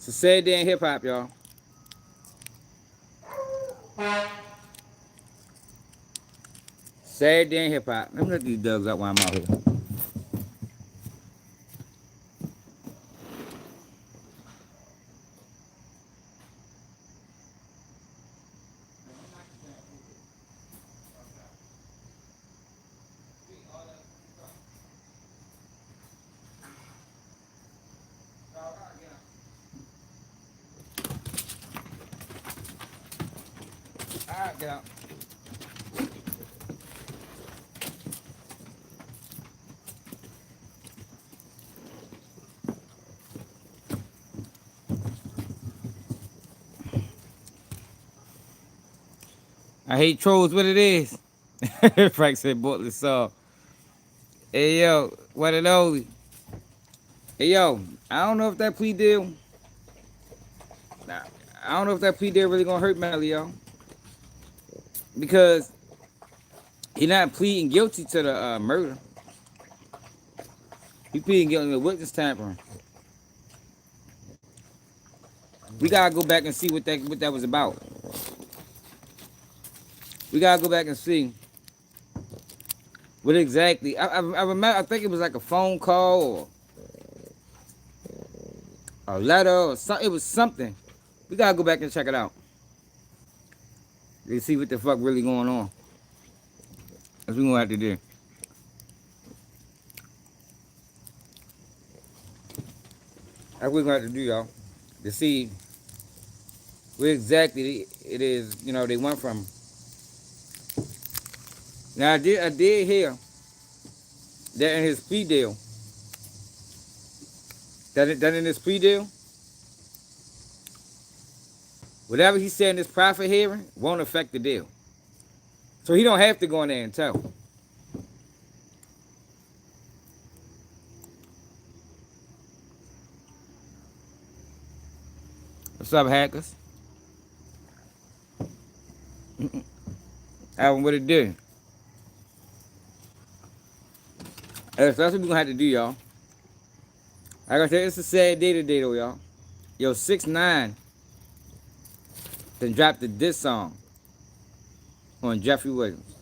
It's a sad day in hip hop, y'all. Sad day in hip hop. Let me let these dogs up while I'm out here. All right, get out. I hate trolls. What it is? Frank said, Bortlen saw. Hey yo, what it only? Hey yo, I don't know if that plea deal. Nah, I don't know if that plea deal really gonna hurt Melly, yo, because he not pleading guilty to the murder. He pleading guilty to witness tampering. We gotta go back and see what that was about. We gotta go back and see what exactly. I remember. I think it was like a phone call or a letter or something. It was something. We gotta go back and check it out. And see what the fuck really going on. That's what we gonna have to do. That's what we're gonna have to do, y'all. To see where exactly it is, you know, they went from. Now I did hear that in his plea deal. That in his plea deal, whatever he said in this profit hearing won't affect the deal. So he don't have to go in there and tell. What's up, hackers? Alvin, what it do? That's what we're gonna have to do, y'all. Like I said, it's a sad day today, though, y'all. Yo, 6IX9INE then dropped the diss song on Jeffrey Williams.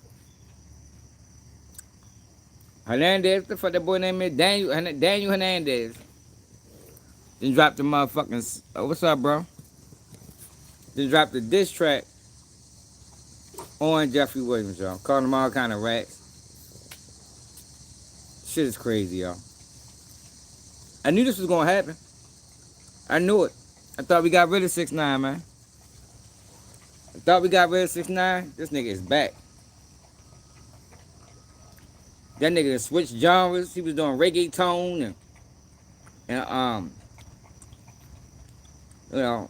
Hernandez, what the fuck that boy name is? Daniel Hernandez. Then dropped the motherfucking. Oh, what's up, bro? Then dropped the diss track on Jeffrey Williams, y'all. Calling him all kind of rats. Shit is crazy, y'all. I knew this was gonna happen. I knew it. I thought we got rid of 6IX9INE, man. I thought we got rid of 6IX9INE. This nigga is back. That nigga switched genres. He was doing reggaeton and you know,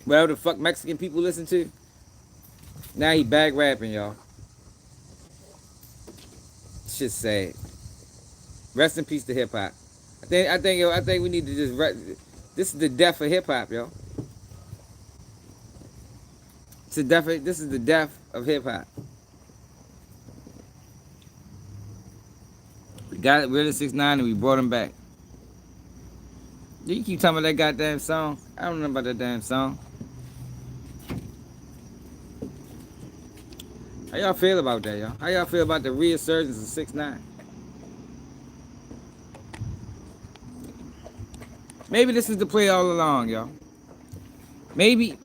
whatever the fuck Mexican people listen to. Now he back rapping, y'all. Shit's sad. Rest in peace to hip hop. I think we need to just. This is the death of hip hop, yo. This is the death of hip hop. We got rid of 6IX9INE and we brought him back. You keep talking about that goddamn song. I don't know about that damn song. How y'all feel about that, y'all? How y'all feel about the resurgence of 6IX9INE? Maybe this is the play all along, y'all. Maybe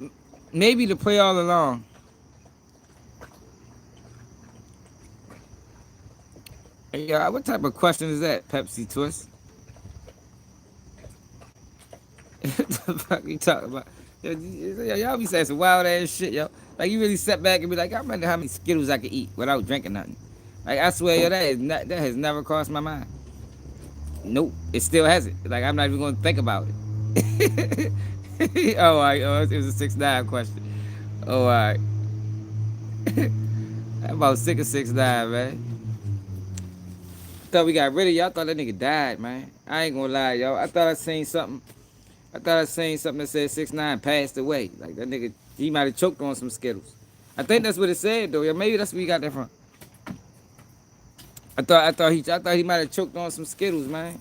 the play all along. Hey, y'all, what type of question is that, Pepsi Twist? What the fuck you talking about? Y'all be saying some wild ass shit, yo. Like, you really sit back and be like, I wonder how many Skittles I could eat without drinking nothing. Like, I swear, yo, that has never crossed my mind. Nope, it still hasn't. Like, I'm not even gonna think about it. Oh, all right. Oh, it was a 6IX9INE question. Oh, all right. I'm about sick of 6IX9INE, man. Thought we got rid of y'all. I thought that nigga died, man. I ain't gonna lie, y'all. I thought I seen something that said 6IX9INE passed away. Like, that nigga, he might have choked on some Skittles. I think that's what it said, though. Yeah, maybe that's where you got that from. I thought he might have choked on some Skittles, man.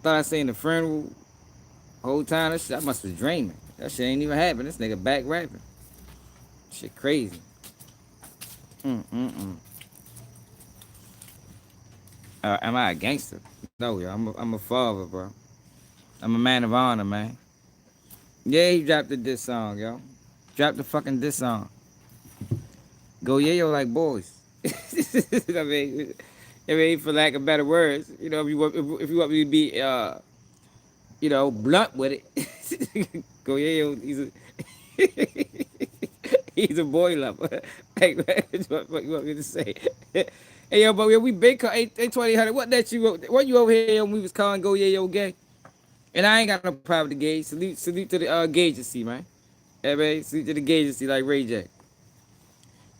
Thought I seen the funeral whole time. That shit, I must was dreaming. That shit ain't even happened. This nigga back rapping. Shit crazy. Mm-mm-mm. Am I a gangster? No, yo. I'm a father, bro. I'm a man of honor, man. Yeah, he dropped the diss song, yo. Dropped the fucking diss song. Go yayo like boys. I mean, for lack of better words, if you want me to be, blunt with it, go yayo. He's a boy lover. Like, what you want me to say? Hey, yo, but we big 820. What you over here when we was calling go yayo gay? And I ain't got no problem with the gay. Salute to the gay agency, man. Hey, man, salute to the gay agency like Ray J.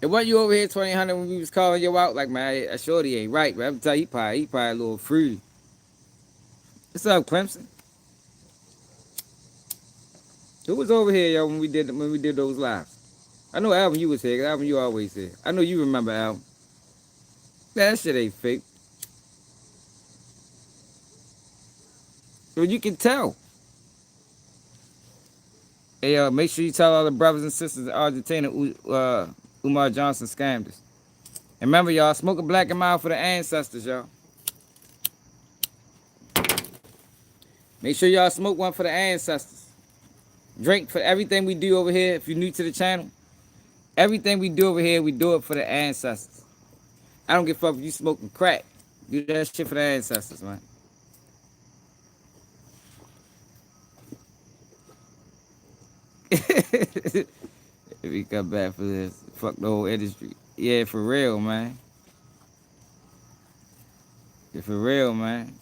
And what you over here 2000 when we was calling you out, like, man, that shorty ain't right, man. I'm telling you, he probably a little free. What's up, Clemson? Who was over here, yo, when we did those lives? I know Alvin, you was here. 'Cause Alvin, you always here. I know you remember Alvin. That shit ain't fake. So you can tell. Hey, make sure you tell all the brothers and sisters in Argentina, Umar Johnson scammed us. And remember, y'all, smoke a black and mild for the ancestors, y'all. Make sure y'all smoke one for the ancestors. Drink for everything we do over here. If you're new to the channel, everything we do over here, we do it for the ancestors. I don't give a fuck if you smoking crack. Do that shit for the ancestors, man. If we come back for this, fuck the whole industry. Yeah, for real, man. Yeah, for real, man.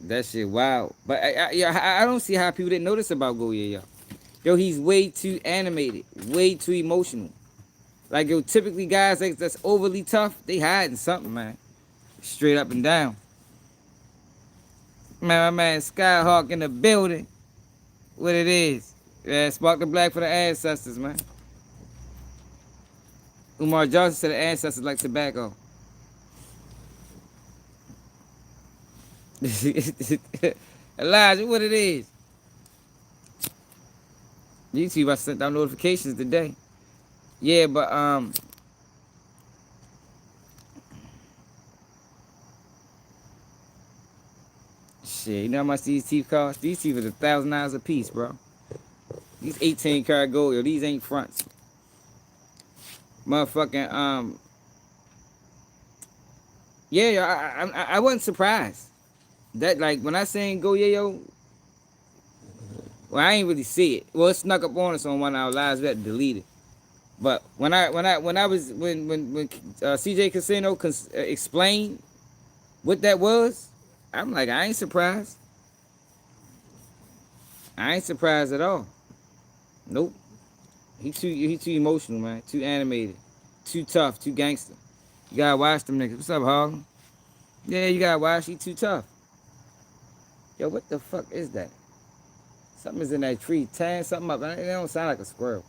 That shit wild. But I don't see how people didn't notice about Goya, yo. Yo, he's way too animated, way too emotional. Like, yo, typically guys that's overly tough, they hiding something, man. Straight up and down. Man, my man Skyhawk in the building. What it is. Yeah, spark the black for the ancestors, man. Umar Johnson said the ancestors like tobacco. Elijah, what it is. YouTube, I sent out notifications today. Yeah, but shit, you know how much these teeth cost? These teeth are $1,000 a piece, bro. These 18 karat gold, yo, these ain't fronts. Motherfucking yeah, yo, I wasn't surprised. That, like, when I seen go yeah yo, well, I ain't really see it. Well, it snuck up on us on one of our lives. We had to delete it. But when CJ Casino explained what that was, I'm like, I ain't surprised. I ain't surprised at all. Nope. He too emotional, man. Too animated. Too tough. Too gangster. You gotta watch them niggas. What's up, Harlem? Yeah, you gotta watch. He too tough. Yo, what the fuck is that? Something's in that tree. Tearing something up. It don't sound like a squirrel.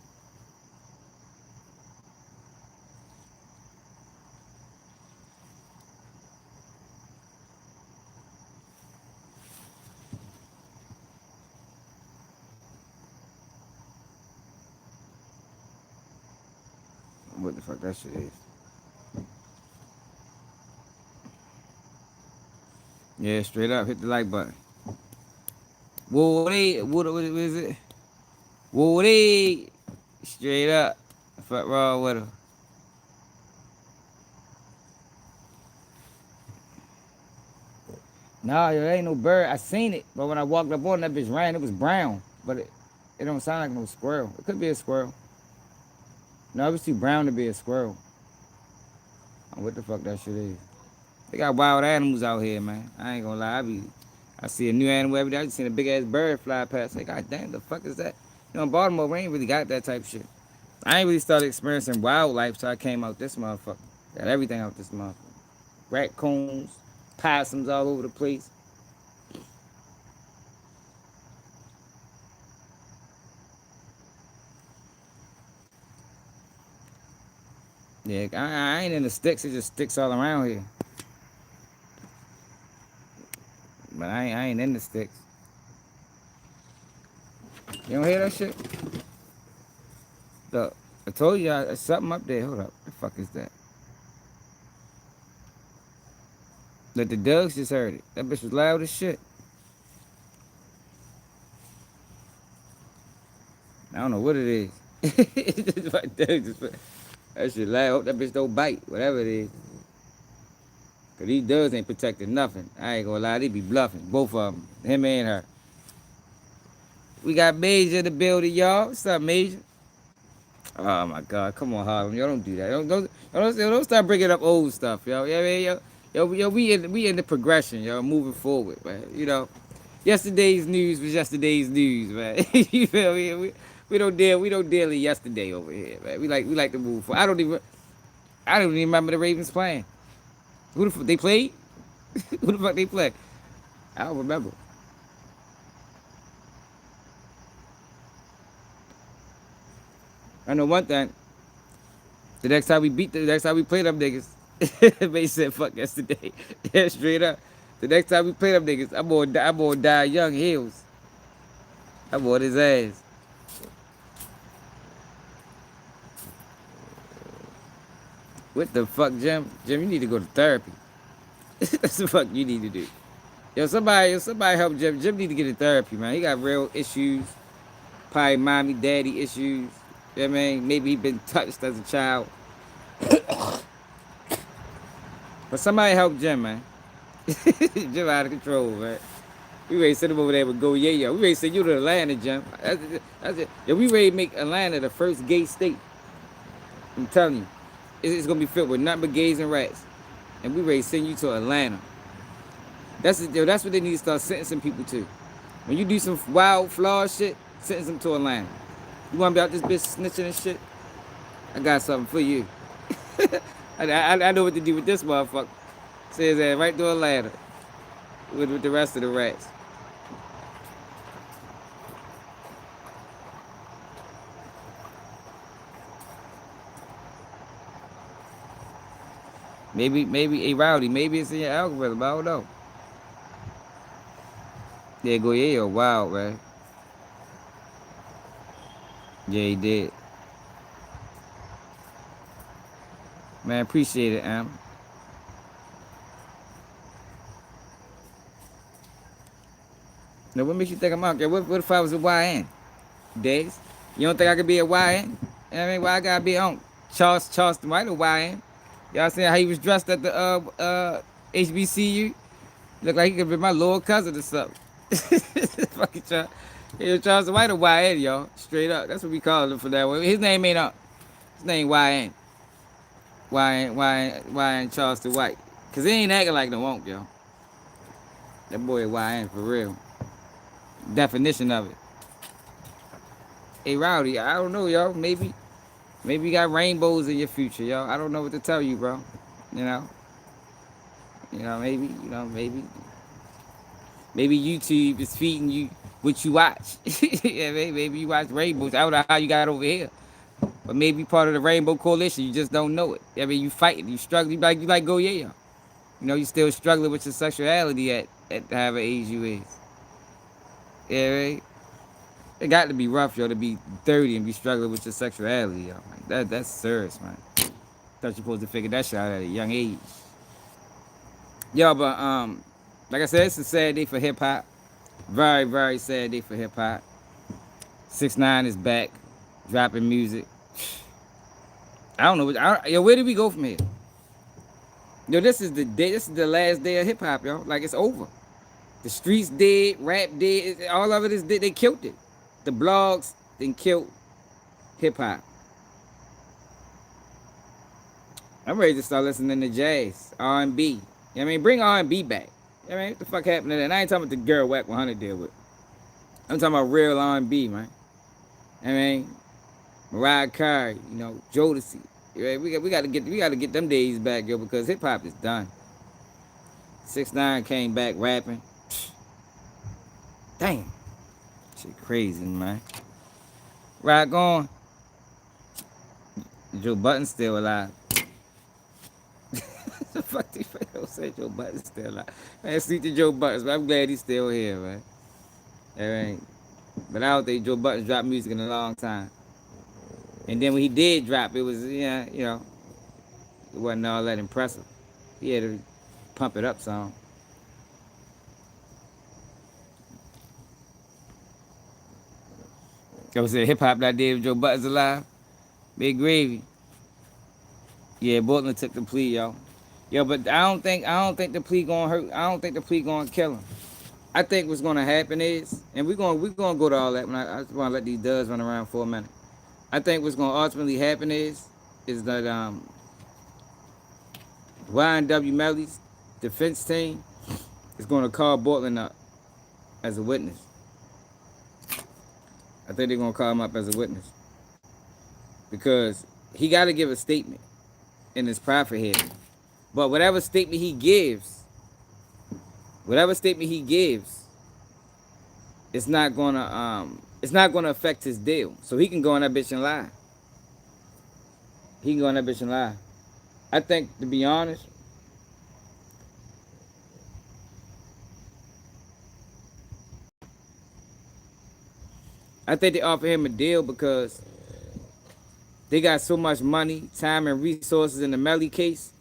What the fuck that shit is? Yeah, straight up. Hit the like button. What is it? Woody. Straight up. Fuck wrong with her. Nah, yo, there ain't no bird. I seen it, but when I walked up on that bitch ran, it was brown. But it don't sound like no squirrel. It could be a squirrel. No, it was too brown to be a squirrel. What the fuck that shit is? They got wild animals out here, man. I ain't gonna lie. I see a new animal every day. I just seen a big ass bird fly past. Like, God damn, the fuck is that? In Baltimore, we ain't really got that type of shit. I ain't really started experiencing wildlife till I came out this motherfucker. Got everything out this motherfucker. Raccoons, possums all over the place. Yeah, I ain't in the sticks. It just sticks all around here. but I ain't in the sticks. You don't hear that shit? Look, I told you there's something up there. Hold up. The fuck is that? Look, the dogs just heard it. That bitch was loud as shit. I don't know what it is. It's just like that shit loud. Hope that bitch don't bite. Whatever it is. Cause these dogs ain't protecting nothing. I ain't gonna lie, they be bluffing. Both of them. Him and her. We got Major in the building, y'all. What's up, Major? Oh my God, come on, Harlem. Y'all don't do that. Don't start bringing up old stuff, yo. Yeah, yo, we in the progression, yo, moving forward, man. You know, yesterday's news was yesterday's news, man. You feel me? We don't deal in yesterday over here, man. We like to move forward. I don't even remember the Ravens playing. Who the fuck they played? Who the fuck they play? I don't remember. I know one thing. The next time we play them niggas, they said fuck yesterday. Yeah, straight up. The next time we play them niggas, I'm gonna die young heels. I'm on his ass. What the fuck, Jim? Jim, you need to go to therapy. That's the fuck you need to do. Yo, somebody help Jim. Jim need to get in therapy, man. He got real issues. Probably mommy, daddy issues. You know what I mean? Maybe he been touched as a child. But somebody help Jim, man. Jim out of control, man. We ready to send him over there with Go Yeah. We ready to send you to Atlanta, Jim. That's it. Yeah, we ready to make Atlanta the first gay state. I'm telling you. It's going to be filled with nothing but gays and rats. And we ready to send you to Atlanta. That's what they need to start sentencing people to. When you do some wild, flawed shit, sentence them to Atlanta. You want to be out this bitch snitching and shit? I got something for you. I know what to do with this motherfucker. Says that right to Atlanta. With the rest of the rats. Maybe a rowdy. Maybe it's in your algorithm. I don't know. Yeah, go yeah, wild, man. Yeah, he did. Man, appreciate it, Am. Now, what makes you think I'm out there? What if I was a YN? Days? You don't think I could be a YN? You know what I mean? Why I gotta be on? Charleston White, a YN. Y'all see how he was dressed at the HBCU? Look like he could be my little cousin or something. Fucking Charles. Yeah, Charleston White, a YN, y'all. Straight up. That's what we call him for that way. His name ain't up. His name YN. YN Charleston White. Cause he ain't acting like no wonk, yo. That boy YN for real. Definition of it. Hey Rowdy, I don't know, y'all. Maybe you got rainbows in your future, y'all. I don't know what to tell you, bro. You know? Maybe YouTube is feeding you what you watch. Yeah, maybe you watch rainbows. I don't know how you got over here. But maybe part of the Rainbow Coalition, you just don't know it. I mean, you fighting, you struggling, you like go yeah. You know, you still struggling with your sexuality at however age you is. Yeah, right? It got to be rough, yo, to be 30 and be struggling with your sexuality, yo. Like, that's serious, man. Thought you're supposed to figure that shit out at a young age. Yo, but like I said, it's a sad day for hip hop. Very, very sad day for hip hop. 6ix9ine is back, dropping music. I don't know. Yo, where did we go from here? Yo, this is the day. This is the last day of hip hop, yo. Like it's over. The streets dead, rap dead. All of it is dead. They killed it. The blogs then killed hip hop. I'm ready to start listening to jazz, R&B. You know what I mean? Bring R&B back. You know what I mean? What the fuck happened to that? And I ain't talking about the girl Whack 100 deal with. I'm talking about real R&B, man. You know what I mean? Mariah Carey, you know, Jodeci. Yeah, we gotta get them days back, yo, because hip hop is done. 6ix9ine came back rapping. Damn. Shit crazy, man. Rock on. Joe Button's still alive. Fuck these don't say Joe Budden's still alive. Man, sleep to Joe Buttons, but I'm glad he's still here, man. All right. But I don't think Joe Buttons dropped music in a long time. And then when he did drop, it was, yeah, it wasn't all that impressive. He had to pump it up some. I was saying hip hop that day with Joe Buttons alive. Big gravy. Yeah, Bortlen took the plea, yo. Yo, but I don't think the plea gonna hurt. I don't think the plea gonna kill him. I think what's gonna happen is, and we're gonna go to all that. When I just wanna let these duds run around for a minute. I think what's gonna ultimately happen is that YNW Melly's defense team is gonna call Bortlen up as a witness. I think they're gonna call him up as a witness because he got to give a statement in his proffer hearing. But whatever statement he gives, it's not gonna affect his deal. So he can go on that bitch and lie. I think, to be honest, I think they offer him a deal because they got so much money, time, and resources in the Melly case.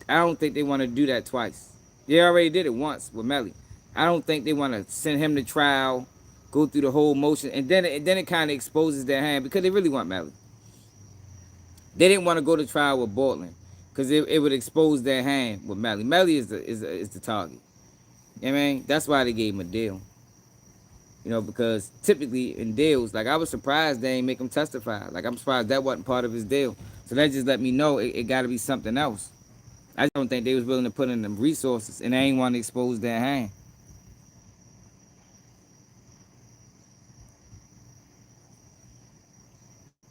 I don't think they want to do that twice. They already did it once with Melly. I don't think they want to send him to trial, go through the whole motion, and then it kind of exposes their hand because they really want Melly. They didn't want to go to trial with Bortlen because it would expose their hand with Melly. Melly is the target. You know what I mean? That's why they gave him a deal. Because typically in deals, like I was surprised they ain't make him testify. Like I'm surprised that wasn't part of his deal. So that just let me know it got to be something else. I don't think they was willing to put in them resources, and they ain't want to expose their hand.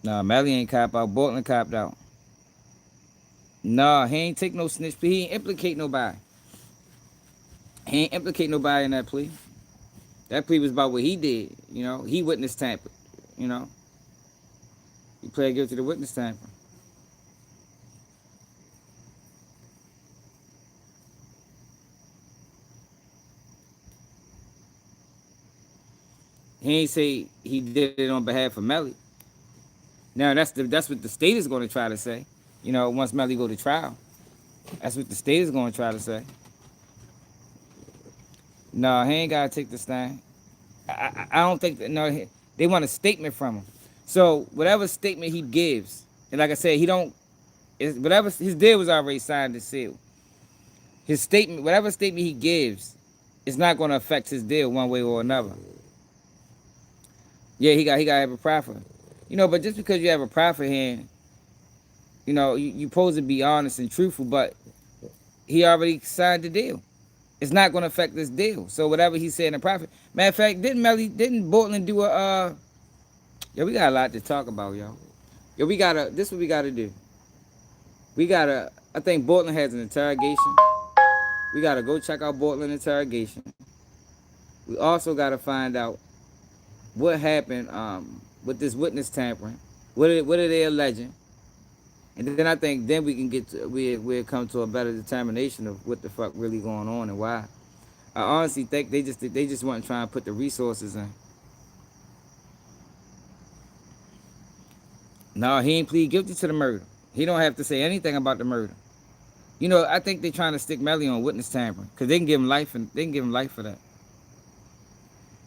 Nah, Melly ain't cop out. Bortlen copped out. Nah, he ain't take no snitch plea. He ain't implicate nobody. He ain't implicate nobody in that plea. That plea was about what he did. He witness tampered. He pled guilty to witness tampering. He ain't say he did it on behalf of Melly. Now that's what the state is going to try to say. Once Melly go to trial, that's what the state is going to try to say. No, he ain't got to take the stand. I don't think that. No, they want a statement from him. So whatever statement he gives, and like I said, he don't. Whatever his deal was already signed and sealed. His statement, whatever statement he gives, it's not going to affect his deal one way or another. Yeah, he got to have a proffer. But just because you have a proffer here, you supposed to be honest and truthful, but he already signed the deal. It's not going to affect this deal. So whatever he said in the proffer. Matter of fact, didn't Bortlen do yo, we got a lot to talk about, yo. Yo, this is what we gotta do. I think Bortlen has an interrogation. We gotta go check out Bortlen interrogation. We also gotta find out what happened with this witness tampering. What are they alleging? And then I think then we can we'll come to a better determination of what the fuck really going on and why. I honestly think they just want to try and put the resources in. No, he ain't plead guilty to the murder. He don't have to say anything about the murder. I think they're trying to stick Melly on witness tampering because they can give him life and they can give him life for that.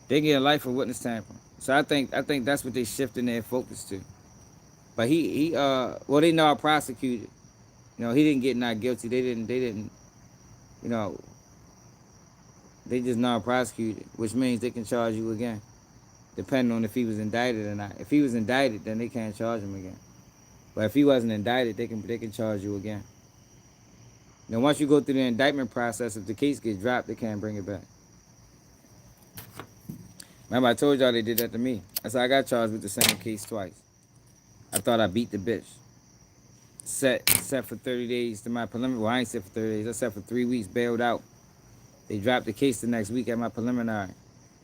They can get life for witness tampering. So I think that's what they shifting their focus to. But they know I prosecuted. He didn't get not guilty. They didn't, they just not prosecuted, which means they can charge you again, depending on if he was indicted or not. If he was indicted, then they can't charge him again. But if he wasn't indicted, they can charge you again. Once you go through the indictment process, if the case gets dropped, they can't bring it back. Remember, I told y'all they did that to me. That's how I got charged with the same case twice. I thought I beat the bitch. Set for 30 days to my preliminary. Well, I ain't set for 30 days. I set for 3 weeks, bailed out. They dropped the case the next week at my preliminary.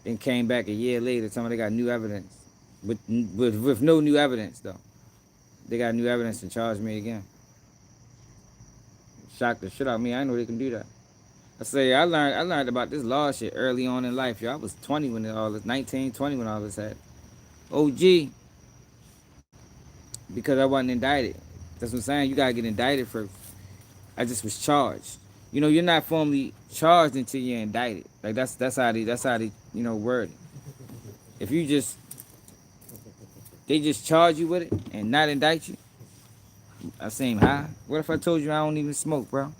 Then came back a year later, telling me they got new evidence. With no new evidence, though. They got new evidence to charge me again. Shocked the shit out of me. I didn't know they can do that. I say I learned about this law shit early on in life, yo. I was 20 when all this, 19, 20 when all this happened. OG, because I wasn't indicted. That's what I'm saying. You gotta get indicted first. I just was charged. You know, you're not formally charged until you're indicted. Like that's how they word it. If you just they just charge you with it and not indict you, I seem high. What if I told you I don't even smoke, bro?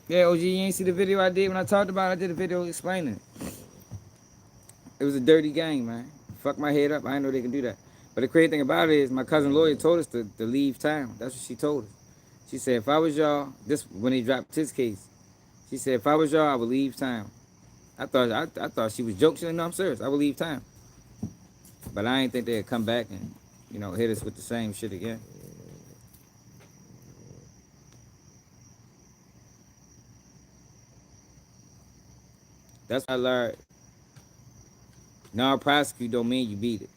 Yeah, OG, you ain't see the video I did when I talked about it? I did a video explaining it. It was a dirty game, man. Fuck my head up. I didn't know they can do that. But the crazy thing about it is my cousin lawyer told us to leave town. That's what she told us. She said, if I was y'all, this when he dropped his case, she said, if I was y'all, I would leave town. I thought she was joking. She said, no, I'm serious. I would leave town. But I ain't think they'd come back and, hit us with the same shit again. That's what I learned. Non-prosecute don't mean you beat it.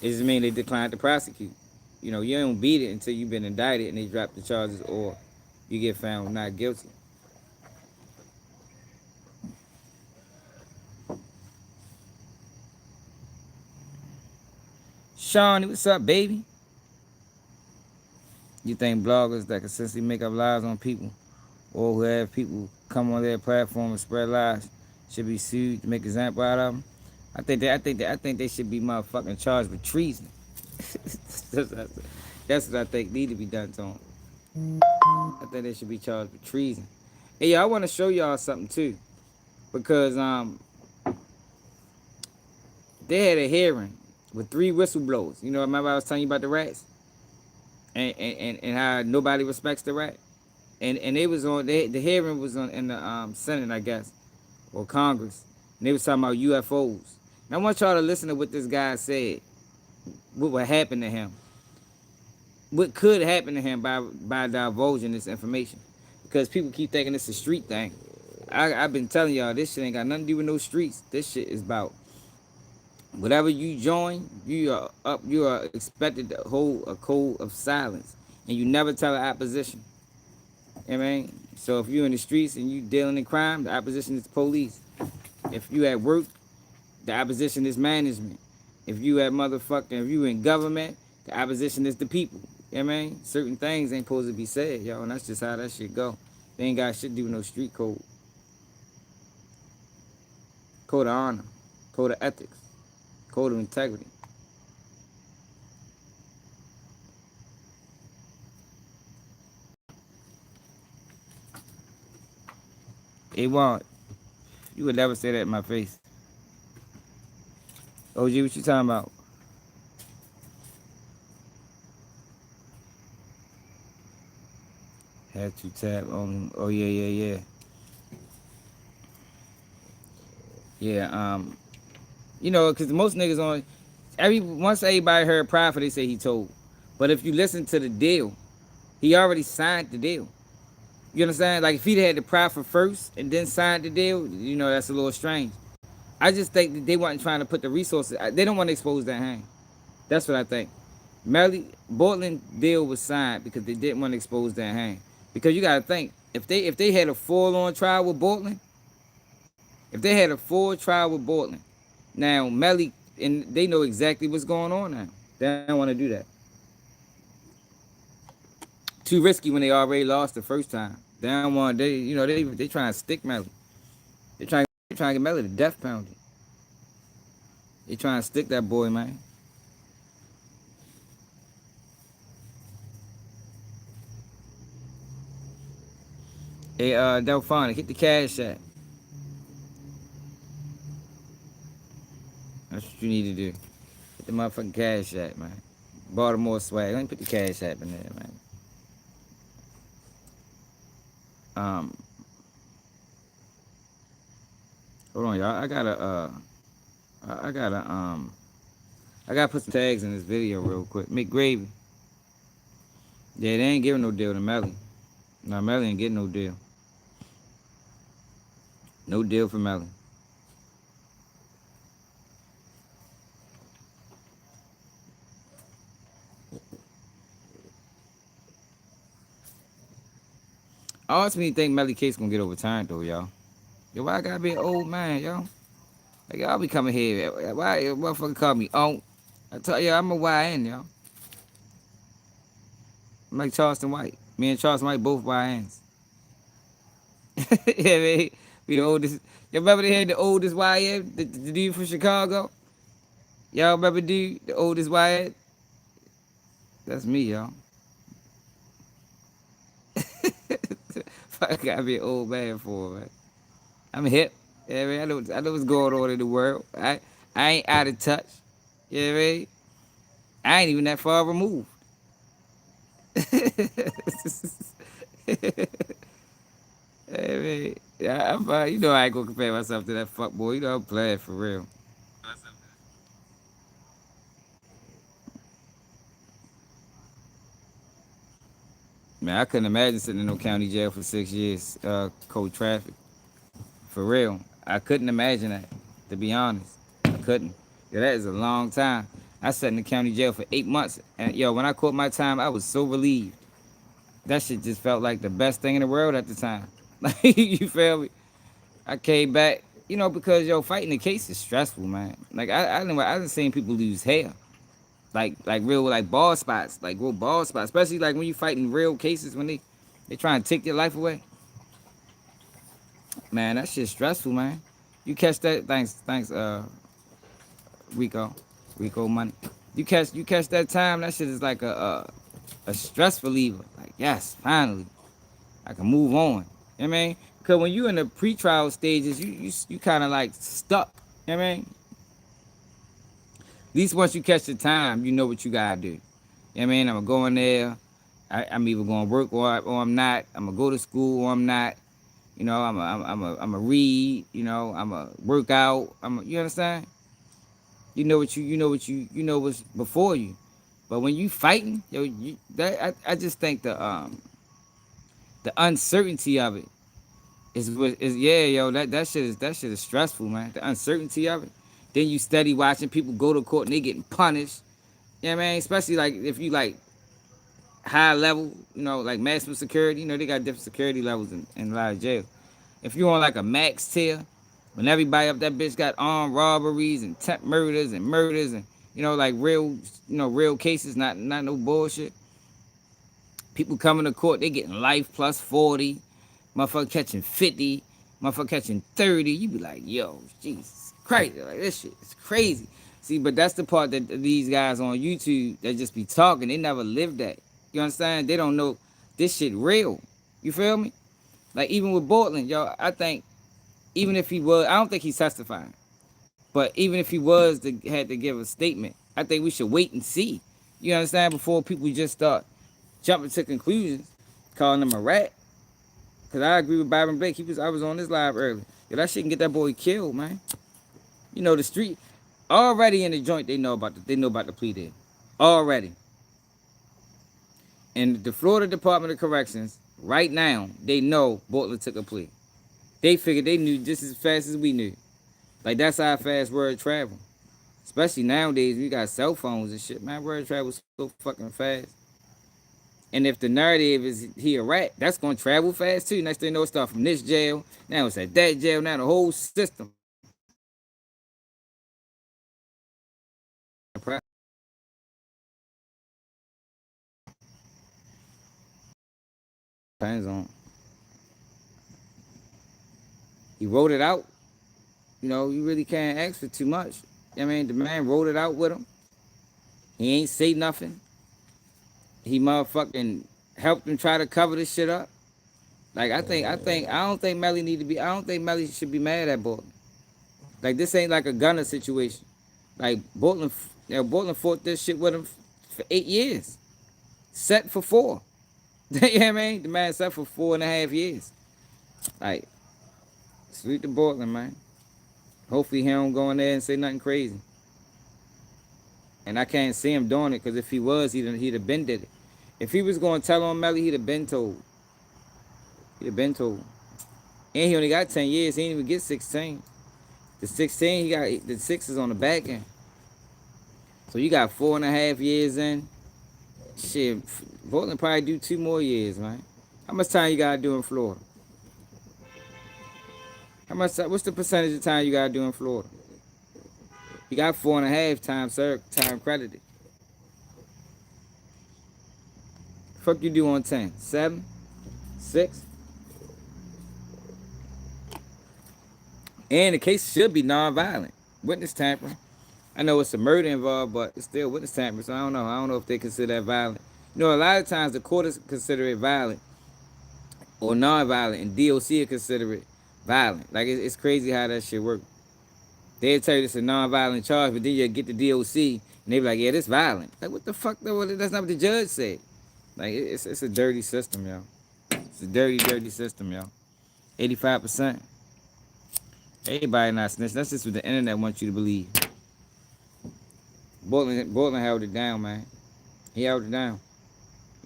It just mean they declined to prosecute. You don't beat it until you've been indicted and they drop the charges or you get found not guilty. Shawnee, what's up, baby? You think bloggers that consistently make up lies on people or who have people come on their platform and spread lies should be sued to make an example out of them? I think they should be motherfucking charged with treason. That's what I think need to be done to them. I think they should be charged with treason. Hey, y'all, I want to show y'all something too, because they had a hearing with 3 whistleblowers. Remember I was telling you about the rats and how nobody respects the rat, and they was on the hearing was on in the Senate, I guess, or Congress, and they was talking about UFOs. And I want y'all to listen to what this guy said. What would happen to him? What could happen to him by divulging this information? Because people keep thinking it's a street thing. I've been telling y'all this shit ain't got nothing to do with no streets. This shit is about whatever you join. You are expected to hold a code of silence, and you never tell the opposition. You know what I mean? So if you're in the streets and you dealing in crime, the opposition is the police. If you at work, the opposition is management. If you if you in government, the opposition is the people. You know what I mean? Certain things ain't supposed to be said, yo, and that's just how that shit go. They ain't got shit to do with no street code. Code of honor, code of ethics, code of integrity. It won't. You would never say that in my face. OG, what you talking about? Had to tap on. Oh yeah. Yeah. Because most niggas on once everybody heard Prophet, they say he told. But if you listen to the deal, he already signed the deal. You understand? Like if he'd had the Prophet first and then signed the deal, that's a little strange. I just think that they weren't trying to put the resources. They don't want to expose that hand. That's what I think. Melly Bortlen deal was signed because they didn't want to expose that hand. Because you gotta think, if they had a full on trial with Bortlen, if they had a full trial with Bortlen, now Melly and they know exactly what's going on now. They don't want to do that. Too risky when they already lost the first time. They don't want they trying to stick Melly. They trying to get Melly the death penalty. They trying to stick that boy, man. Hey, Delphonic, hit the cash app. That's what you need to do. Hit the motherfucking cash app, man. Baltimore swag. Let me put the cash app in there, man. Um, Hold on, y'all. I gotta put some tags in this video real quick. McGravy. Yeah, they ain't giving no deal to Melly. No, Melly ain't getting no deal. No deal for Melly. I ultimately think Melly case gonna get overturned though, y'all. Yo, why I gotta be an old man, yo? Like y'all be coming here. Why you motherfucker call me Unc? I tell you, I'm a YN, yo. I'm like Charleston White. Me and Charleston White both YNs. Yeah, man. We the oldest. You remember they had the oldest YN? The dude from Chicago? Y'all remember dude? The oldest YN? That's me, y'all. I gotta be an old man for, man. I'm hip. Yeah, man. I know what's going on in the world. I ain't out of touch. Yeah, man. I ain't even that far removed. Hey, man. Yeah, I'm fine. You know I ain't gonna compare myself to that fuck boy. You know I'm playing for real. Man, I couldn't imagine sitting in no county jail for 6 years, cold traffic. For real. I couldn't imagine that, to be honest. I couldn't. Yeah, that is a long time. I sat in the county jail for 8 months. And yo, when I caught my time, I was so relieved. That shit just felt like the best thing in the world at the time. Like, you feel me? I came back, because yo, fighting the case is stressful, man. Like I done seen people lose hair. Like real like bald spots, like real bald spots. Especially like when you fighting real cases when they trying to take your life away. Man, that shit's stressful, man. You catch that thanks, Rico. Rico money. You catch that time, that shit is like a stress reliever. Like, yes, finally. I can move on. You know what I mean? Because when you in the pre-trial stages, you kind of like stuck. You know what I mean? At least once you catch the time, you know what you gotta do. You know what I mean? I'm gonna go in there. I'm either gonna work or I'm not. I'm gonna go to school or I'm not. I'm a read. I'm a work out. You understand? You know what's before you. But when you fighting, yo, I just think the uncertainty of it is yeah, yo, that shit is stressful, man. The uncertainty of it. Then you steady watching people go to court and they getting punished. You know what I mean? Especially like if you like high level, like maximum security, they got different security levels in a lot of jail. If you're on like a max tier, when everybody up that bitch got armed robberies and murders and like real cases, not no bullshit. People coming to court, they getting life plus 40, motherfucker catching 50, motherfucker catching 30. You be like, yo, Jesus Christ, like this shit is crazy. See, but that's the part that these guys on YouTube that just be talking. They never lived that. You understand? They don't know this shit real. You feel me? Like even with Bortlen, yo, I think even if he was, I don't think he's testifying. But even if he was had to give a statement, I think we should wait and see. You understand? Before people just start jumping to conclusions, calling him a rat. Cause I agree with Byron Blake. I was on this live earlier. Yo, that shit can get that boy killed, man. The street already in the joint. They know about the plea deal already. And the Florida Department of Corrections right now they know Bortlen took a plea. They figured they knew just as fast as we knew. Like that's how fast word travel. Especially nowadays, we got cell phones and shit, man. Word travels so fucking fast. And if the narrative is he a rat, that's gonna travel fast too. Next thing you know, it start from this jail, now it's at that jail, now the whole system. Depends on. He wrote it out. You really can't ask for too much. I mean, the man wrote it out with him. He ain't say nothing. He motherfucking helped him try to cover this shit up. Like I don't think Melly need to be. I don't think Melly should be mad at Bortlen. Like this ain't like a Gunner situation. Like Bortlen fought this shit with him for 8 years. Set for 4. You know what I mean? The man set for 4.5 years. Like, sweet to Bortlen, man. Hopefully he don't go in there and say nothing crazy. And I can't see him doing it because if he was, he'd have been did it. If he was going to tell on Melly, he'd have been told. He'd have been told. And he only got 10 years. He didn't even get 16. The 16, he got the 6 is on the back end. So you got 4.5 years in. Shit, Bortlen probably do 2 more years, man. How much time you gotta do in Florida? How much? What's the percentage of time you gotta do in Florida? You got 4.5 times, sir. Time credited. Fuck you do on 10? 7, 6, and the case should be non-violent. Witness tampering. I know it's a murder involved, but it's still witness tampering. So I don't know. I don't know if they consider that violent. You know, a lot of times the court is consider it violent or non-violent, and DOC will consider it violent. Like it's crazy how that shit works. They'll tell you it's a non-violent charge, but then you get the DOC and they be like, yeah, this violent. Like what the fuck? That's not what the judge said. Like it's a dirty system, yo. It's a dirty, dirty system, yo. 85%. Everybody not snitching. That's just what the internet wants you to believe. Bortlen held it down, man. He held it down.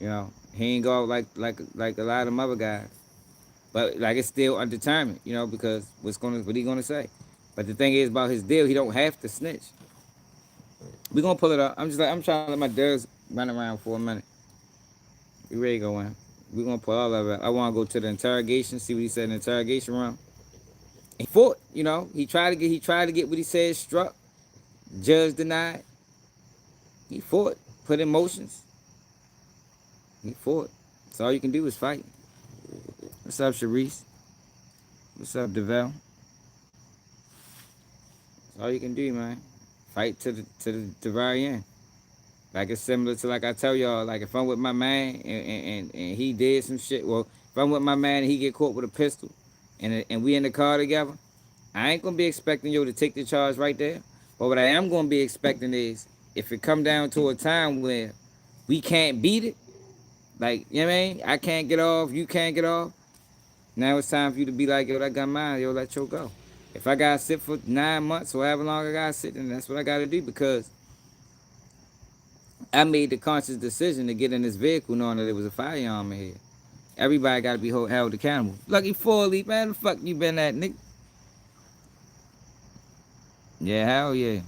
You know, he ain't go out like a lot of them other guys. But like it's still undetermined, you know, because what he gonna say? But the thing is about his deal, he don't have to snitch. We gonna pull it up. I'm trying to let my dudes run around for a minute. We ready to go in. We gonna pull all of it. I wanna go to the interrogation, see what he said in the interrogation room. He fought, you know. He tried to get what he said struck. Judge denied. He fought, put in motions. He fought. So all you can do is fight. What's up, Sharice? What's up, DeVell? That's all you can do, man. Fight to the very end. Like it's similar to like I tell y'all, like if I'm with my man and he did some shit, well, if I'm with my man and he get caught with a pistol and we in the car together, I ain't gonna be expecting you to take the charge right there. But what I am gonna be expecting is if it come down to a time where we can't beat it, like, you know what I mean? I can't get off, you can't get off. Now it's time for you to be like, yo, that got mine, yo, let you go. If I gotta sit for 9 months or however long I gotta sit, then that's what I gotta do because I made the conscious decision to get in this vehicle knowing that there was a firearm in here. Everybody gotta be held accountable. Lucky 4 man, the fuck you been at, nigga? Yeah, hell yeah.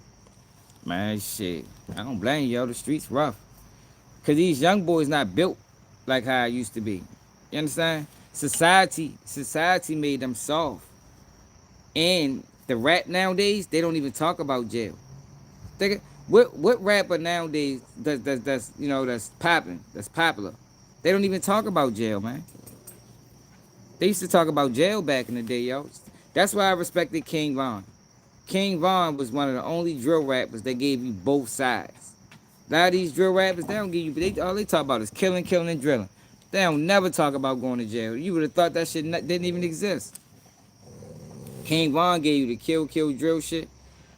Man, shit. I don't blame you, yo. The streets rough. Cause these young boys not built like how it used to be. You understand? Society made them soft. And the rap nowadays, they don't even talk about jail. What rapper nowadays that's you know that's popping, that's popular? They don't even talk about jail, man. They used to talk about jail back in the day, yo. That's why I respected King Von. King Von was one of the only drill rappers that gave you both sides. A lot of these drill rappers, they don't give you, all they talk about is killing, and drilling. They don't never talk about going to jail. You would have thought that shit didn't even exist. King Von gave you the kill, drill shit.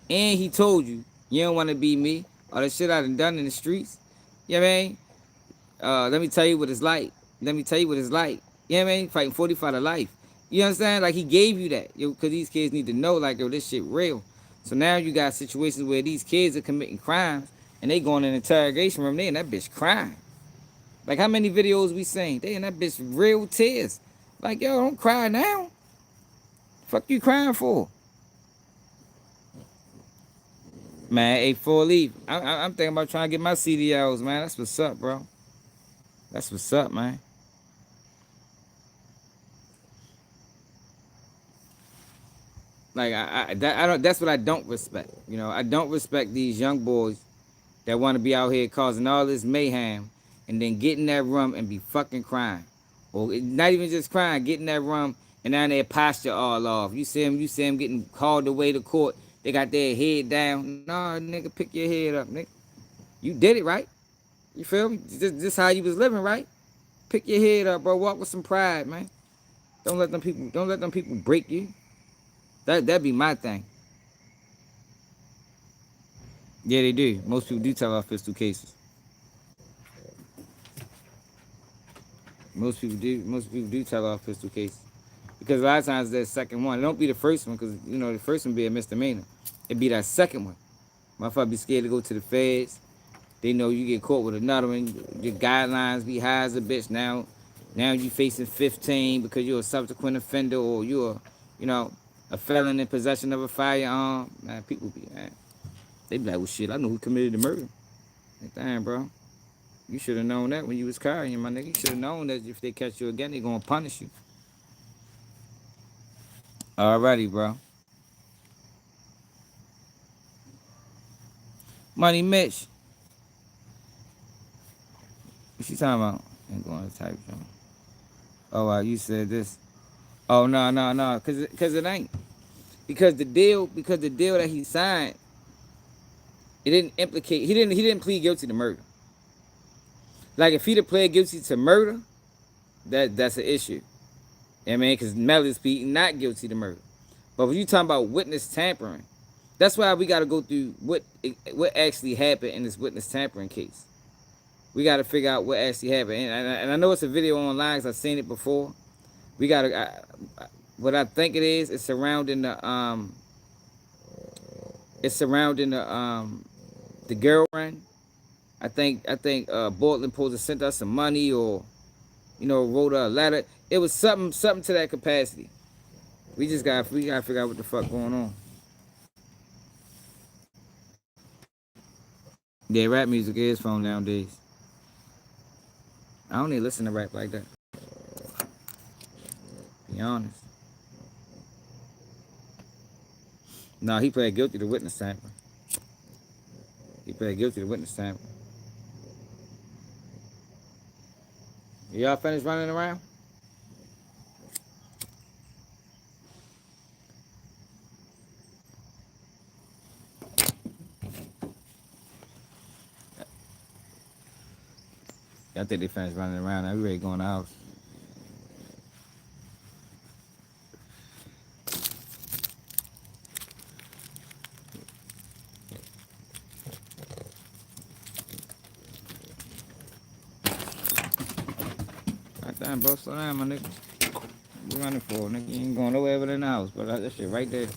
And he told you, you don't want to be me. All the shit I done in the streets. You know what I mean? Let me tell you what it's like. Let me tell you what it's like. You know what I mean? Fighting 45 to life. You understand? Like he gave you that. Yo, because these kids need to know, like, yo, this shit real. So now you got situations where these kids are committing crimes and they going in an interrogation room, they in that bitch crying. Like how many videos we seen? They in that bitch real tears. Like, yo, don't cry now. Fuck you crying for? Man, hey, 4 I'm thinking about trying to get my CDLs, man. That's what's up, bro. That's what's up, man. Like I don't. That's what I don't respect. You know, I don't respect these young boys that want to be out here causing all this mayhem and then get in that room and be fucking crying, or not even just crying, get in that room and now their posture all off. You see them getting called away to court. They got their head down. Nah, nigga, pick your head up, nigga. You did it right. You feel me? This how you was living, right? Pick your head up, bro. Walk with some pride, man. Don't let them people break you. That'd be my thing. Yeah, they do. Most people do tell off pistol cases. Most people do tell off pistol cases. Because a lot of times that second one, it don't be the first one, because you know the first one be a misdemeanor. It be that second one. Motherfucker be scared to go to the feds. They know you get caught with another one. Your guidelines be high as a bitch now. Now you facing 15 because you're a subsequent offender or you're, you know, a felon in possession of a firearm. Man, people be, man. They be like, well, shit, I know who committed the murder. Like, damn, bro. You should have known that when you was carrying, my nigga. You should have known that if they catch you again, they gonna punish you. Alrighty, bro. Money Mitch. What you talking about? Ain't going to type something. Oh, you said this. Oh no, cause it ain't. Because the deal that he signed, it didn't implicate. He didn't plead guilty to murder. Like if he'd have pled guilty to murder, that's an issue. I mean, because Melly's pleading not guilty to murder. But when you talking about witness tampering, that's why we got to go through what actually happened in this witness tampering case. We got to figure out what actually happened, and I know it's a video online because I've seen it before. We got to. What I think it is, it's surrounding the the girlfriend. I think Bortlen supposed to send us some money or wrote her a letter. It was something to that capacity. We gotta figure out what the fuck going on. Yeah, rap music is fun nowadays. I don't even listen to rap like that. Be honest. No, he pled guilty to witness tampering. He pled guilty to witness tampering. Y'all finished running around? I think they finished running around. Now we ready to go in the house. Right down, bro. Slow down, my nigga. What you running for, nigga? You ain't going nowhere but in the house, but that shit right there.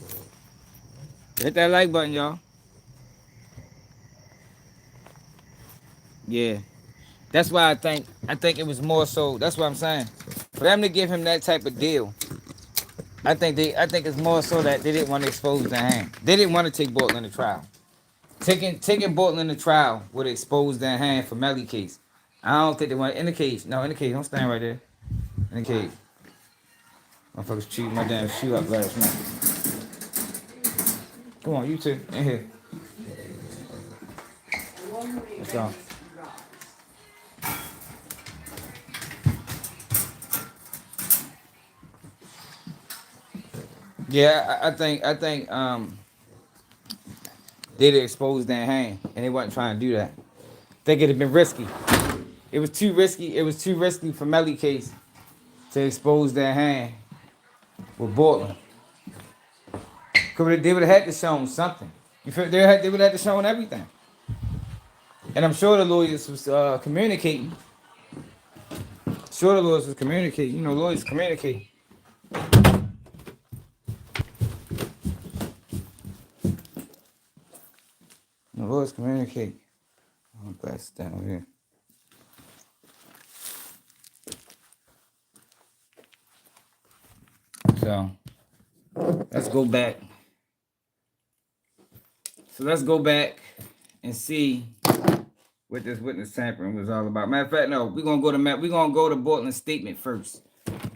Hit that like button, y'all. Yeah. That's why I think it was more so. That's what I'm saying. For them to give him that type of deal, I think it's more so that they didn't want to expose the hand. They didn't want to take Bortlen to trial. Taking Bortlen to trial would expose their hand for Melly case. I don't think they want in the cage. No, in the cage. Don't stand right there. In the cage. Motherfuckers chewed my damn shoe up last night. Come on, you two. In here. Let's go. Yeah, I think they'd expose their hand and they wasn't trying to do that. Think it'd have been risky. It was too risky. It was too risky for Melly case to expose their hand with Bortlen. Cause they would have had to show him something. You feel they would have had to show him everything. And I'm sure the lawyers was communicating. Sure the lawyers was communicating. Lawyers communicate. The lawyers communicate. I'm gonna pass it down here. So let's go back. So let's go back and see what this witness tampering was all about. Matter of fact, no, we're gonna go to Bortlen's statement first.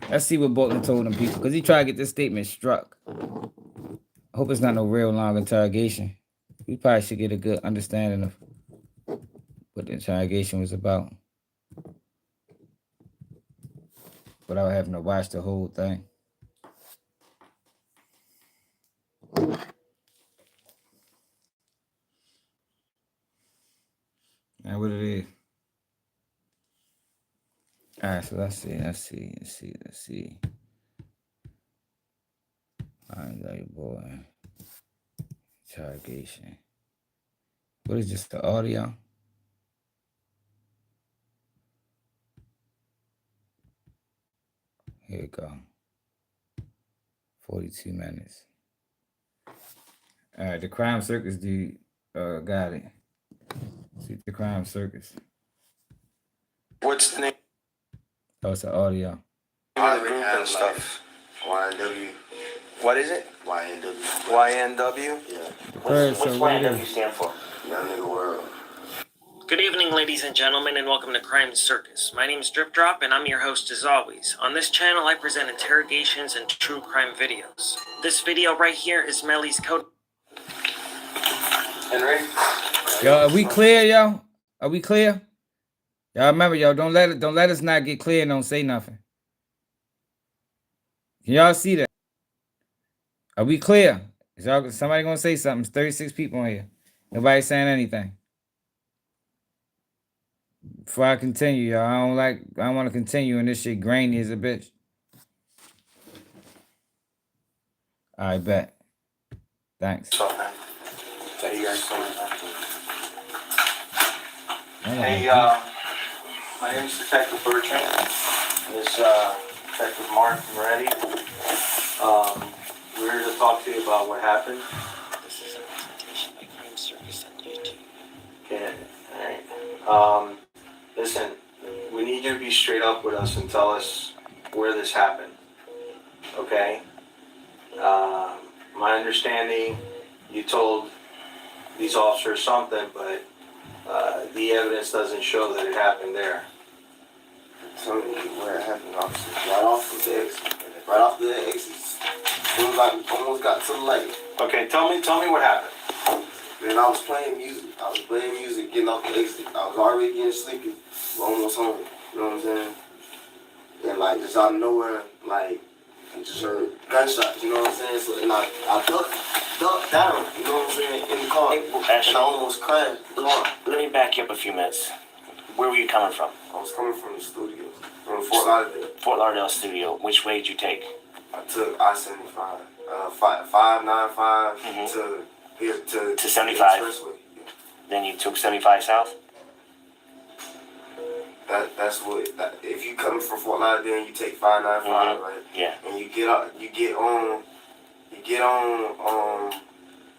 Let's see what Bortlen told them people, because he tried to get this statement struck. I hope it's not no real long interrogation. We probably should get a good understanding of what the interrogation was about without having to watch the whole thing. And what it is. All right, so let's see. Ynw boy. Interrogation. What is this, the audio? Here we go. 42 minutes. All right, the Crime Circus dude got it. See the Crime Circus. What's the name? Oh, it's the audio. The group and stuff. YNW. What is it? YNW. YNW? Yeah. The Purge, What's so what it YNW is? stand for? Young nigga world. Good evening, ladies and gentlemen, and welcome to Crime Circus. My name is Drip Drop, and I'm your host as always. On this channel, I present interrogations and true crime videos. This video right here is Melly's code. Henry? Yo, are we clear, yo? Are we clear? Y'all remember, yo, don't let us not get clear and don't say nothing. Can y'all see that? Are we clear? Is y'all somebody gonna say something? It's 36 people in here. Nobody saying anything. Before I continue, y'all, I don't want to continue and this shit grainy as a bitch. All right, bet. Thanks. Hey, my name is Detective Bertrand. This Detective Mark Moretti. We're here to talk to you about what happened. This is a presentation by Crime Circus on YouTube. Okay, alright. Listen, we need you to be straight up with us and tell us where this happened. Okay? My understanding, you told these officers something, but the evidence doesn't show that it happened there. Tell me where it happened, officer. Right off of the exit. Right off the exit. As soon as I almost got to the light. Okay, tell me what happened. Then I was playing music. Getting off the exit. I was already getting sleepy. Almost home. You know what I'm saying? And like just out of nowhere, like I just heard gunshots, you know what I'm saying? So and I ducked down, you know what I'm saying, in the car. And I almost crashed the car. Let me back you up a few minutes. Where were you coming from? I was coming from the studio. From Fort Lauderdale. Fort Lauderdale studio. Which way did you take? I took I-75, 595 to here to 75. The expressway. Then you took 75 south? That's what. If you coming from Fort Lauderdale, you take 595, right? Yeah. And you get off. You get on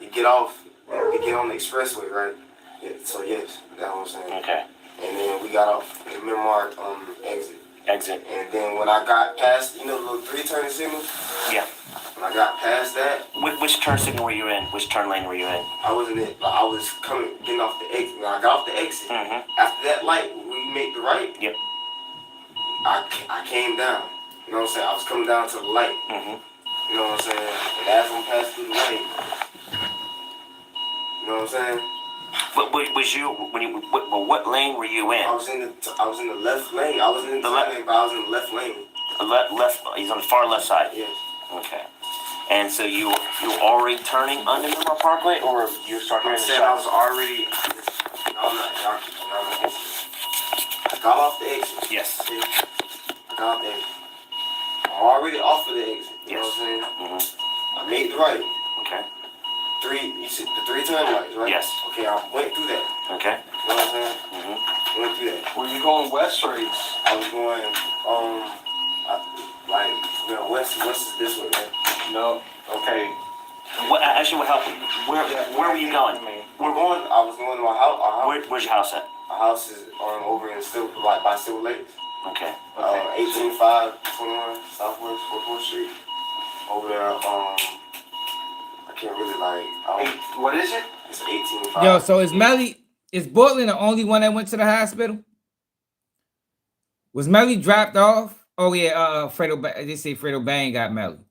the expressway, right? Yeah, so yes, that's what I'm saying. Okay. And then we got off the Memoir exit. Exit. And then when I got past, the little 3 turning signals. Yeah. When I got past that. Which turn signal were you in? Which turn lane were you in? I wasn't in. I was getting off the exit. When I got off the exit, after that light, when we make the right. Yep. I came down. You know what I'm saying? I was coming down to the light. You know what I'm saying? And as I'm passing through the light, you know what I'm saying? What lane were you in? I was in the left lane. I was in the left lane, but I was in the left lane. Left. He's on the far left side. Yes. Okay. And so you were already turning under Middlemore Parkway, or you started hearing the I shots? was already. I got off the exit. Yes. I got off the exit. I'm already off of the exit. You know what I'm saying? I made the right. Okay. You said the 3 turn lights, right? Yes. Okay, I went through that. Okay. You know what I'm saying? Went through that. Were you going west or east? I was going, west is this way, man. No. Okay. What help? Where were you going? I was going to my house. Where's your house at? Our house is over in by Silver Lakes. Okay. 18521 Southwest 44th Street. Over there, I can't really What is it? It's 185. Yo, so is Bortlen the only one that went to the hospital? Was Melly dropped off? Oh yeah, they say Fredo Bang got Melly.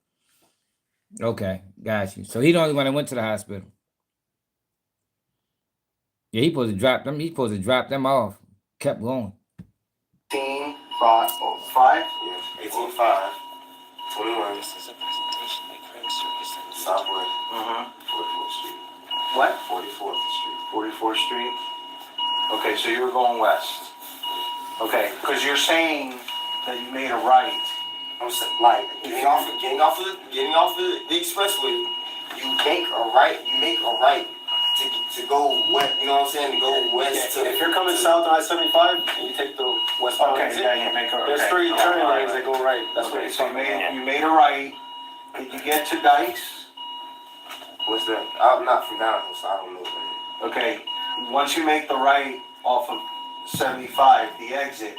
Okay, got you. So he the only one that went to the hospital. Yeah, he supposed to drop them. He supposed to drop them off. Kept going. 18-5? Yes, 18-5. 21. This is a presentation by Crime Circus on Southwest. 44th Street. What? 44th Street. 44th Street. Okay, so you were going west. Okay, because you're saying that you made a right. I'm saying, getting off the expressway, you make a right to go west. You know what I'm saying? To go west. If you're coming south on I-75 and you take the westbound exit, there's 3 turning lanes that go right. That's what you're saying. You made a right. Did you get to Dice? What's that? I'm not from down here, so I don't know, man. Okay, once you make the right off of 75, the exit,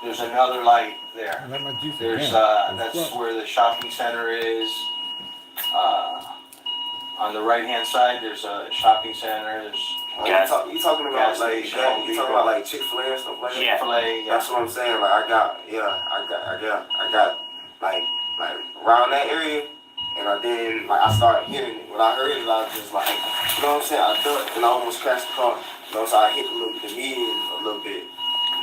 there's another light there. There's that's where the shopping center is. On the right-hand side, there's a shopping center. There's You talking about like Chick-fil-A and stuff like that? Yeah. Chick-fil-A. That's what I'm saying. Like I got like around that area, and I started hearing it. When I heard it, I was just like, you know what I'm saying? I ducked and I almost crashed the car. You know, so I hit the median a little bit,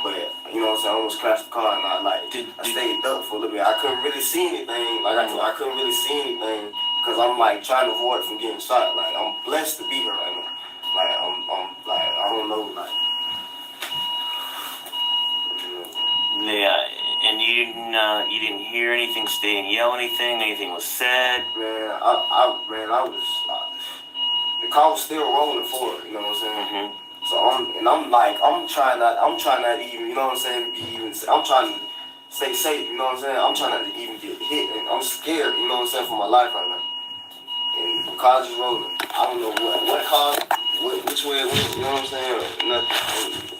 but you know what I'm saying? I almost crashed the car, and I stayed ducked for a little bit. I couldn't really see anything. Like I couldn't really see anything because I'm like trying to avoid from getting shot. Like I'm blessed to be here right now. Like I'm like I don't know like. Yeah, and you didn't hear anything, stay and yell anything was said? Man, I was, the car was still rolling forward, you know what I'm saying? Mm-hmm. So I'm trying not even, you know what I'm saying, I'm trying to stay safe, you know what I'm saying? I'm trying not to even get hit, and I'm scared, you know what I'm saying, for my life right now. And the car just rolling. I don't know what car, which way it went, you know what I'm saying? Nothing.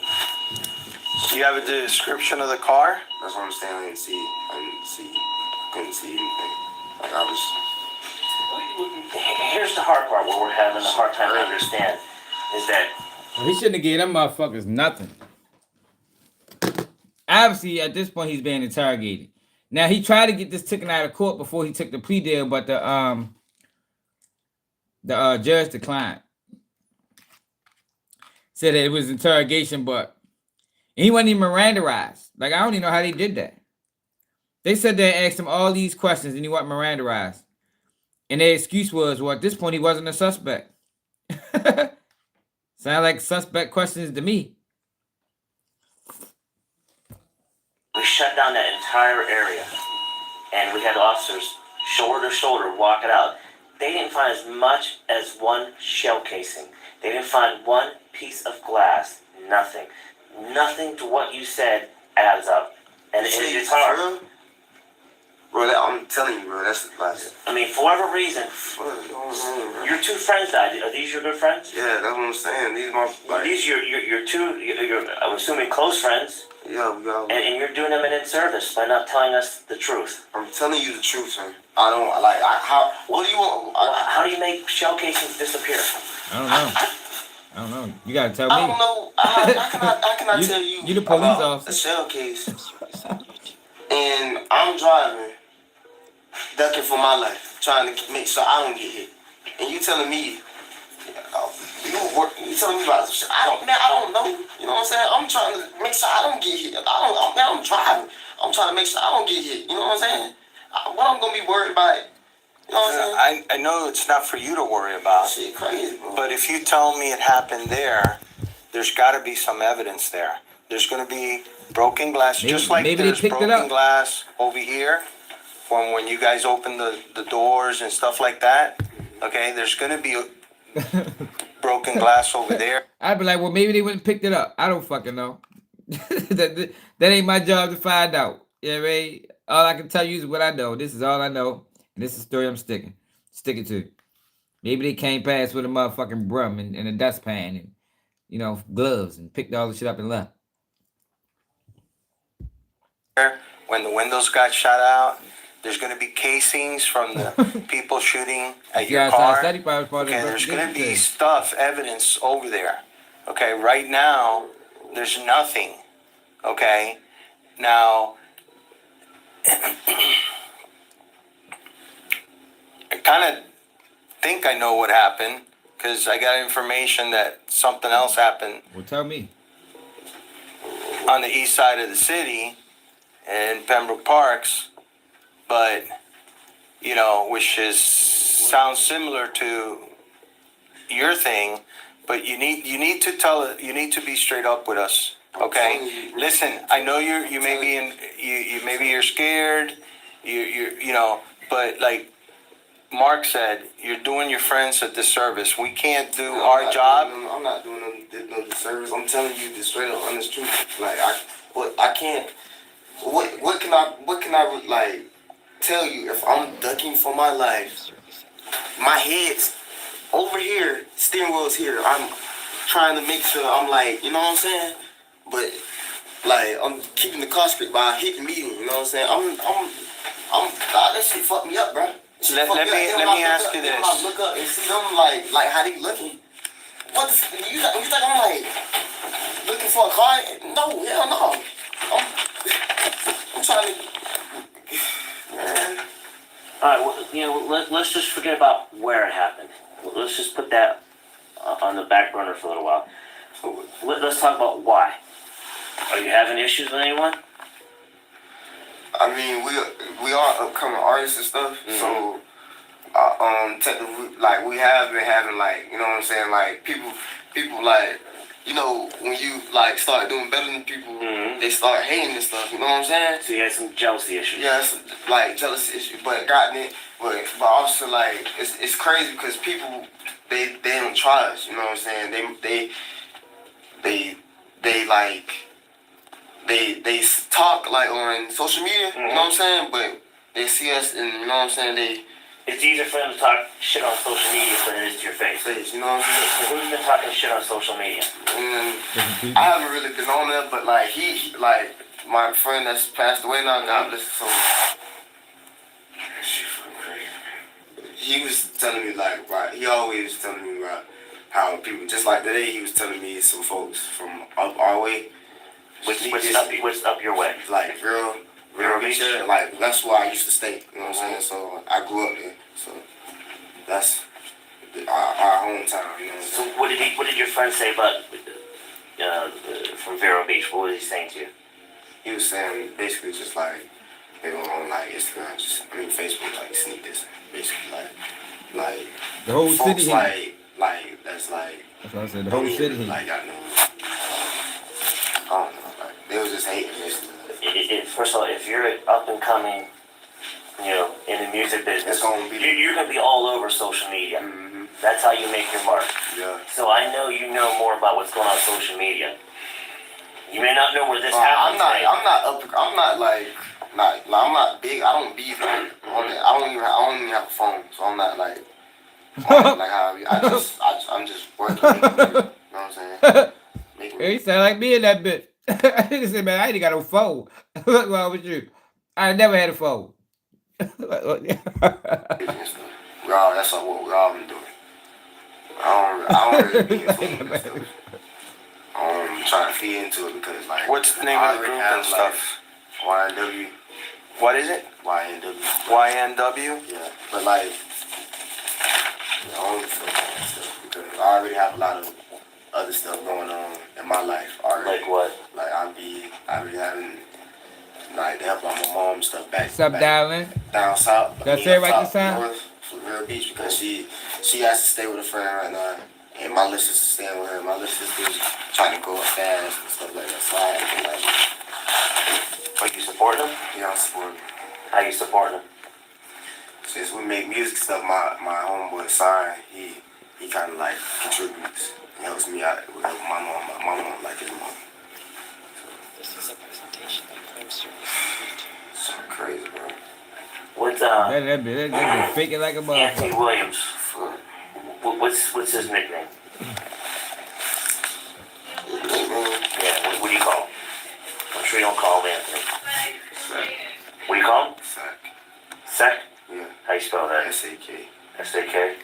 You have a description of the car? That's what I'm saying. I couldn't see anything. Like I was. Here's the hard part, what we're having a hard time to understand, is that He shouldn't have gave them motherfuckers nothing. Obviously, at this point, he's being interrogated. Now, he tried to get this taken out of court before he took the plea deal, but the judge declined. Said that it was interrogation, but he wasn't even Mirandaized. Like, I don't even know how they did that. They said they asked him all these questions and he wasn't Mirandaized. And their excuse was, well, at this point, he wasn't a suspect. Sound like suspect questions to me. we shut down that entire area, and we had officers shoulder to shoulder walking out. They didn't find as much as one shell casing. They didn't find one piece of glass. Nothing. Nothing to what you said adds up. And it's hard. Bro, I'm telling you, bro, that's the class. I mean, for whatever reason, your two friends died. Are these your good friends? Yeah, that's what I'm saying. These my like, these your two, I'm assuming close friends. Yeah, we got. And you're doing them an inservice by not telling us the truth. I'm telling you the truth, sir. I don't like. How? What do you want? How do you make shell casings disappear? I don't know. You gotta tell me. I don't know. How can I tell you? You the police about officer. A shell case. And I'm driving, ducking for my life, trying to make sure I don't get hit. And you telling me, you telling me about shit. I don't know. You know what I'm saying? I'm trying to make sure I don't get hit. I'm driving. I'm trying to make sure I don't get hit. You know what I'm saying? What I'm gonna be worried about? You know what I'm saying? I know it's not for you to worry about. Shit crazy, bro. But if you tell me it happened there's got to be some evidence there. There's going to be broken glass, just like there's broken glass over here when you guys open the doors and stuff like that. Okay, there's going to be broken glass over there. I'd be like, well, maybe they wouldn't picked it up. I don't fucking know. that ain't my job to find out. You know what I mean? All I can tell you is what I know. This is all I know. And this is the story I'm sticking to. Maybe they came past with a motherfucking broom and a dustpan and, you know, gloves and picked all the shit up and left. When the windows got shot out, there's going to be casings from the people shooting at your car. Okay, there's going to be evidence over there. Okay, right now, there's nothing. Okay, now, I kind of think I know what happened because I got information that something else happened. Well, tell me. On the east side of the city in Pembroke Parks, but, you know, which sounds similar to your thing, but you need to tell it. You need to be straight up with us. Okay, listen. I know you may be you maybe you're scared. You know, but like Mark said, you're doing your friends a disservice. We can't do our job. I'm not doing no disservice. I'm telling you the straight up honest truth. Like I can't. What can I like tell you if I'm ducking for my life? My head's over here, steering wheel's here. I'm trying to make sure I'm like, you know what I'm saying? But like I'm keeping the car straight by hitting median. You know what I'm saying? I'm that shit fucked me up, bro. Let me ask you this. Look up and see them like how they looking. What the, you think I'm like looking for a car? No, hell no. I'm trying to. Man. All right, well, you know, let's just forget about where it happened. Let's just put that on the back burner for a little while. Let's talk about why. Are you having issues with anyone? I mean, we are upcoming artists and stuff, so technically, like we have been having like, you know what I'm saying, like people like, you know, when you like start doing better than people, they start hating and stuff. You know what I'm saying? So you had some jealousy issues. Yeah, it's like jealousy issue, but but also like it's crazy because people they don't try us. You know what I'm saying? They like. They talk like on social media, you know what I'm saying? But they see us and, you know what I'm saying, it's easier for them to talk shit on social media than it is to your face. You know what I'm saying? So who's been talking shit on social media? And I haven't really been on there, but like he like my friend that's passed away now, God bless his soul. Shit fucking crazy. He was telling me like, right, he always was telling me about how people, just like today, he was telling me some folks from up our way. What's up your way? Like Vero Beach, like that's where I used to stay. You know what I'm saying? So I grew up there. So that's our hometown. You know what I'm saying? So what did your friend say about from Vero Beach? What was he saying to you? He was saying basically just like they were on like Instagram, Facebook, like sneak this, basically like The whole folks city. like that's like. That's what I said. The whole city. Like I know. I don't know. Like they was just hating basically. First of all, if you're up and coming, you know, in the music business, you're gonna be all over social media. Mm-hmm. That's how you make your mark. Yeah. So I know you know more about what's going on social media. You may not know where this happens. I'm not big. I don't be like on it. I don't even have a phone, so I'm not like on it like how I'm just working. You know what I'm saying? He sound like me in that bitch. Nigga said, man, I ain't got no phone. What's wrong with you? I never had a phone. That's what we all been doing. I don't really be into it and stuff. I'm trying to feed into it because like. What's the name of the group and stuff? YNW. What is it? YNW. YNW? Yeah, but like, only for that stuff because I already have a lot of other stuff going on in my life already. Like what? Like I be having like the help out my mom and stuff back. What's up, darling? Down south. Did I say it right this time? North, Vero Beach because she has to stay with a friend right now. And my little sister's staying with her. My little sister's trying to go up fast and stuff like that. So I have to like. Are you supporting them? Yeah, I'm supporting. How you supporting them? Since we make music stuff, my homeboy Sai, he kind of like contributes. He helps me out with my mom. My mom like his mom. This is a presentation of claim service. So crazy, bro. What's That bitch fake it like a Anthony motherfucker. Williams? What's his nickname? Yeah, what do you call him? I'm sure you don't call him Anthony. Sack. What do you call him? Sack. Sack? Yeah. How you spell that? S-A-K. S-A-K?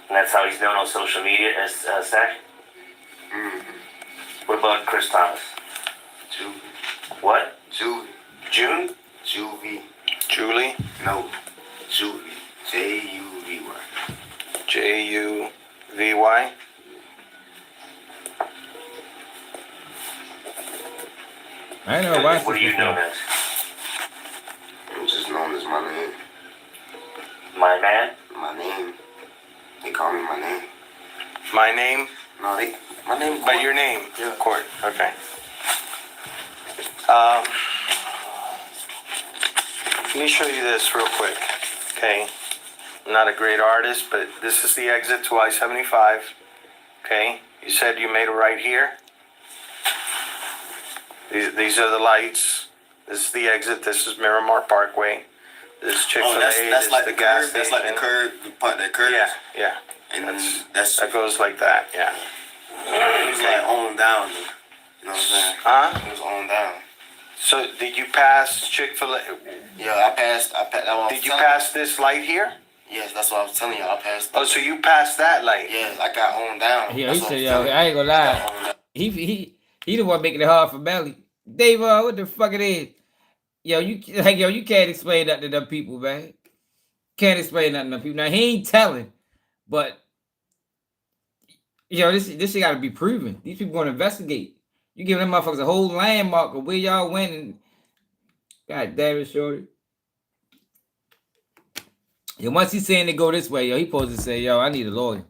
And that's how he's known on social media as Sack? Mm-hmm. What about Chris Thomas? Juvie. What? Juvie. June? Juvie. Julie? No. Juvie. J-U-V-Y. Juvy? I know why. What are you known as? I'm just known as my name. My man? My name. They call me my name. My name? No, my name. By your name? Yeah. Court. Okay. Let me show you this real quick. Okay. I'm not a great artist, but this is the exit to I-75. Okay. You said you made a right here. These are the lights. This is the exit. This is Miramar Parkway. This is Chick-fil-A. That's this like is the gas curve. That's like the station. curve. The part that curves. Yeah, yeah. And That goes like that. Yeah. it was like on down. You know what I'm saying? Huh? It was on down. So did you pass Chick-fil-A? Yeah, I passed. Did you pass this light here? Yes, that's what I was telling you. I passed. Oh, so you passed that light? Yeah, I got on down. Yeah, That's he what said, was yo, telling you. I ain't gonna I got lie. on down. He the one making it hard for Melly. Dave, what the fuck it is? Yo, you can't explain that to them people, man. Can't explain nothing to them people. Now he ain't telling, but this shit gotta be proven. These people gonna investigate. You giving them motherfuckers a whole landmark of where y'all went and God damn it, shorty. Yo, once he's saying to go this way, yo, he supposed to say, yo, I need a lawyer.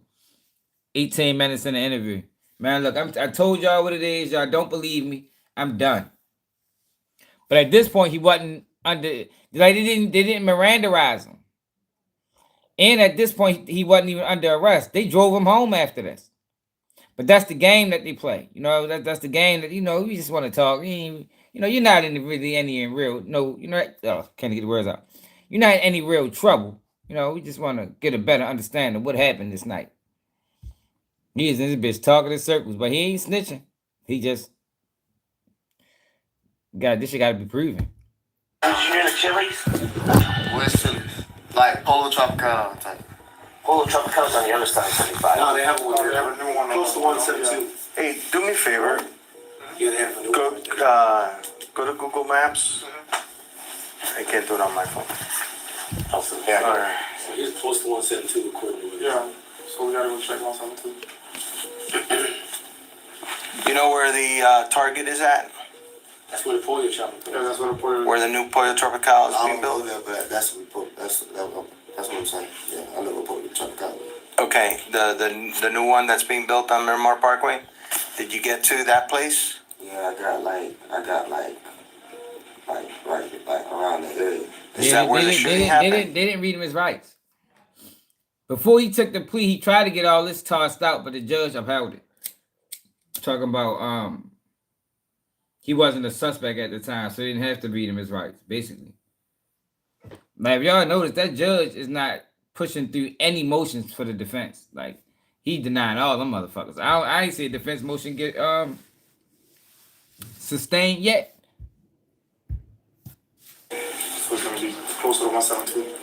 18 minutes in the interview. Man, look, I told y'all what it is. Y'all don't believe me. I'm done. But at this point, he wasn't under, like they didn't Mirandarize him. And at this point, he wasn't even under arrest. They drove him home after this. But that's the game that they play. That's the game that, you just want to talk. You're not in real, no, can't get the words out. You're not in any real trouble. We just want to get a better understanding of what happened this night. He is in this bitch talking in circles, but he ain't snitching. He just this shit gotta be proven. Did you hear the Chili's? Where's Chili's? Like Polo Tropical type. Polo Tropical's on the other side of 75. No, they have a new one. Close to 172. Hey, do me a favor. Yeah, they have a new Go, one. go to Google Maps. I can't do it on my phone. Also, All right. So he's close to 172 according to it. Yeah, so we gotta go check 172. You know where the Target is at? That's where the polio shop is. Yeah, that's where the polio. Where the new Pollo Tropical is I being don't go built? there, but that's what I'm saying. Yeah, I know what Polo Tropical. Okay, the new one that's being built on Miramar Parkway. Did you get to that place? Yeah, I got like around the area. Is that where the shooting happened? They didn't read him his rights. Before he took the plea, he tried to get all this tossed out, but the judge upheld it. Talking about he wasn't a suspect at the time, so they didn't have to read him his rights, basically. Now, if y'all notice, that judge is not pushing through any motions for the defense. Like, he denying all them motherfuckers. I ain't see a defense motion get sustained yet. So it's gonna be close to 172.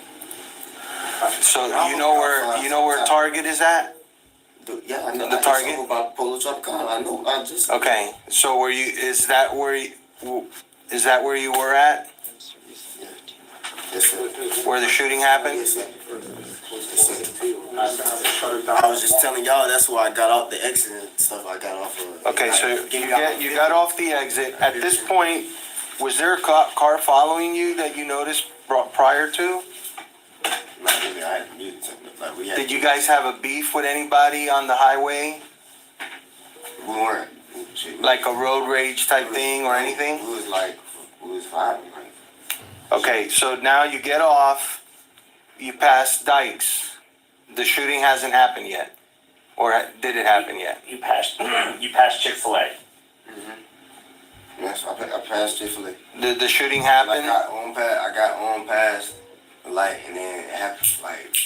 So you know where Target is at? Yeah, I know. The Target? About Polo Tropical. I know. I just. Okay, so is that where you were at? Yes, sir. Where the shooting happened? Yes, sir. I was just telling y'all that's where I got off the exit and stuff. I got off of. Okay, so you got off the exit. At this point, was there a car following you that you noticed prior to? Did you guys have a beef with anybody on the highway? We weren't. Like a road rage type thing or anything? We was vibing. Okay, so now you get off, you pass Dykes. The shooting hasn't happened yet. Or did it happen yet? You passed Chick-fil-A. Yes, I passed Chick-fil-A. Did the shooting happen? I got on past the light, and then it happened like.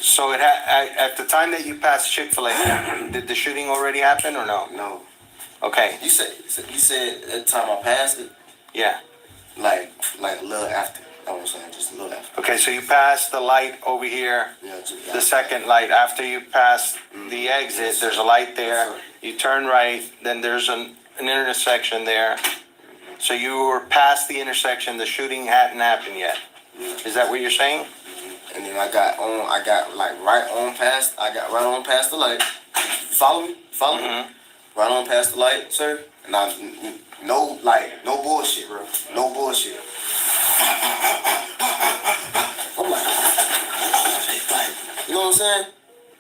So at the time that you passed Chick-fil-A, did the shooting already happen or no? No. Okay. You said at the time I passed it. Yeah. Like a little after. I was saying just a little after. Okay, so you passed the light over here. Yeah, The second light after you pass the exit. There's a light there. You turn right. Then there's an intersection there. So you were past the intersection. The shooting hadn't happened yet. Is that what you're saying? And then I got right on past the light. Follow me? Right on past the light, sir. And no bullshit, bro. No bullshit. I'm like, you know what I'm saying?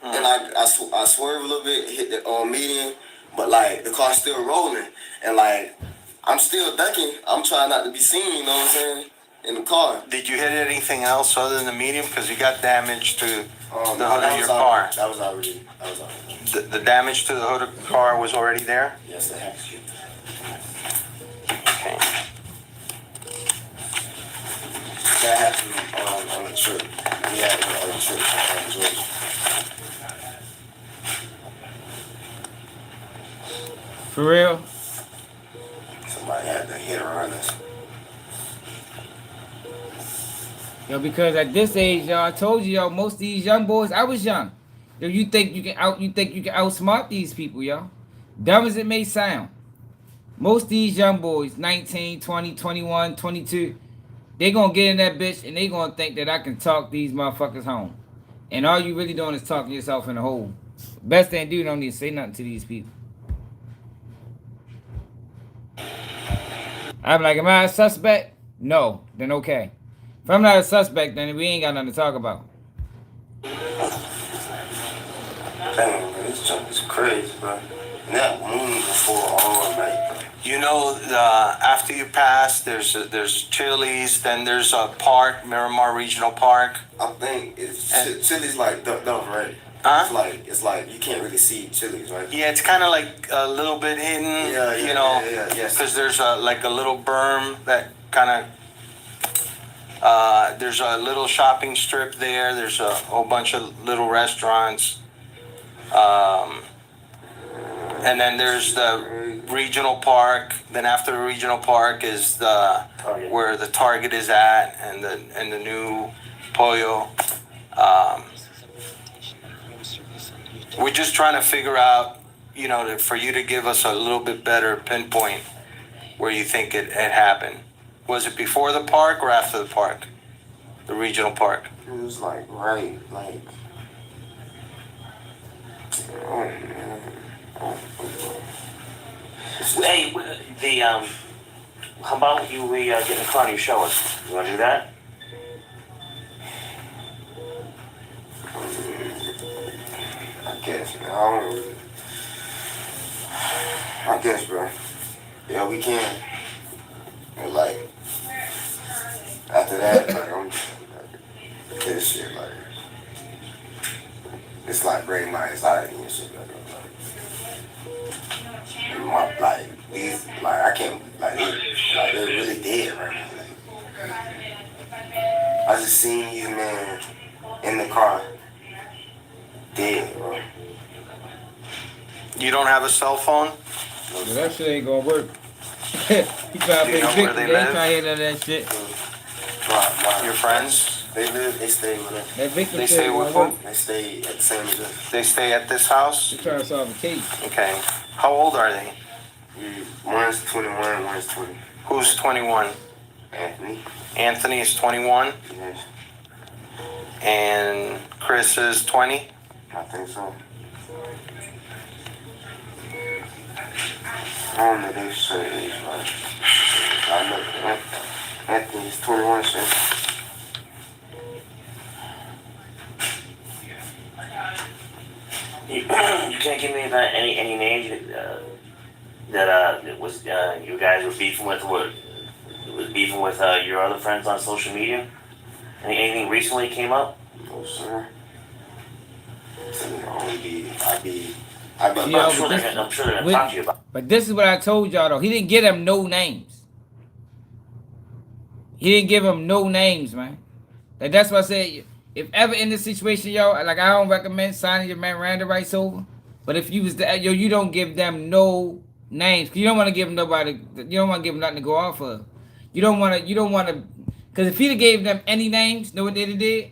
And I swerve a little bit, hit the median, but like the car's still rolling, and like I'm still ducking. I'm trying not to be seen. You know what I'm saying? In the car. Did you hit anything else other than the median? Because you got damage to the hood that of your was car. That was already. The damage to the hood of the car was already there? Yes, sir. Okay. That happened on the trip. We had it on the trip in Georgia. For real? Somebody had to hit or run us. Yo, because at this age, yo, I told you, yo, most of these young boys, I was young. Yo, you think you think you can outsmart these people, yo? Dumb as it may sound. Most of these young boys, 19, 20, 21, 22, they gonna get in that bitch and they gonna think that I can talk these motherfuckers home. And all you really doing is talking yourself in a hole. Best thing to do, don't need to say nothing to these people. I'm like, am I a suspect? No. Then okay. If I'm not a suspect, then we ain't got nothing to talk about. Damn, man, this junk is crazy, bro. And that moon before all night, bro. You know, after you pass, there's Chili's, then there's a park, Miramar Regional Park. I think it's Chili's like ducked off, right? Huh? It's like you can't really see Chili's, right? Yeah, it's kind of like a little bit hidden. Yeah, you know, yes. because there's like a little berm that kind of. There's a little shopping strip there. There's a whole bunch of little restaurants. And then there's the regional park. Then after the regional park is the where the Target is at, and the new Pollo. We're just trying to figure out, you know, for you to give us a little bit better pinpoint where you think it happened. Was it before the park or after the park? The regional park. It was like right, like. Oh man. Hey, how about we get in the car and you show us? You want to do that? I guess, man. I guess, bro. Yeah, we can. And like, after that, like, I'm this shit, like, it's like bring my anxiety and shit, like these, like, I can't, like, they're really dead right now. Like, I just seen these men in the car, dead, bro. You don't have a cell phone? Well, that shit ain't gonna work. He trying to Do you play know where victim. they They ain't live? trying to hear none of that shit. Your friends? They stay with us. That victim They shit stay ain't with gonna work. who? They stay at the same address. They stay at this house? They trying to solve a case. Okay. How old are they? One's 21, one's 20. Who's 21? Anthony. Anthony is 21, Yes, and Chris is 20. I think so. I don't know they say age, but I know Anthony's 21, so. You can't give me any names that was you guys were beefing with, your other friends on social media? Anything recently came up? No, sir. So, you know, I'm Yeah, sure but they're gonna talk to you about. But this is what I told y'all though. He didn't give them no names. He didn't give them no names, man. That's why I said, if ever in this situation, yo, like I don't recommend signing your Miranda rights over. But if you was you don't give them no names. 'Cause you don't want to give them nobody. You don't want to give them nothing to go off of. You don't want to. Because if he'd gave them any names, know what they did?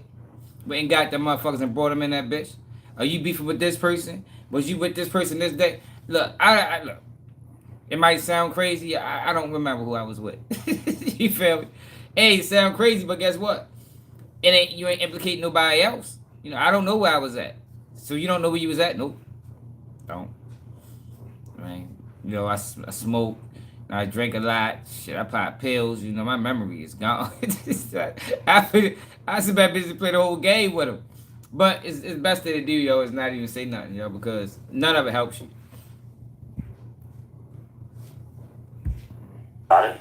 Went and got them motherfuckers and brought them in that bitch. Are you beefing with this person? Was you with this person this day? Look, I look. It might sound crazy. I don't remember who I was with. You feel me? Hey, it sound crazy, but guess what? You ain't implicating nobody else. You know, I don't know where I was at. So you don't know where you was at? Nope. Don't. Right? You know, I smoke. I drink a lot. Shit, I pop pills. You know, my memory is gone. I sit back busy play the whole game with him. But it's best thing to do, yo, is not even say nothing, yo, because none of it helps you. Got it.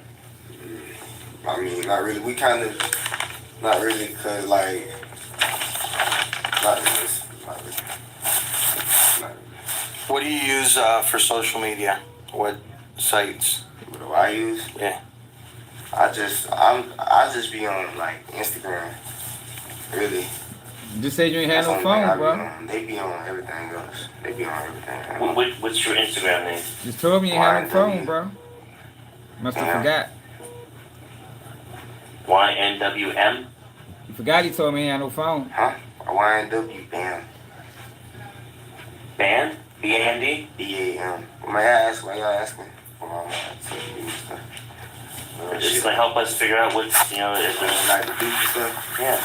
I mean, not really. We kind of, not really, cause like, not really. What do you use for social media? What sites? What do I use? Yeah. I just be on like Instagram. Really. Just say you ain't had no That's the only phone, thing bro. I be on. They be on everything else. They be on everything. What's your Instagram name? Just told me you ain't had no phone, bro. Must have forgot. YNWM? You forgot he told me he had no phone. Huh? YNW bam. Band? B-A-N-D? BAM. Why y'all asking for my stuff? It's just gonna help us figure out what's, if there's Like the beef and stuff? yeah.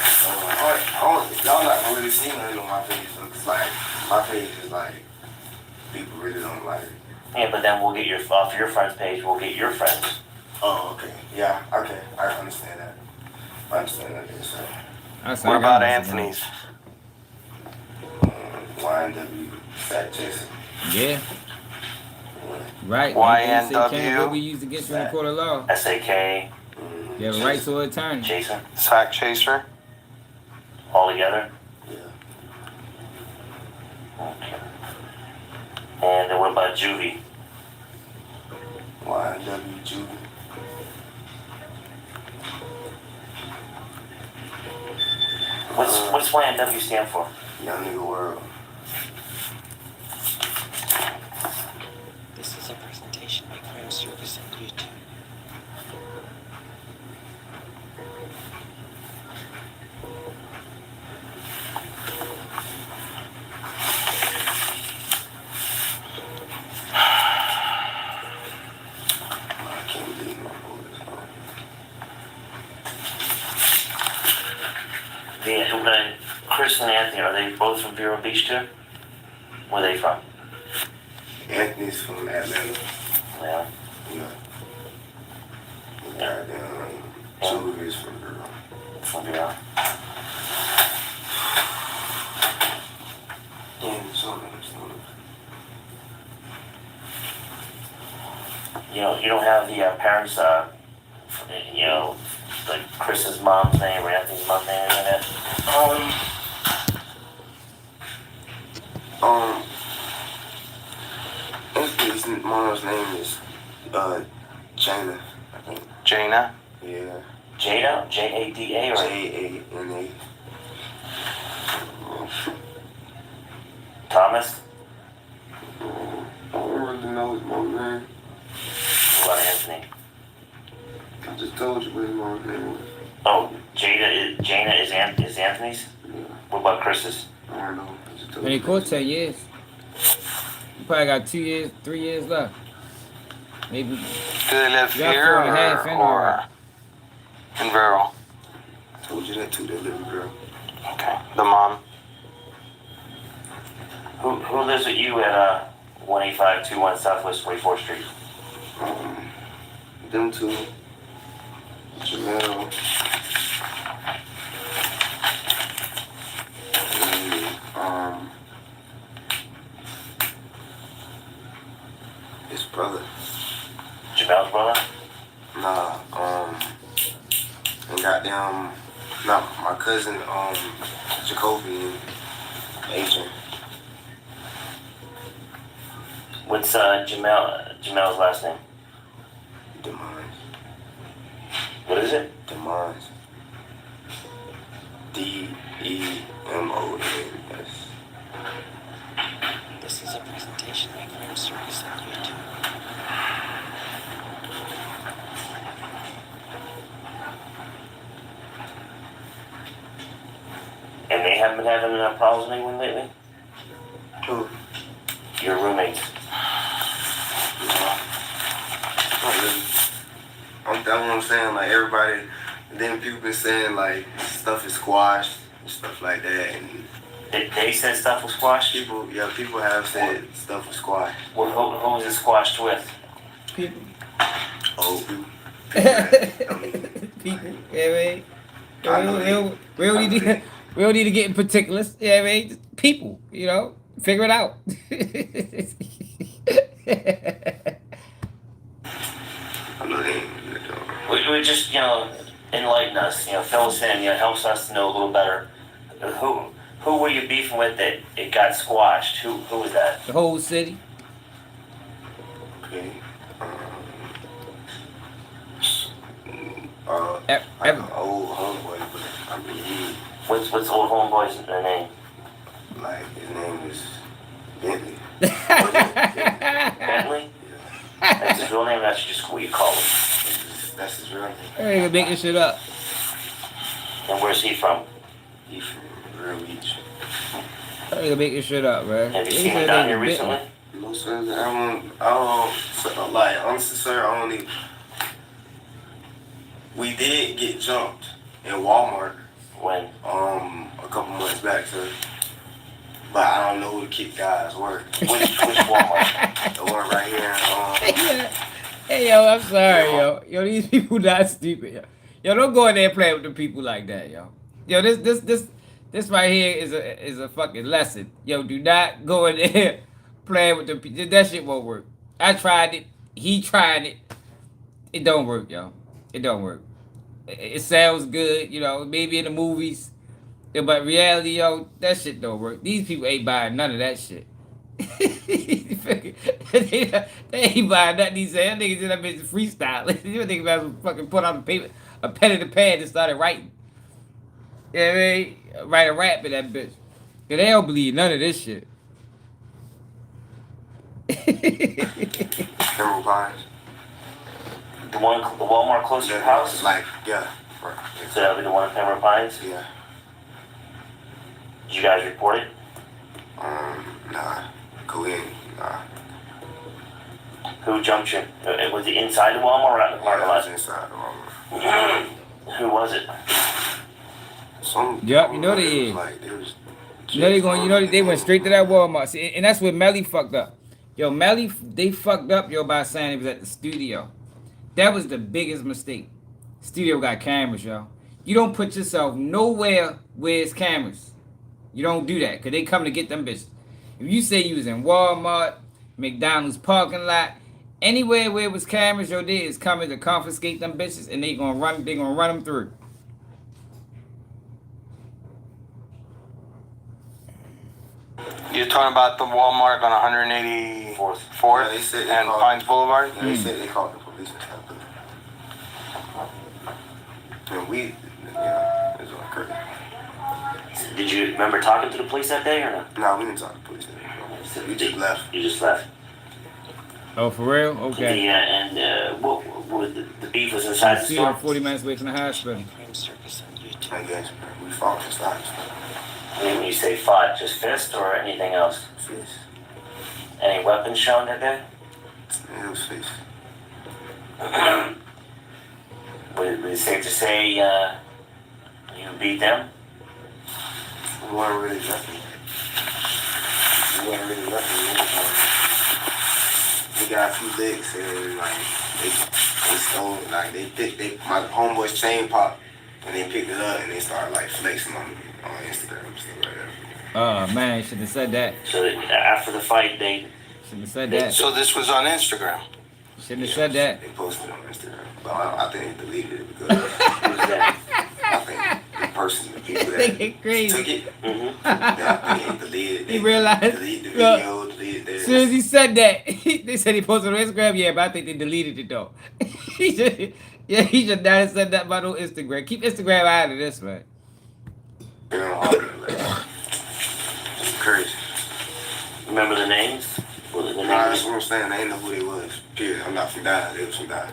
Y'all not gonna really see nothing on my page though, cause like, my page is like, people really don't like it. Yeah, but then we'll get off your friend's page, we'll get your friends. Oh, okay. Yeah, okay. I understand that. I understand that. So, What about Anthony's? YNW fact chasing. Yeah. Right. YNW. What we used to get you in the court of law. S-A-K, You have a right to an attorney. Jason, Sack chaser. all together. Yeah. Okay. And then what about Juvie? YNW Juvie. What's YNW stand for? Young nigga world. This is a presentation by Crime Service on YouTube. I can't believe my boys. Chris and Anthony, are they both from Vero Beach too? Where are they from? Anthony's from Atlanta. Yeah. Yeah. Goddamn. Juvie is from Girl. From Vero. Yeah, so You don't have the parents, like Chris's mom's name or Anthony's mom's name in it? Anthony's mom's name is Jana, I think. Jaina. Yeah. Jada? J-A-D-A or? Jana. Thomas? I don't really know his mom's name. What about Anthony? I just told you what his mom's name was. Oh, Jana is Anthony's? Yeah. What about Chris's? I don't know. I just told And you. he court 10 years. You probably got 2 years, 3 years left. Maybe. Do they live You got here 4.5 in or in Vero? I told you that too, that little girl. Okay. The mom. Who lives with you at 18521 Southwest 24th Street? Them two. Jamel. And, his brother. Jamel's brother? Nah, and goddamn, no, my cousin, Jacoby and Adrian. What's Jamel's last name? Demise. What is it? Demise. D-E-M-O-N-S. This is a presentation by Crime Service on YouTube. And they haven't been having problems with anyone lately? Who? Your roommates. Not really. That's what I'm saying, like everybody, and then people been saying like stuff is squashed and stuff like that, and They said stuff was squashed? people have said stuff was squashed. Well, who was it squashed with? People. Old people. People. Yeah, man. We don't need to get in particulars. Yeah, man. Just people, figure it out. I know they ain't We would just, enlighten us, fill us in, helps us to know a little better. Who were you beefing with that it got squashed? Who was that? The whole city. okay. Ev- Like ev- an old homeboy, but I mean, What's old homeboy's name? his name is Bentley. Bentley? That's his real name. That's just what you call him. That's his real name. I ain't making shit up. And where's he from? He from Real Beach. I ain't making shit up, man. Have you They seen said him they down here was bitten. recently? No, sir. Like, honestly, sir, we did get jumped in Walmart, When? a couple months back, sir. But I don't know who the kick guys were. Which Walmart? The one right here, Hey, yo, I'm sorry, yo. Yo, these people not stupid, yo. Yo, don't go in there and play with the people like that, yo. Yo, this right here is a fucking lesson. Yo, do not go in there playing with the people. That shit won't work. I tried it. He tried it. It don't work, yo. It don't work. It sounds good, you know, maybe in the movies. Yeah, but reality, yo, that shit don't work. These people ain't buying none of that shit. they ain't buying nothing. He said, that niggas in that bitch freestyle. You think about fucking put on the paper, a pen in the pad and started writing. You know what I mean? Write a rap in that bitch. Cause they don't believe none of this shit. Emerald Pines. The Walmart close to your house? Like, yeah. Right. So that'll be the one in Pembroke Pines? Yeah. Did you guys report it? Nah. Go in. Nah. Who jumped you? Was he inside the Walmart or out in the parking Yeah, I was lot? inside the Walmart. Who was it? Some. Yup, you know they is. Like, they was. You know they going. You know they went straight to that Walmart. See, and that's where Melly fucked up. Yo, Melly, they fucked up, yo, by saying he was at the studio. That was the biggest mistake. Studio got cameras, yo. You don't put yourself nowhere where it's cameras. You don't do that, because they come to get them bitches. If you say you was in Walmart, McDonald's parking lot, anywhere where it was cameras, yo, they is coming to confiscate them bitches, and they gonna run them through. You're talking about the Walmart on 184th Yeah, they said they and called- Pines Boulevard? Yeah, they said they called the police and stuff. And we, yeah, it's all crazy. Did you remember talking to the police that day or not? Nah, we didn't talk to the police. We just left. You just left. Oh, for real? Okay. What the beef was inside the See store? him 40 minutes away from the hospital. Crime Circus on YouTube. I guess we fought just like When you say fought, just fist or anything else? fist. Any weapons shown that day? Yeah, it was fist. Would it safe to say you beat them? We weren't really nothing. We got a few licks and like they stole, like my homeboy's chain popped and they picked it up and they started like flexing on Instagram and stuff like that. Oh, man, should have said that. So after the fight, they Should have said that. So this was on Instagram. Shouldn't have said that. They posted it on Instagram, but I think they deleted it because who's that? I think the person, the people They that get crazy. took it, Mm-hmm. I think they deleted it. He realized- Deleted the Look. video, deleted As soon as this. he said that, they said he posted on Instagram. Yeah, but I think they deleted it though. he should not have said that about no Instagram. Keep Instagram out of this, man. You know, like, it's crazy. Remember the names? The Nah, names? that's what I'm saying. They didn't know who they was. Period. I'm not from Dye. They was from Dye.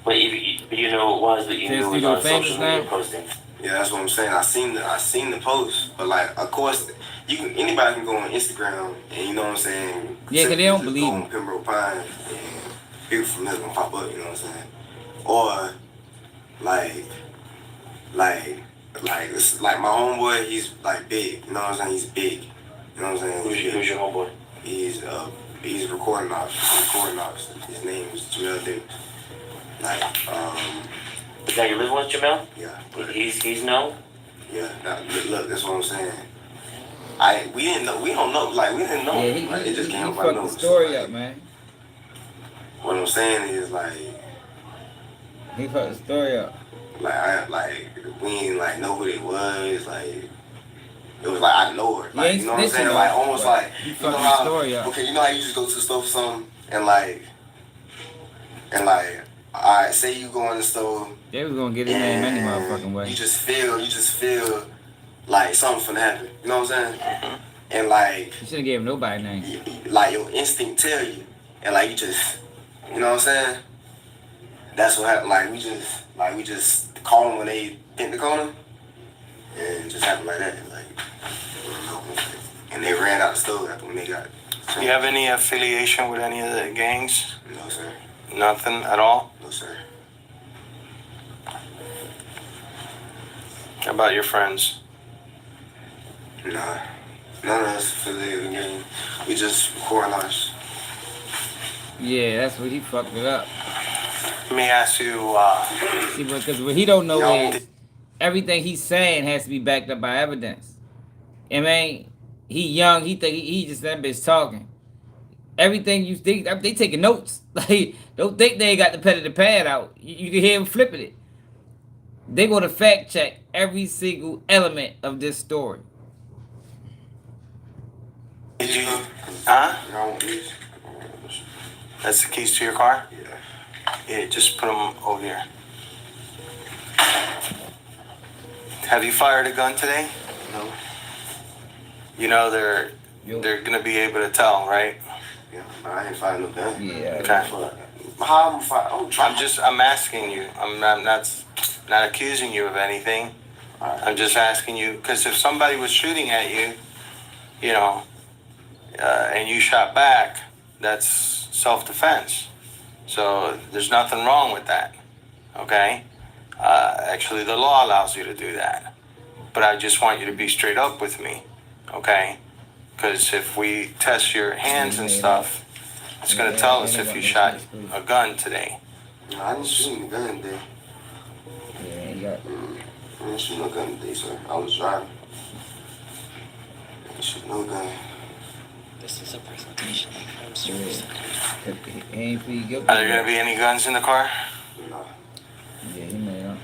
But you know who it was, but you Since knew it you was go on famous social media now? posting. Yeah, that's what I'm saying. I seen the post, but like, of course, anybody can go on Instagram and you know what I'm saying. Yeah, 'cause they don't just believe go him. on Pembroke Pines and people from there gonna pop up. You know what I'm saying? Or it's like my homeboy. He's like big. You know what I'm saying? He's big. You know what I'm saying? Who's your homeboy? He's a recording officer. His name is Jamel Davis. Like, The guy you live with, Jamel? yeah. He's known? Yeah, look, that's what I'm saying. We didn't know. We don't know. Like, we didn't know. Yeah, Like, it just he came up fucked our the nose. story Like, up, man. What I'm saying is like He fucked the story up. we didn't like know who they was. Like, it was like I know her. Like, Yeah, you know what I'm snitching saying? though, Like, almost but like he you know fucked the how. story up. Okay, you know how you just go to the store for something and like, all right, say you go in the store. They was gonna get his name any motherfucking way. You just feel like something's finna happen. You know what I'm saying? And like, You should have gave him nobody's name. like your instinct tell you, and like you just, you know what I'm saying? that's what happened. We just call them when they hit the corner, and just happened like that. And they ran out the store after when they got it. Do you have any affiliation with any of the gangs? No, sir. Nothing at all? No, sir. How about your friends? Nah. None of us affiliated with the game. We just record lives. Yeah, that's what he fucked it up. Let me ask you, See, because what he don't know Y'all- is everything he's saying has to be backed up by evidence. I mean, he young. He think he just that bitch talking. Everything you think, they taking notes. Like, don't think they ain't got the pen and the pad out. You can hear him flipping it. They going to fact check every single element of this story. did you, huh? Y'all want these? That's the keys to your car? Yeah. Yeah, just put them over here. Have you fired a gun today? No. You know they're gonna be able to tell, right? Yeah, but I ain't fighting no gun. Yeah. Okay. How I'm fighting? I'm asking you. I'm not accusing you of anything. Alright. I'm just asking you because if somebody was shooting at you, you know, and you shot back, that's self-defense. So there's nothing wrong with that. Okay. Actually, the law allows you to do that. But I just want you to be straight up with me, okay? Because if we test your hands and stuff, it's gonna tell us if you shot a gun today. No, I didn't shoot a gun today. Yeah, he got. I didn't shoot no gun today, sir. I was driving. I didn't shoot no gun. This is a presentation of crime service. He ain't plead guilty. Are there gonna be any guns in the car? No. Yeah, he made up.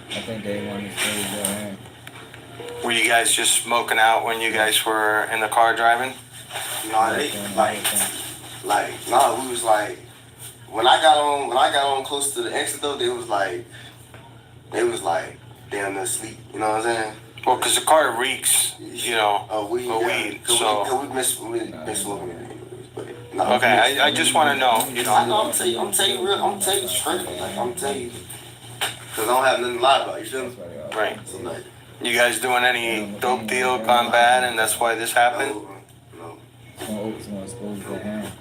I think they want to stay there. Were you guys just smoking out when you guys were in the car driving? No, they we was like, when I got on close to the exit though, they was like damn near asleep. You know what I'm saying? Well, because the car reeks, you know, of weed. so. We been smoking it anyways, but no. Okay, I just want to know, you I know. know. I'm telling you straight. Like I'm telling you, cause I don't have nothing to lie about. You feel me? Right. So like, You guys doing any dope deal gone bad and that's why this happened? no. Someone exposed their hand.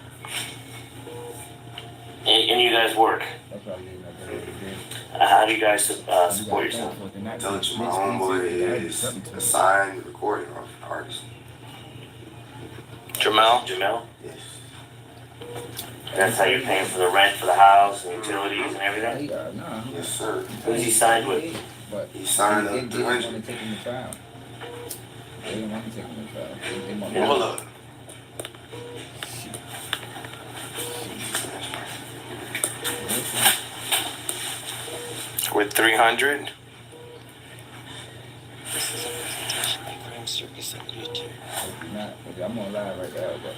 And you guys work. That's why they How do you guys support yourself? I told you, my homeboy is a signed recording artist. Jamel? Jamel? Yes. That's how you're paying for the rent for the house and utilities and everything? Nah. Yes, sir. Who's he signed with? But He signed they up didn't want to 300. take him to trial. They didn't want to take him to trial. They want Yeah. Hold up. With 300? This is a presentation by Crime Circus on YouTube. I'm on live right now, but.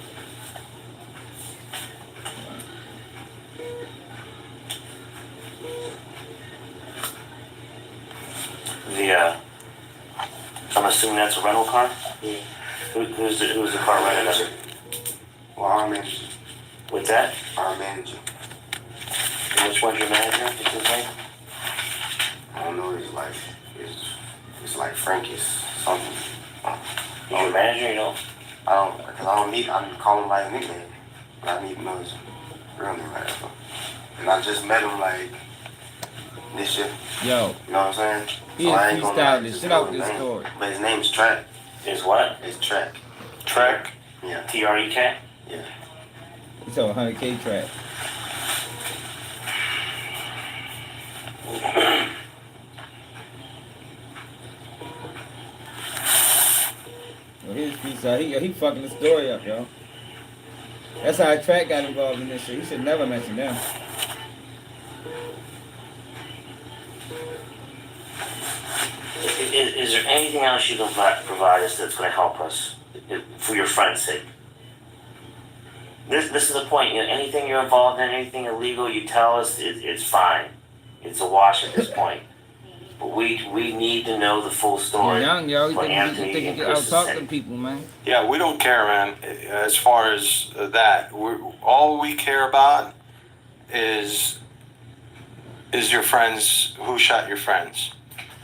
I'm assuming that's a rental car? Yeah. Who's the car rented under? Well, our manager. What's that? Our manager. And which one's your manager? What's his name? I don't know. It's like Frankie's something. He's your manager, you know? I can call him by his nickname, but I need to know his real name right now. And I just met him like this year. Yo, You know what I'm saying? he I is ain't gonna freestyling just shit know out his this name. story. But his name is Track. Is what? It's Track. Trek? Yeah. Trek? Yeah. He's on 100K track. Well, his freestyle, he fucking the story up, yo. That's how Track got involved in this shit. He should never mention them. Is there anything else you can provide us that's going to help us for your friend's sake? This is the point. You know, anything you're involved in, anything illegal, you tell us it's fine. It's a wash at this point. We need to know the full story. Young, yo, you for think Anthony you and get out Chris's talking to sake. people, man. Yeah, we don't care, man. As far as that, all we care about is your friends, who shot your friends.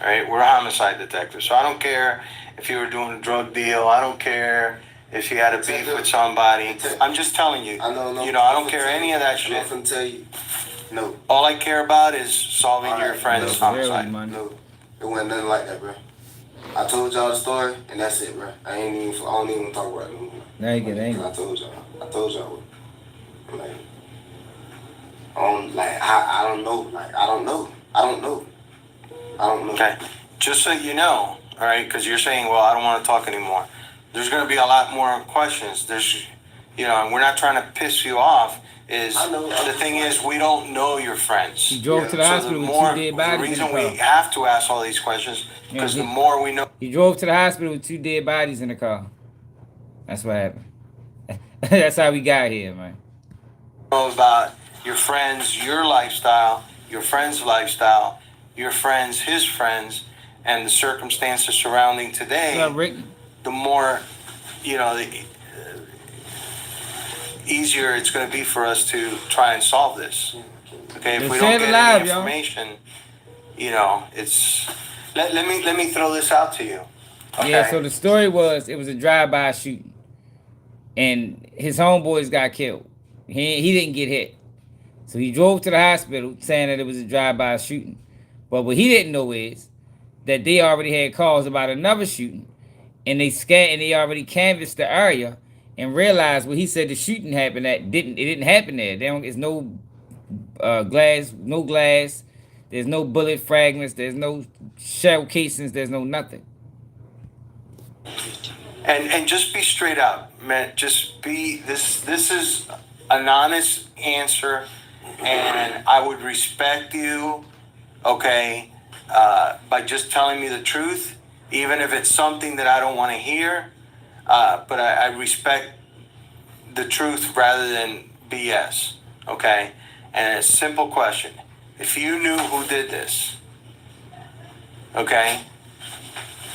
All right, we're homicide detectives, so I don't care if you were doing a drug deal. I don't care if you had a beef with somebody. I'm just telling you. I know. You know, I don't care any of that shit. I'm finna tell you. No. All I care about is solving your friend's homicide. No, it wasn't nothing like that, bro. I told y'all the story, and that's it, bro. I don't even talk about it anymore. Now you get angry. I told y'all. Like, I don't know. Like, I don't know. Okay, just so you know, all right, because you're saying, well, I don't want to talk anymore. There's going to be a lot more questions. And we're not trying to piss you off. I know. The thing is, we don't know your friends. He drove to the hospital with 2 dead bodies in the reason car. we have to ask all these questions because the more we know. He drove to the hospital with 2 dead bodies in the car. That's what happened. That's how we got here, man. Know about your friends, your lifestyle, your friend's lifestyle, your friends, his friends, and the circumstances surrounding today. What's up, Rick? The more, the easier it's going to be for us to try and solve this. Okay, if we don't get any information, it's. Let me throw this out to you. Okay? Yeah, so the story was it was a drive-by shooting, and his homeboys got killed. He didn't get hit, so he drove to the hospital saying that it was a drive-by shooting. But what he didn't know is that they already had calls about another shooting, and they already canvassed the area and realized what he said the shooting happened at didn't happen there. There's no glass, there's no bullet fragments, there's no shell casings, there's no nothing. And just be straight up, man. Just be this is an honest answer, and I would respect you, okay, by just telling me the truth, even if it's something that I don't want to hear. But I respect the truth rather than BS, okay? And a simple question. If you knew who did this, okay,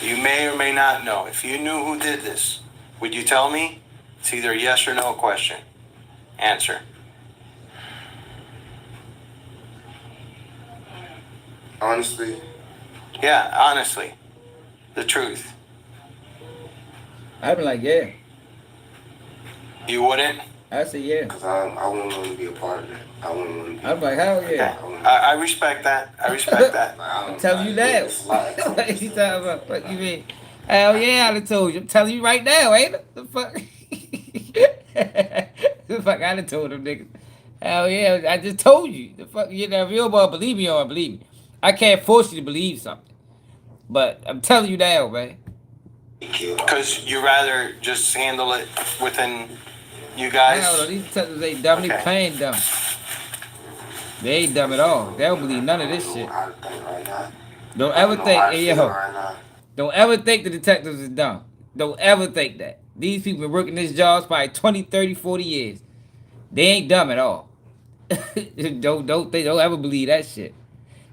you may or may not know. If you knew who did this, would you tell me? It's either a yes or no question. Answer. Honestly. Yeah, honestly. The truth. I'd be like, yeah. You wouldn't? I say yeah. Because I wouldn't want to be a part of that. I wouldn't want to be. I'm like, hell yeah. Okay. I respect that. I respect that. I'm telling you that. What you talking about? What you mean? Hell yeah, I done told you. I'm telling you right now, ain't it? The fuck? The fuck I done told them niggas. Hell yeah, I just told you. The fuck, you know, real boy, believe me or believe me. I can't force you to believe something. But I'm telling you now, man. Because you rather just handle it within you guys? Hell no, these detectives ain't dumb. They playing dumb. They ain't dumb at all. They don't believe none of this shit. Don't ever think, hey, yo. Don't ever think the detectives is dumb. Don't ever think that. These people been working this job probably 20, 30, 40 years. They ain't dumb at all. don't ever believe that shit.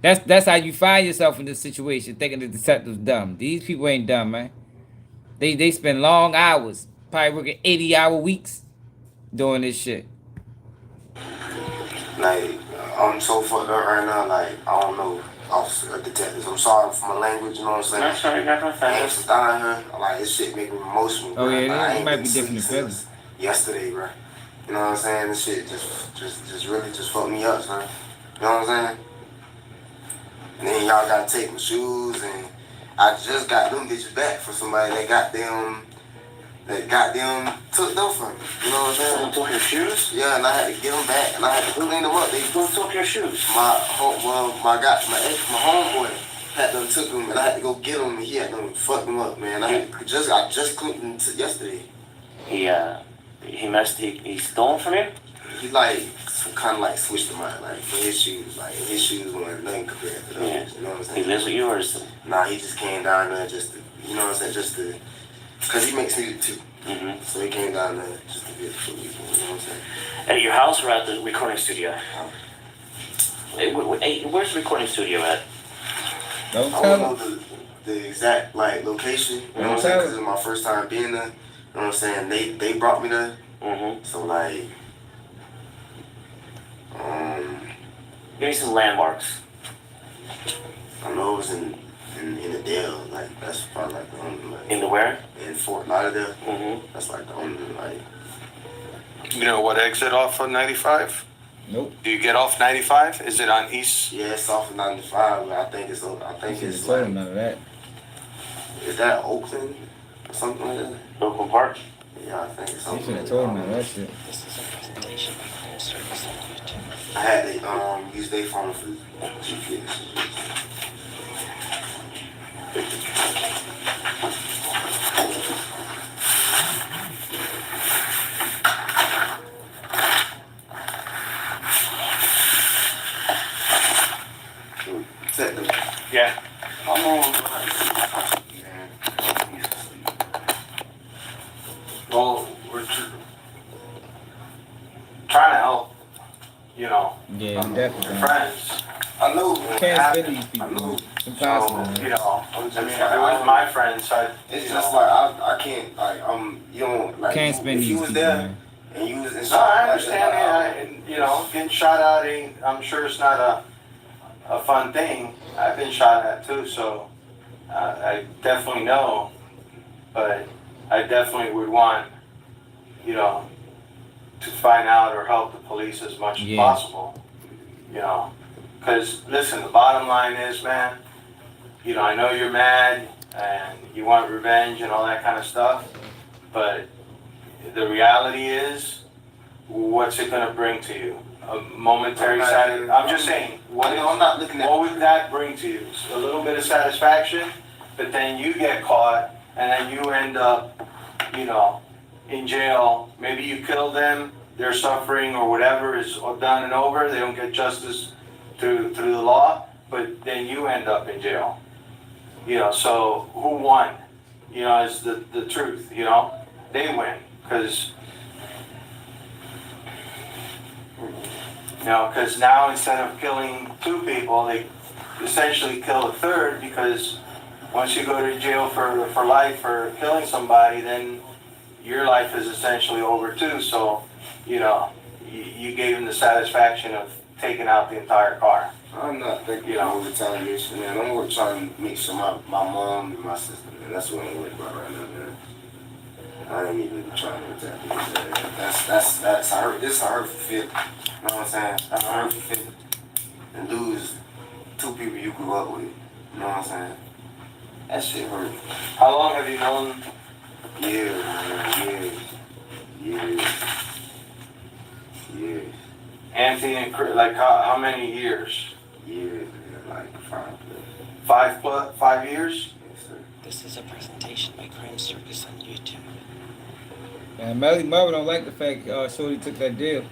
That's how you find yourself in this situation, thinking the detective's dumb. These people ain't dumb, man. They spend long hours, probably working 80-hour weeks doing this shit. Like, I'm so fucked up right now, like, I don't know. Officer, detectives, I'm sorry for my language, you know what I'm saying? Not sure, you're not gonna I ain't from down here. Like, this shit make me emotional. Oh, yeah, like, it might be different in Philly. Yesterday, bro. You know what I'm saying? This shit just really fucked me up, son. You know what I'm saying? And then y'all gotta take my shoes, and I just got them bitches back from somebody that goddamn took them from me. You know what I'm saying? Someone took your shoes? Yeah, and I had to get them back, and I had to clean them up. Who took your shoes? My homeboy had them took them, and I had to go get them, and he had them fuck them up, man. I just cleaned them yesterday. He stole from you? He like kind of like switched them out, like for his shoes, like his shoes weren't nothing compared to those. Yeah. You know what I'm saying? He lives with you, or is Nah, he just came down there just to, you know what I'm saying, just to, cause he makes music too. Mm-hmm. So he came down there just to get the food, you know what I'm saying? at your house or at the recording studio? Hey, where's the recording studio at? Don't I tell don't him. know the exact like location. You know what I'm saying? Because it's my first time being there. You know what I'm saying? They brought me there. So like, Give me some landmarks. I know it was in the Dale. Like that's probably like the only like. In the where? In Fort Lauderdale. That's like the only like. You know what exit off of 95? Nope. Do you get off 95? Is it on East? Yeah, it's off of 95. But I think it's Told like. him none of that. Is that Oakland or something like that? Oakland Park? Yeah, I think it's You something. should have Like told him none of that shit. This is a presentation by Crime Circus on YouTube. I had to use their phone for GPS. Yeah. I'm on. Well, we're trying to help, you know, Yeah, definitely. friends. I know. Can't spend these people. It's impossible. So, man. you know, I mean, if it was my friends, It's just like I can't like you don't like. Can't spend if these you was people, there man. and you was in No, I understand it. You know, getting shot at ain't, I'm sure it's not a fun thing. I've been shot at too, so I definitely know. But I definitely would want, you know, to find out or help the police as much as possible. You know, because listen, the bottom line is, man, you know, I know you're mad and you want revenge and all that kind of stuff, but the reality is, what's it going to bring to you? A momentary satisfaction? I'm just saying, I'm not looking at. what would that bring to you? A little bit of satisfaction, but then you get caught and then you end up, you know, in jail. Maybe you kill them, they're suffering or whatever is done and over, they don't get justice through the law, but then you end up in jail. You know, so who won? You know, is the truth, you know? They win, because now instead of killing 2 people, they essentially kill a third, because once you go to jail for life for killing somebody, then your life is essentially over too. So, you know, you gave them the satisfaction of taking out the entire car. I'm not thinking of retaliation, man. I'm trying to make sure my mom and my sister, man. That's what I'm worried about right now, man. I ain't even trying to retaliate. Man. That's hurt. This is a hurtful fit. You know what I'm saying? That's a hurtful fit. And lose 2 people you grew up with. You know what I'm saying? That shit hurt. How long have you known? Years, man. Years. Anthony and Chris, like how many years? Years, man. Like 5 5 years? Yes, sir. This is a presentation by Crime Circus on YouTube. And Melly mother don't like the fact Shorty took that deal.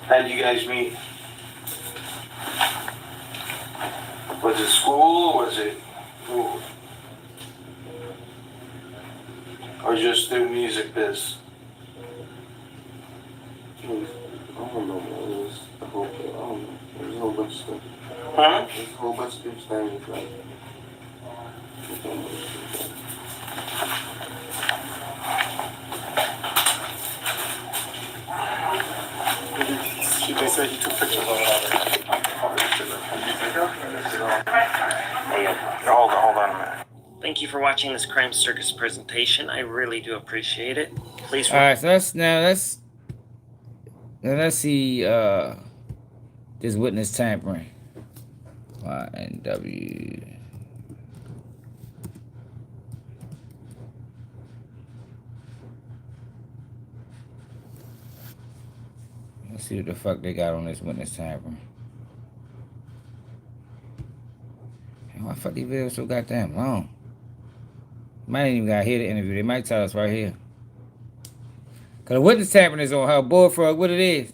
How did you guys meet? Was it school? Was it ooh, or just through music biz? I don't know, man. It was a whole bunch of stuff. Huh? There's a whole bunch of different things, like. They said you took pictures of it Hold on a minute. Thank you for watching this Crime Circus presentation. I really do appreciate it. Please. All right, so let's see this witness tampering. YNW. Let's see what the fuck they got on this witness tampering. Why the fuck these videos so goddamn long? Might ain't even gotta hear the interview. They might tell us right here. Cause the witness tampering is on her bullfrog. What it is?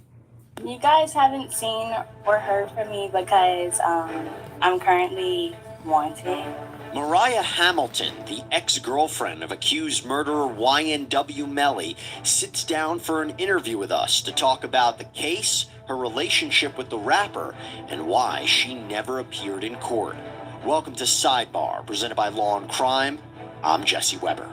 You guys haven't seen or heard from me because I'm currently wanted Mariah Hamilton, the ex-girlfriend of accused murderer YNW Melly, sits down for an interview with us to talk about the case, her relationship with the rapper, and why she never appeared in court. Welcome to Sidebar, presented by Law and Crime. I'm Jesse Weber.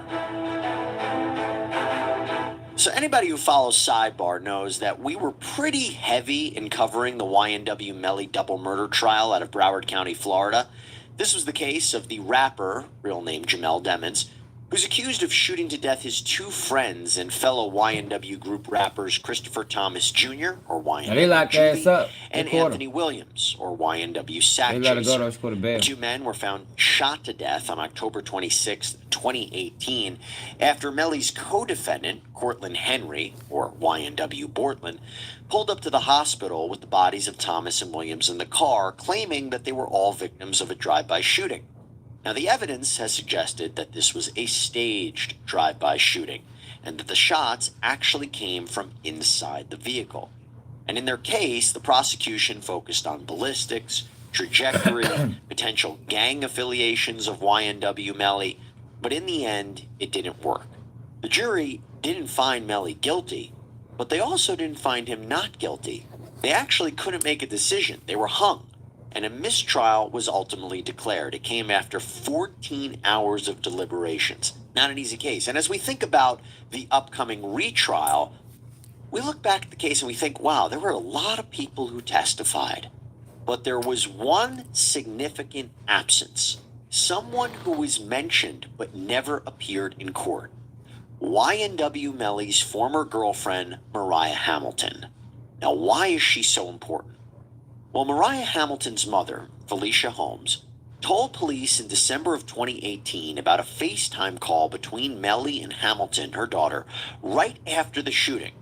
So anybody who follows Sidebar knows that we were pretty heavy in covering the YNW Melly double murder trial out of Broward County, Florida. This was the case of the rapper, real name Jamel Demons, who's accused of shooting to death his two friends and fellow YNW group rappers Christopher Thomas Jr., or Now they locked their ass YNW, up. and Anthony Williams, or YNW Sack They let her go, Chaser. though. She put a The bail. two men were found shot to death on October 26, 2018, after Melly's co-defendant, Cortland Henry, or YNW Bortlen, pulled up to the hospital with the bodies of Thomas and Williams in the car, claiming that they were all victims of a drive-by shooting. Now, the evidence has suggested that this was a staged drive-by shooting, and that the shots actually came from inside the vehicle. And in their case, the prosecution focused on ballistics, trajectory, potential gang affiliations of YNW Melly, but in the end, it didn't work. The jury didn't find Melly guilty, but they also didn't find him not guilty. They actually couldn't make a decision. They were hung, and a mistrial was ultimately declared. It came after 14 hours of deliberations. Not an easy case. And as we think about the upcoming retrial, we look back at the case and we think, wow, there were a lot of people who testified. But there was one significant absence. Someone who was mentioned but never appeared in court. YNW Melly's former girlfriend, Mariah Hamilton. Now, why is she so important? Well, Mariah Hamilton's mother, Felicia Holmes, told police in December of 2018 about a FaceTime call between Melly and Hamilton, her daughter, right after the shooting,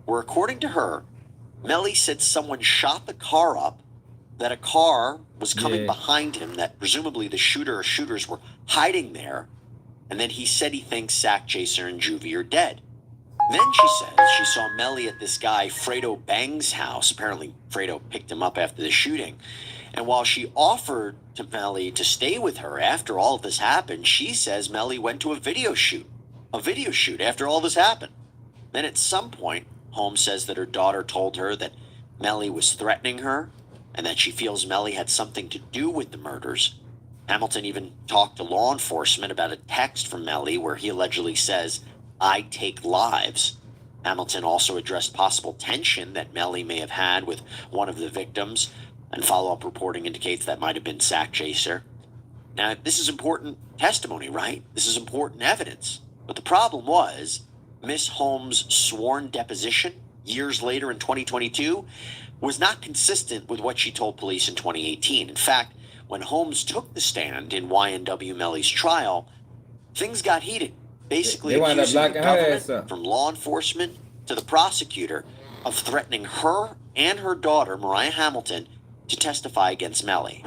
where, according to her, Melly said someone shot the car up, that a car was coming behind him, that presumably the shooter or shooters were hiding there, and then he said he thinks Sack Chaser and Juvie are dead. Then she says she saw Melly at this guy Fredo Bang's house. Apparently, Fredo picked him up after the shooting. And while she offered to Melly to stay with her after all of this happened, she says Melly went to a video shoot after all this happened. Then at some point, Holmes says that her daughter told her that Melly was threatening her and that she feels Melly had something to do with the murders. Hamilton even talked to law enforcement about a text from Melly where he allegedly says, "I take lives." Hamilton also addressed possible tension that Melly may have had with one of the victims, and follow-up reporting indicates that might have been Sack Chaser. Now, this is important testimony, right? This is important evidence. But the problem was, Miss Holmes' sworn deposition years later in 2022 was not consistent with what she told police in 2018. In fact, when Holmes took the stand in YNW Melly's trial, things got heated. Basically They wound up accusing the locking her ass government, up. from law enforcement to the prosecutor, of threatening her and her daughter, Mariah Hamilton, to testify against Melly.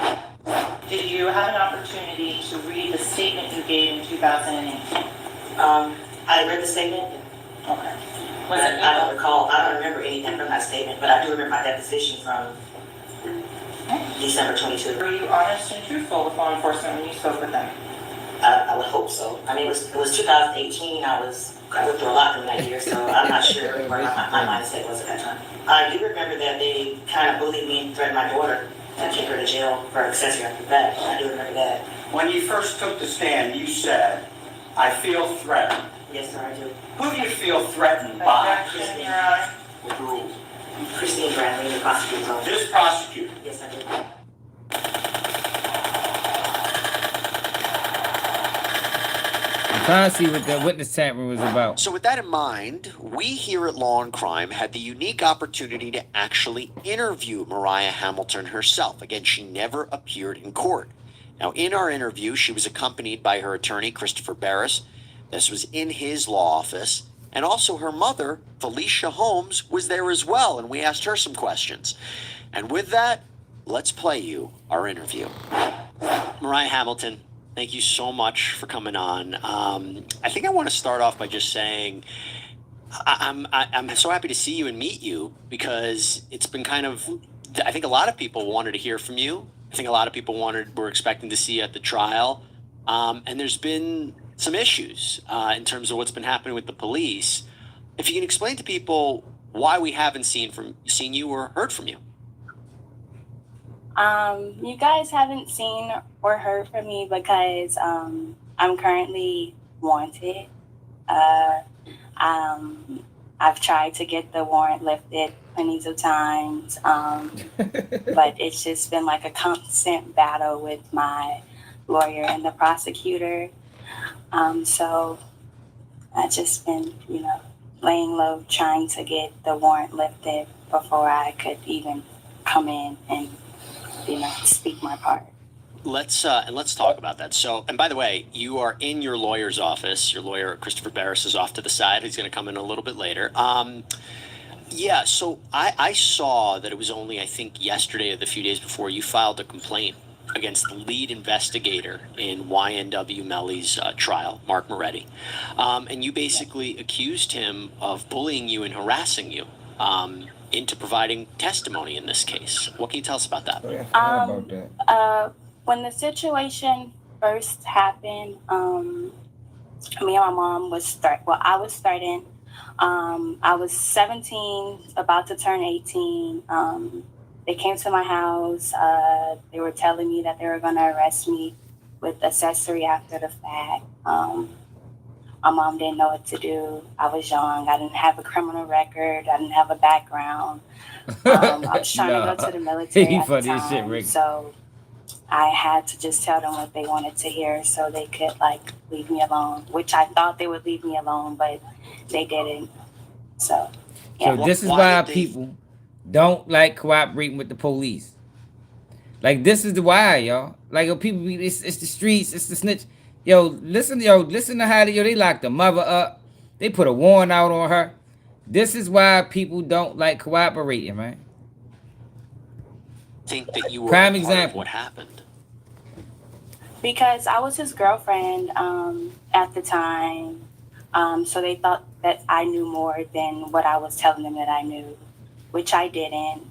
Did you have an opportunity to read the statement you gave in 2008? I read the statement. Okay. I don't recall, I don't remember anything from that statement, but I do remember my deposition from December 22. Were you honest and truthful with law enforcement when you spoke with them? I would hope so. I mean, it was 2018. I went through a lot in that year, so I'm not sure where my mindset was at that time. I do remember that they kind of bullied me and threatened my daughter and take her to jail for accessory after that. I do remember that. When you first took the stand, you said, "I feel threatened." Yes, sir, I do. Who do you feel threatened by? Objection, Your Honor. With the rules. Christine Bradley, the prosecutor's office. This prosecutor. Yes, I do. I'm trying to see what the witness tampering was about. So with that in mind, we here at Law and Crime had the unique opportunity to actually interview Mariah Hamilton herself. Again, she never appeared in court. Now, in our interview, she was accompanied by her attorney, Christopher Barris. This was in his law office. And also her mother, Felicia Holmes, was there as well, and we asked her some questions. And with that, let's play you our interview. Mariah Hamilton, thank you so much for coming on. I think I want to start off by just saying I'm so happy to see you and meet you, because it's been kind of, I think a lot of people wanted to hear from you. I think a lot of people were expecting to see you at the trial. And there's been some issues in terms of what's been happening with the police. If you can explain to people why we haven't seen you or heard from you. You guys haven't seen or heard from me because I'm currently wanted. I've tried to get the warrant lifted plenty of times, but it's just been like a constant battle with my lawyer and the prosecutor. So I've just been, laying low trying to get the warrant lifted before I could even come in and, speak my part. Let's talk about that. So, and by the way, you are in your lawyer's office. Your lawyer, Christopher Barris, is off to the side. He's going to come in a little bit later. Yeah, so I saw that it was only, I think, yesterday or the few days before you filed a complaint against the lead investigator in YNW Melly's trial, Mark Moretti. And you basically accused him of bullying you and harassing you into providing testimony in this case. What can you tell us about that? Oh, yeah, I forgot about that. When the situation first happened, me and my mom I was starting. I was 17, about to turn 18. They came to my house. They were telling me that they were going to arrest me with accessory after the fact. My mom didn't know what to do. I was young. I didn't have a criminal record. I didn't have a background. I was trying to go to the military at the time. So I had to just tell them what they wanted to hear so they could leave me alone, which I thought they would leave me alone, but they didn't. So, yeah. So this is why people don't like cooperating with the police. Like, this is the why, y'all. Like, people, it's the streets, it's the snitch. Listen to how they locked the mother up. They put a warrant out on her. This is why people don't like cooperating, man. Think that you were prime part example of what happened. Because I was his girlfriend at the time. So they thought that I knew more than what I was telling them that I knew, which I didn't.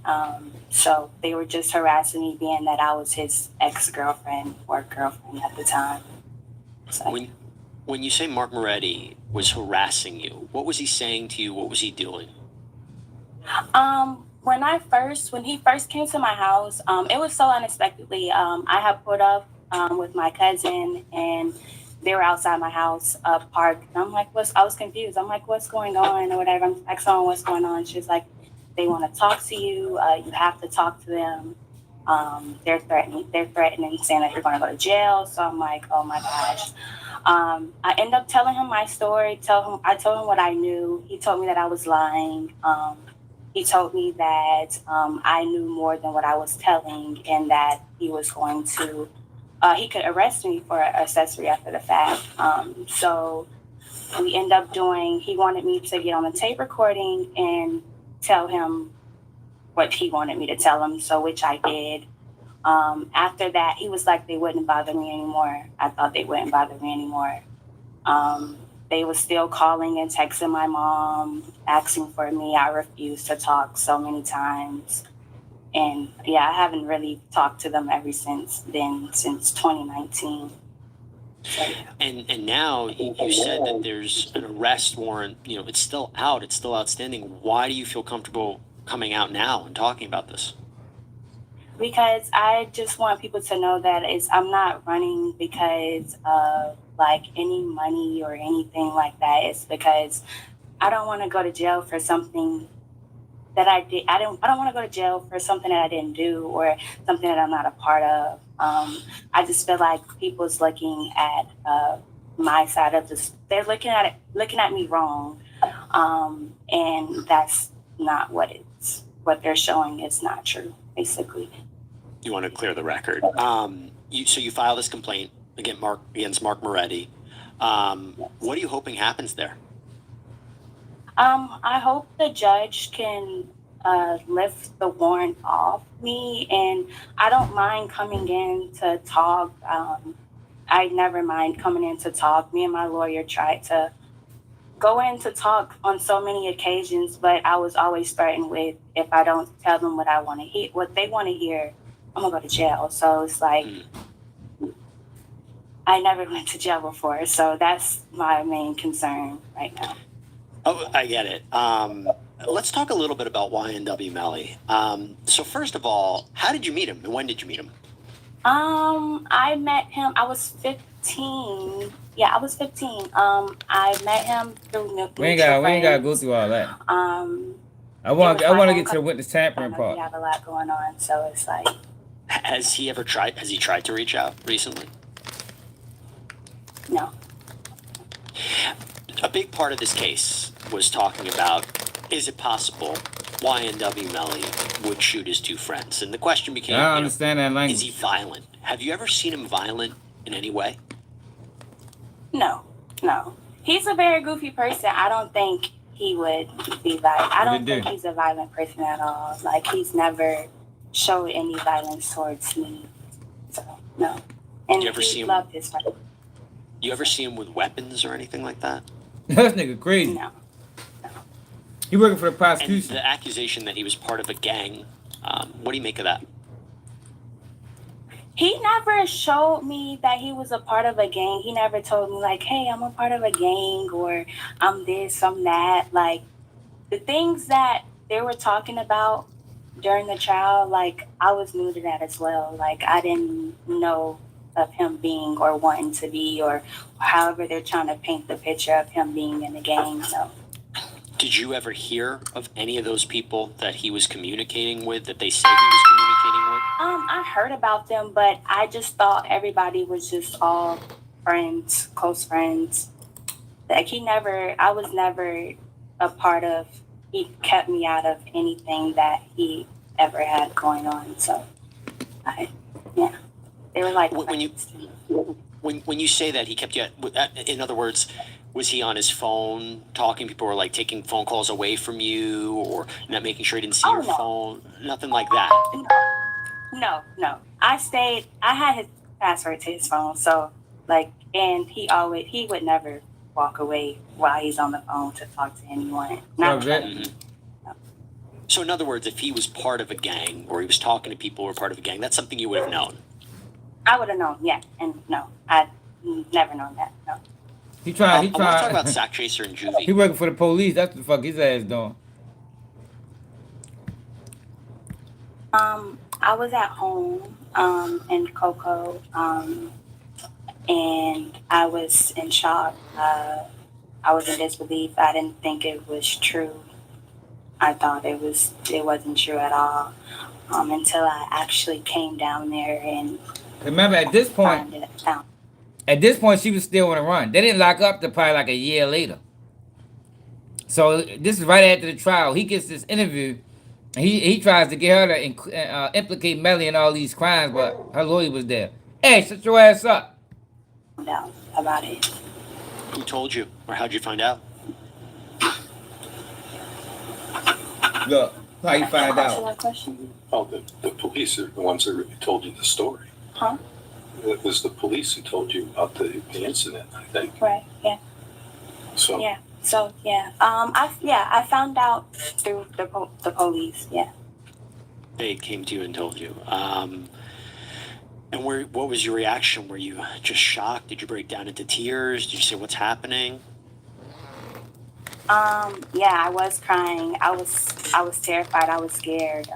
So they were just harassing me, being that I was his ex-girlfriend or girlfriend at the time. So. When you say Mark Moretti was harassing you, what was he saying to you? What was he doing? When he first came to my house, it was so unexpectedly. I had put up with my cousin, and they were outside my house, parked. And I'm like, I was confused. I'm like, what's going on or whatever. I'm like, someone, what's going on? She's like, they want to talk to you. You have to talk to them. They're threatening, saying that you're going to go to jail. So I'm like, oh my gosh. I ended up telling him my story. I told him what I knew. He told me that I was lying. He told me that I knew more than what I was telling, and that he was going to, he could arrest me for accessory after the fact. So we ended up he wanted me to get on a tape recording and tell him what he wanted me to tell him, so which I did. After that, he was like, they wouldn't bother me anymore. I thought they wouldn't bother me anymore. They were still calling and texting my mom, asking for me. I refused to talk so many times. And yeah, I haven't really talked to them ever since then, since 2019. So, yeah. And now you said that there's an arrest warrant. It's still out. It's still outstanding. Why do you feel comfortable coming out now and talking about this? Because I just want people to know that I'm not running because of any money or anything like that. It's because I don't want to go to jail for something that I did. I don't want to go to jail for something that I didn't do or something that I'm not a part of. I just feel like people's looking at my side of this. They're looking at me wrong, and that's not what they're showing is not true, basically. You want to clear the record. So you file this complaint against Mark Moretti. What are you hoping happens there? I hope the judge can lift the warrant off me, and I don't mind coming in to talk. I never mind coming in to talk. Me and my lawyer tried to go in to talk on so many occasions, but I was always starting with, if I don't tell them what I want to hear, what they want to hear, I'm gonna go to jail. So it's like, I never went to jail before, so that's my main concern right now. Oh, I get it. Let's talk a little bit about YNW Melly. So first of all, how did you meet him and when did you meet him? I met him, I was 15. Yeah, I was 15. I met him through We ain't gotta go through all that. I want to get to the witness tampering part. We have a lot going on, so it's like. Has he tried to reach out recently? No. A big part of this case was talking about, is it possible YNW Melly would shoot his two friends? And the question became, I don't understand that language. Is he violent? Have you ever seen him violent in any way? No. He's a very goofy person. I don't think he would be violent. I don't think he's a violent person at all. Like, he's never showed any violence towards me. So, no. And he loved his friends. You ever see him with weapons or anything like that? This nigga crazy. No. He working for the prosecution. And the accusation that he was part of a gang, what do you make of that? He never showed me that he was a part of a gang. He never told me, like, hey, I'm a part of a gang, or I'm this, I'm that. Like, the things that they were talking about during the trial, like, I was new to that as well. Like, I didn't know of him being or wanting to be, or however they're trying to paint the picture of him being in the gang. So, did you ever hear of any of those people that he was communicating with, that they said he was communicating with? I heard about them, but I just thought everybody was just all friends, close friends. Like, I was never a part of, he kept me out of anything that he ever had going on. So, they were like, when you say that he kept you, in other words, was he on his phone talking? People were like taking phone calls away from you, or not making sure he didn't see your phone? Nothing like that. No. I had his password to his phone, so like, and he would never walk away while he's on the phone to talk to anyone. So in other words, if he was part of a gang, or he was talking to people who were part of a gang, that's something you would have known. I would have known, yeah, and no, I'd never known that. No. He tried. I want to talk about Sack Chaser and Juvie. He working for the police. That's what the fuck his ass doing. I was at home in Cocoa, and I was in shock. I was in disbelief. I didn't think it was true. I thought it wasn't true at all, until I actually came down there and. Remember, at this point, she was still on the run. They didn't lock up till probably like a year later. So this is right after the trial. He gets this interview. He tries to get her to implicate Melly in all these crimes, but her lawyer was there. Hey, shut your ass up. Down about it. Who told you, or how'd you find out? Look, how you find out? Oh, the police are the ones that told you the story. Huh? It was the police who told you about the incident, I think. Right. Yeah. So. Yeah. So yeah. I found out through the police. Yeah. They came to you and told you. And what was your reaction? Were you just shocked? Did you break down into tears? Did you say, what's happening? Yeah, I was crying. I was terrified. I was scared.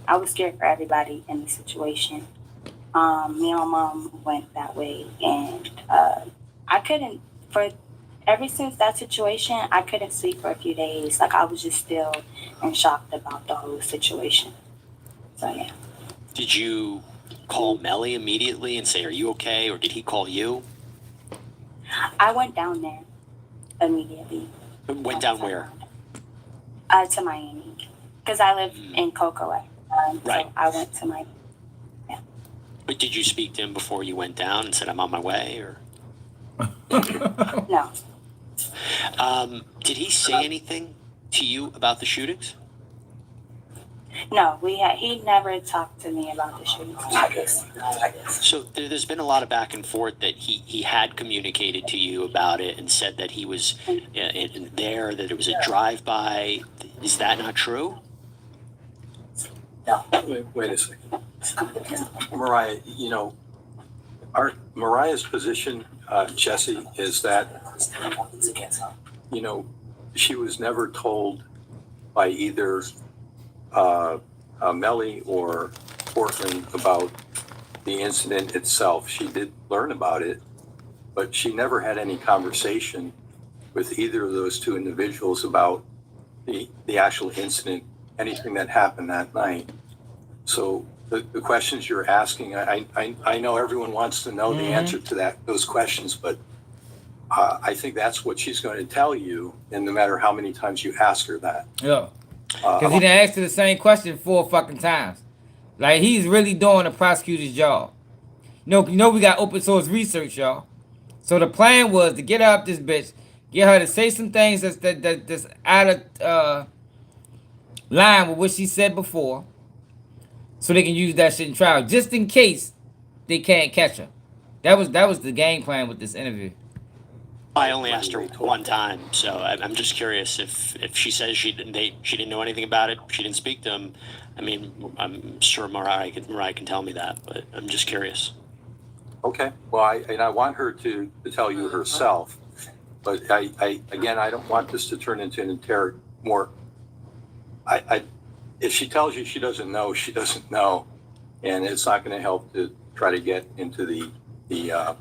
I was scared for everybody in the situation. Me and my mom went that way, and I couldn't, ever since that situation, I couldn't sleep for a few days. Like, I was just still in shock about the whole situation. So, yeah. Did you call Melly immediately and say, are you okay? Or did he call you? I went down there immediately. Went down where? To Miami. Because I live in Cocoa at the time. Right. So I went to Miami. Yeah. But did you speak to him before you went down and said, I'm on my way? Or No. Did he say anything to you about the shootings? No, he never talked to me about the shootings. So there's been a lot of back and forth that he had communicated to you about it and said that he was there, that it was a drive-by. Is that not true? Wait a second. Mariah, Mariah's position, Jesse, is that, you know, she was never told by either Melly or Portland about the incident itself. She did learn about it, but she never had any conversation with either of those two individuals about the actual incident, anything that happened that night. So the questions you're asking, I know everyone wants to know the answer to those questions, but I think that's what she's going to tell you, and no matter how many times you ask her that. Yeah. Because he done asked her the same question 4 fucking times. Like, he's really doing the prosecutor's job. You know we got open source research, y'all. So the plan was to get her up this bitch, get her to say some things that's out of line with what she said before, so they can use that shit in trial, just in case they can't catch her. That was the game plan with this interview. I only asked her one time, so I'm just curious if she says she didn't know anything about it, she didn't speak to him. I mean, I'm sure Mariah can tell me that, but I'm just curious. Okay. Well, I want her to tell you herself, but I don't want this to turn into an if she tells you she doesn't know, she doesn't know, and it's not going to help to try to get into the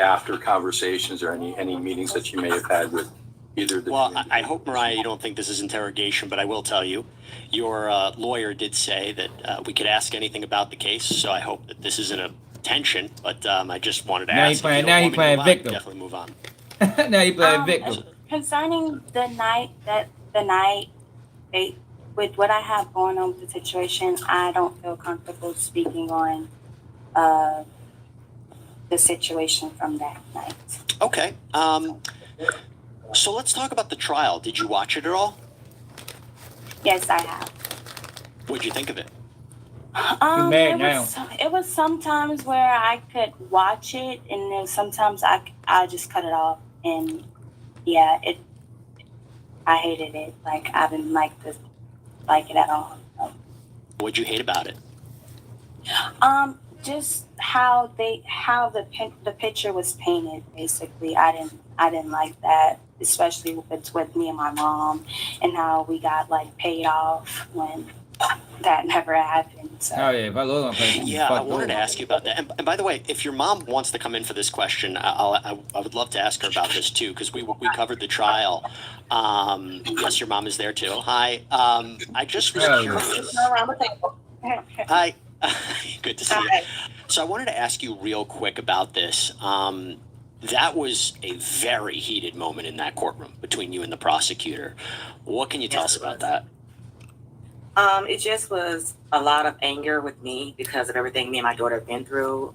after conversations or any meetings that you may have had with either the. Well, I hope, Mariah, you don't think this is interrogation, but I will tell you, your lawyer did say that we could ask anything about the case, so I hope that this isn't a tension, but I just wanted to ask. Now he playing victim. Definitely move on. Now he playing victim. Concerning the night, with what I have going on with the situation, I don't feel comfortable speaking on the situation from that night. Okay. So let's talk about the trial. Did you watch it at all? Yes, I have. What'd you think of it? It was sometimes where I could watch it, and then sometimes I just cut it off, and yeah, I hated it. Like, I didn't like it at all. What'd you hate about it? Just how the picture was painted. Basically, I didn't like that, especially if it's with me and my mom, and how we got like paid off when that never happened. So. Oh yeah, if I lose my yeah, I wanted to ask you about that. And by the way, if your mom wants to come in for this question, I would love to ask her about this too, because we covered the trial. Yes, your mom is there too. Hi. I just was curious. Hi. Good to see you. So I wanted to ask you real quick about this. That was a very heated moment in that courtroom between you and the prosecutor. What can you tell us about that? It just was a lot of anger with me because of everything me and my daughter have been through,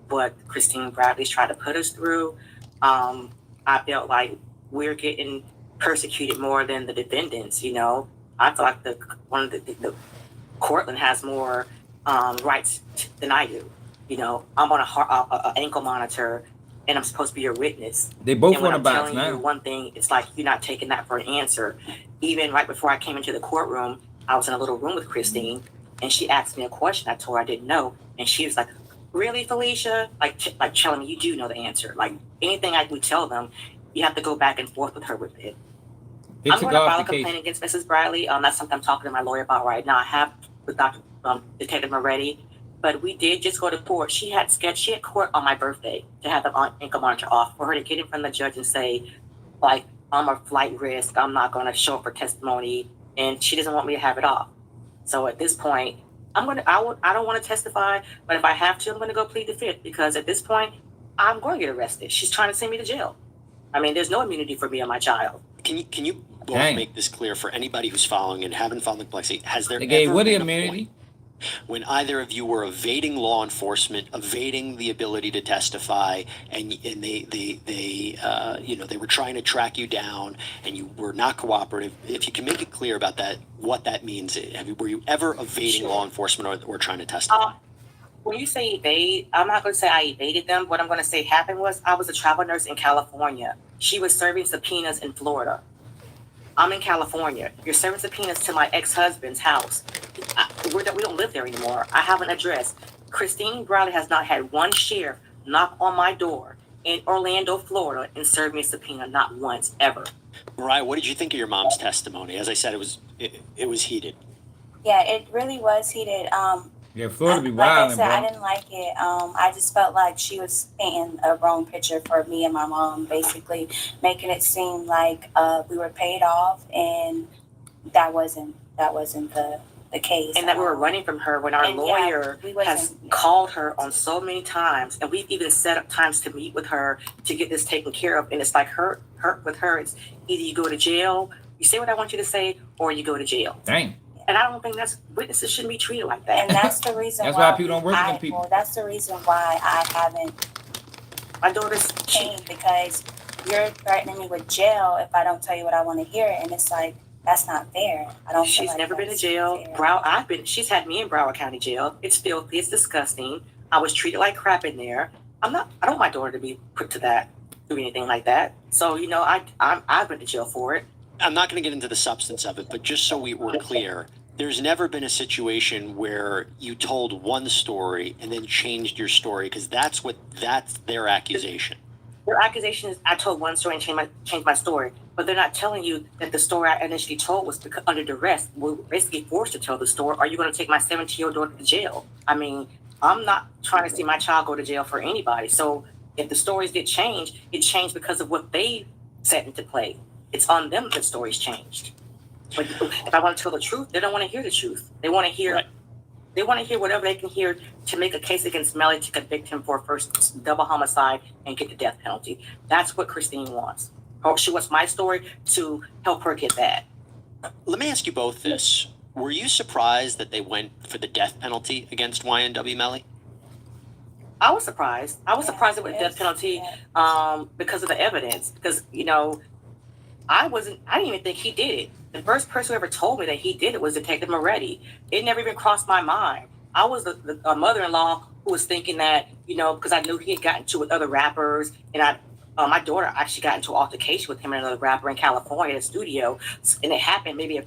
what Christine Bradley's tried to put us through. I felt like we're getting persecuted more than the defendants, you know. I feel like the Cortland has more rights than I do. You know, I'm on an ankle monitor, and I'm supposed to be your witness. They both want to box now. You one thing, it's like you're not taking that for an answer. Even right before I came into the courtroom, I was in a little room with Christine, and she asked me a question. I told her I didn't know, and she was like, "Really, Felicia?" Like telling me you do know the answer. Like anything I would tell them, you have to go back and forth with her with it. I'm going to file a complaint against Mrs. Bradley. That's something I'm talking to my lawyer about right now. I have with Dr. Detective Moretti, but we did just go to court. She had court on my birthday to have the ankle monitor off for her to get in front of the judge and say, like, I'm a flight risk. I'm not going to show up for testimony, and she doesn't want me to have it off. So at this point, I don't want to testify, but if I have to, I'm going to go plead the fifth because at this point, I'm going to get arrested. She's trying to send me to jail. I mean, there's no immunity for me and my child. Can you both make this clear for anybody who's following and haven't followed the Plexi? Has there they gave ever Woody been immunity when either of you were evading law enforcement, evading the ability to testify, and they were trying to track you down, and you were not cooperative? If you can make it clear about that, what that means. Were you ever evading law enforcement or trying to testify? When you say evade, I'm not going to say I evaded them. What I'm going to say happened was I was a travel nurse in California. She was serving subpoenas in Florida. I'm in California. You're serving subpoenas to my ex-husband's house. We don't live there anymore. I have an address. Christine Bradley has not had one sheriff knock on my door in Orlando, Florida, and serve me a subpoena, not once, ever. Mariah, what did you think of your mom's testimony? As I said, it was heated. Yeah, it really was heated. Yeah, Florida be Like I wild, said, I bro. didn't like it. I just felt like she was painting a wrong picture for me and my mom, basically making it seem like we were paid off, and that wasn't the case. And that we were running from her when our lawyer has called her on so many times, and we've even set up times to meet with her to get this taken care of. And it's like with her, it's either you go to jail, you say what I want you to say, or you go to jail. Dang. And I don't think witnesses shouldn't be treated like that. And that's the reason That's why why people don't work with them people. Well, that's the reason why I haven't. My daughter's changed because you're threatening me with jail if I don't tell you what I want to hear, and it's like that's not fair. I don't. She's like never been to that's jail. fair. She's had me in Broward County Jail. It's filthy. It's disgusting. I was treated like crap in there. I don't want my daughter to be put to that, do anything like that. So I've been to jail for it. I'm not going to get into the substance of it, but just so we're clear, there's never been a situation where you told one story and then changed your story, because that's their accusation. Their accusation is I told one story and changed my story, but they're not telling you that the story I initially told was under duress. We're basically forced to tell the story. Are you going to take my 17-year-old daughter to jail? I mean, I'm not trying to see my child go to jail for anybody. So if the stories get changed, it changed because of what they set into play. It's on them that stories changed. But if I want to tell the truth, they don't want to hear the truth. They want to hear. Right. They want to hear whatever they can hear to make a case against Melly to convict him for first double homicide and get the death penalty. That's what Christine wants. She wants my story to help her get that. Let me ask you both this. Were you surprised that they went for the death penalty against YNW Melly? I was surprised. I was surprised with the death penalty because of the evidence. Because, I didn't even think he did it. The first person who ever told me that he did it was Detective Moretti. It never even crossed my mind. I was the mother-in-law who was thinking that, because I knew he had gotten into with other rappers, and my daughter actually got into an altercation with him and another rapper in California at a studio, and it happened maybe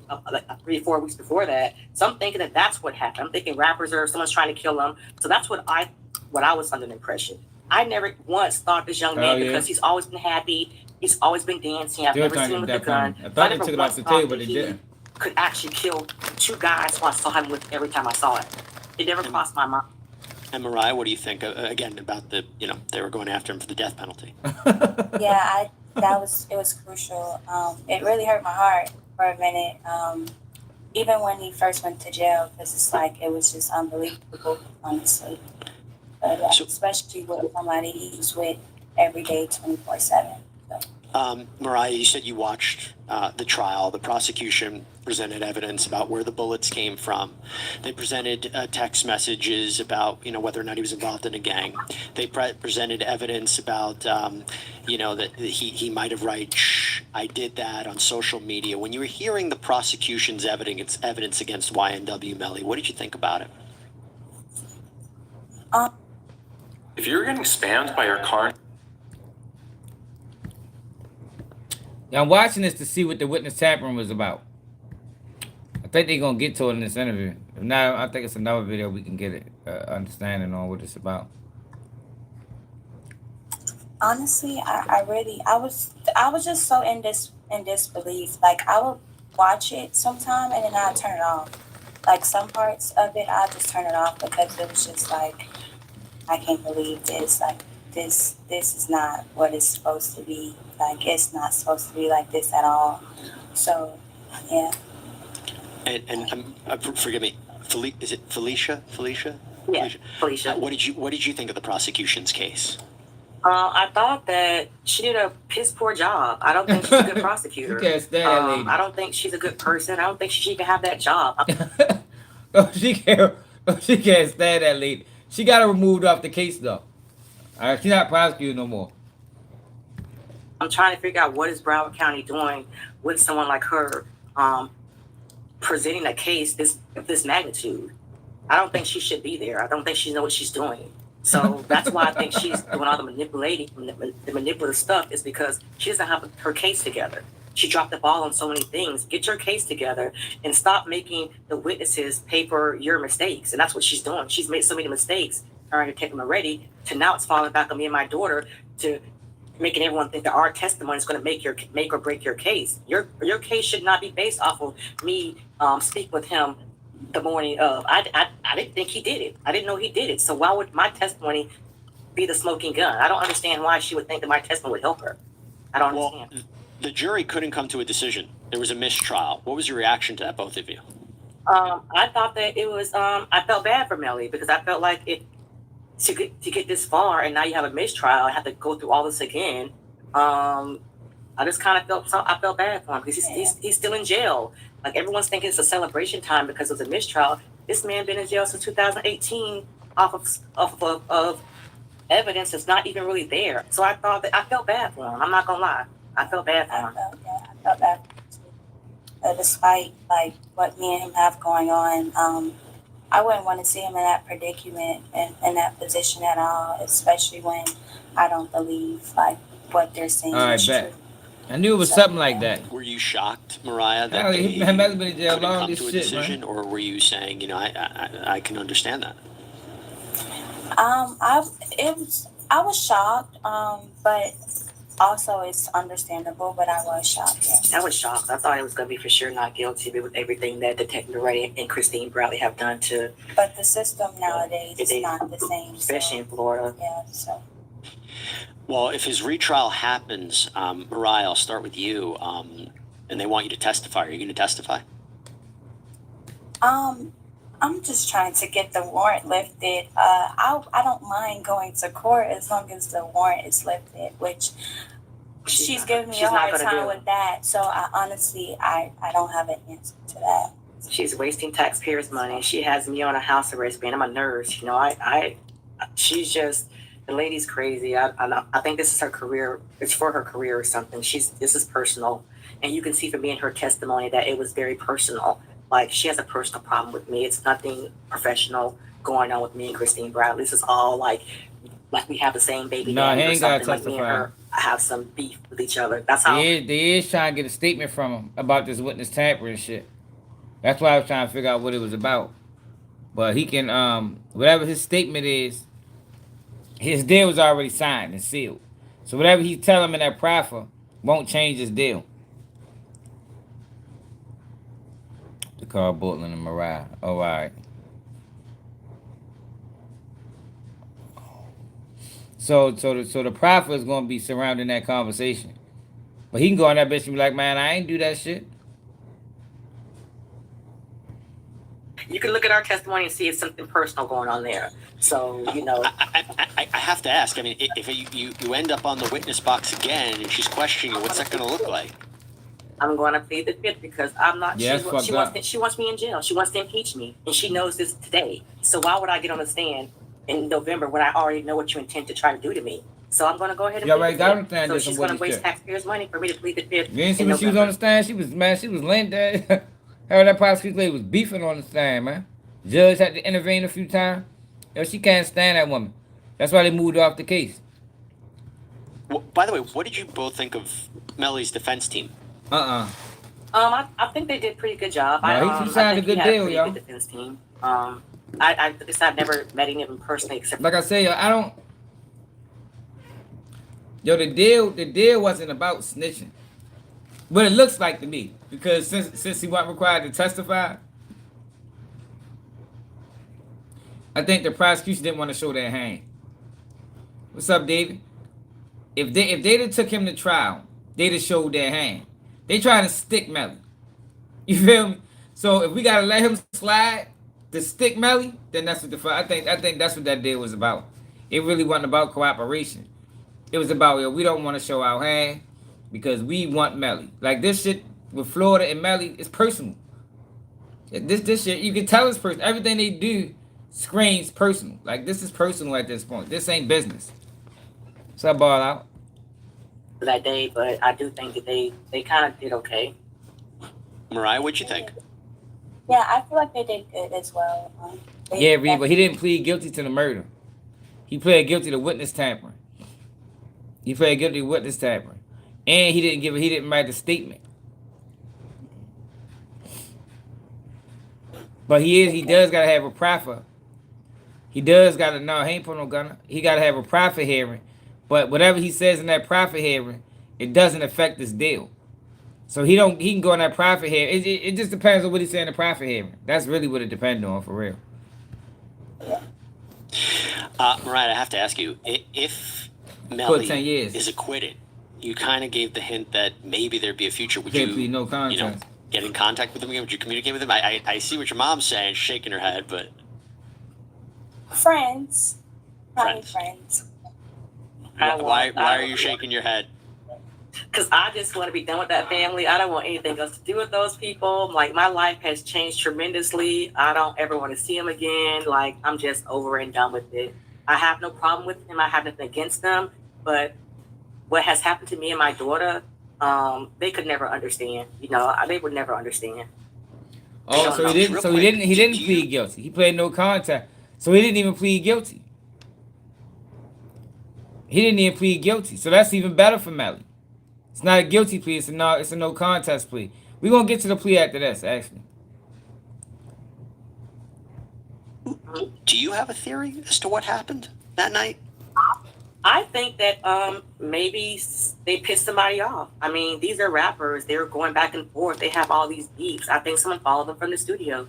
3 or 4 weeks before that. So I'm thinking that that's what happened. I'm thinking rappers or someone's trying to kill him. So that's what I was under the impression. I never once thought this young man, because he's always been happy. He's always been dancing. I've never seen him with a gun. I thought they took it off the table, but they didn't. Could actually kill 2 guys who I saw him with every time I saw it. It never crossed my mind. And Mariah, what do you think again about they were going after him for the death penalty? Yeah, it was crucial. It really hurt my heart for a minute. Even when he first went to jail, because it's like it was just unbelievable, honestly. But especially with somebody he's with every day, 24/7. Mariah, you said you watched the trial. The prosecution presented evidence about where the bullets came from. They presented text messages about, whether or not he was involved in a gang. They presented evidence about, that he might have write, "Shh, I did that" on social media. When you were hearing the prosecution's evidence against YNW Melly, what did you think about it? If you're getting spammed by your car. Yeah, I'm watching this to see what the witness tampering was about. I think they're gonna get to it in this interview. If not, I think it's another video we can get it understanding on what it's about. Honestly, I was just so in disbelief. Like I would watch it sometime and then I'd turn it off. Like some parts of it, I just turn it off because it was just like, I can't believe this. Like this is not what it's supposed to be. Like it's not supposed to be like this at all. So, yeah. And forgive me, is it Felicia? Yeah, Felicia. What did you think of the prosecution's case? I thought that she did a piss poor job. I don't think she's a good prosecutor. You can't stand that lady. I don't think she's a good person. I don't think she should even have that job. She can't stand that lady. She got her removed off the case though. She's not prosecuted no more. I'm trying to figure out what is Broward County doing with someone like her presenting a case of this magnitude. I don't think she should be there. I don't think she knows what she's doing. So that's why I think she's doing all the manipulative stuff, is because she doesn't have her case together. she dropped the ball on so many things. Get your case together and stop making the witnesses pay for your mistakes. And that's what she's doing. She's made so many mistakes trying to take them already to now it's falling back on me and my daughter to making everyone think that our testimony is going to make or break your case. Your case should not be based off of me speak with him the morning of. I didn't think he did it. I didn't know he did it. So why would my testimony be the smoking gun? I don't understand why she would think that my testimony would help her. I don't understand. The jury couldn't come to a decision. There was a mistrial. What was your reaction to that, both of you? I thought that it was. I felt bad for Melly because I felt like it to get this far and now you have a mistrial. I have to go through all this again. I just kind of I felt bad for him because he's still in jail. Like everyone's thinking it's a celebration time because it was a mistrial. This man been in jail since 2018 off of evidence that's not even really there. So I felt bad for him. I'm not gonna lie. I felt bad for him. I felt bad for him too. Despite like what me and him have going on, I wouldn't want to see him in that predicament and in that position at all, especially when I don't believe like what they're saying. All right, bet. I knew it was something like that. Were you shocked, Mariah, that Hell, they he been in jail couldn't long come this to a shit, decision, man. or were you saying, I can understand that? I was shocked, but also it's understandable. But I was shocked. Yeah. I was shocked. I thought it was going to be for sure not guilty, but with everything that Detective Ray and Christine Bradley have done to. But the system nowadays is not the same, especially in Florida. Yeah. So. Well, if his retrial happens, Mariah, I'll start with you, and they want you to testify. Are you going to testify? I'm just trying to get the warrant lifted. I don't mind going to court as long as the warrant is lifted, which she's giving me a hard time with that. So I honestly don't have an answer to that. She's wasting taxpayers' money. She has me on a house arrest being. I'm a nurse. She's just. The lady's crazy. I think this is her career. It's for her career or something. This is personal. And you can see from me in her testimony that it was very personal. Like, she has a personal problem with me. It's nothing professional going on with me and Christine Bradley. This is all like we have the same baby daddy or something. Like me and her have some beef with each other. That's how. They is trying to get a statement from him about this witness tampering shit. That's why I was trying to figure out what it was about. But he can, whatever his statement is, his deal was already signed and sealed. So whatever he's telling him in that proffer won't change his deal. To call Bortlen and Mariah. Oh, all right. So the proffer is going to be surrounding that conversation. But he can go on that bitch and be like, man, I ain't do that shit. You can look at our testimony and see if something personal going on there. So, I have to ask. I mean, if you end up on the witness box again and she's questioning you, what's that going to look like? I'm going to plead the fifth because I'm not. Yeah, she wants me in jail. She wants to impeach me, and she knows this today. So why would I get on the stand in November when I already know what you intend to try to do to me? So I'm going to go ahead and. Already got on the stand. So she's going to waste taxpayers' money for me to plead the fifth. You ain't see when she was on the stand? She was laying there. Her and that prosecutor lady was beefing on the stand, man. Judge had to intervene a few times. Yo, she can't stand that woman. That's why they moved her off the case. Well, by the way, what did you both think of Melly's defense team? I think they did a pretty good job. No, he signed a good deal, yo. Good defense team. I guess I've never met any of them personally, except like I say, yo, I don't. Yo, the deal wasn't about snitching. But it looks like to me, because since he wasn't required to testify, I think the prosecution didn't want to show their hand. What's up, David? If they'd have took him to trial, they'd have showed their hand. They trying to stick Melly. You feel me? So if we gotta let him slide to stick Melly, then that's what I think that's what that deal was about. It really wasn't about cooperation. It was about, yo, we don't want to show our hand because we want Melly. Like this shit with Florida and Melly is personal. This shit, you can tell it's personal. Everything they do screams personal. Like this is personal at this point. This ain't business. What's up, Ball Out? That day, but I do think that they kind of did okay. Mariah, what'd you think? Yeah, I feel like they did good as well. Yeah, Reed, but he didn't plead guilty to the murder. He pled guilty to witness tampering. And he didn't write the statement. But he does gotta have a proffer. He does gotta no, he ain't put no gun. He gotta have a proffer hearing. But whatever he says in that proffer hearing, it doesn't affect this deal. So he can go in that proffer hearing. It just depends on what he's saying in the proffer hearing. That's really what it depends on for real. Mariah, I have to ask you, if Put Melly 10 years. is acquitted, you kind of gave the hint that maybe there'd be a future. Would Can't you, plead no contest. get in contact with him again? Would you communicate with him? I see what your mom's saying, shaking her head, but Friends. Probably friends. why are you shaking your head? Because I just want to be done with that family. I don't want anything else to do with those people. Like, my life has changed tremendously. I don't ever want to see them again. Like, I'm just over and done with it. I have no problem with them. I have nothing against them. But what has happened to me and my daughter, they could never understand. You know, they would never understand. Oh, so he didn't plead guilty. He pled no contest. So he didn't even plead guilty. He didn't even plead guilty. So that's even better for Melly. It's not a guilty plea, it's a no contest plea. We're gonna get to the plea after this, actually. Do you have a theory as to what happened that night? I think that maybe they pissed somebody off. I mean, these are rappers. They're going back and forth. They have all these beefs. I think someone followed them from the studio.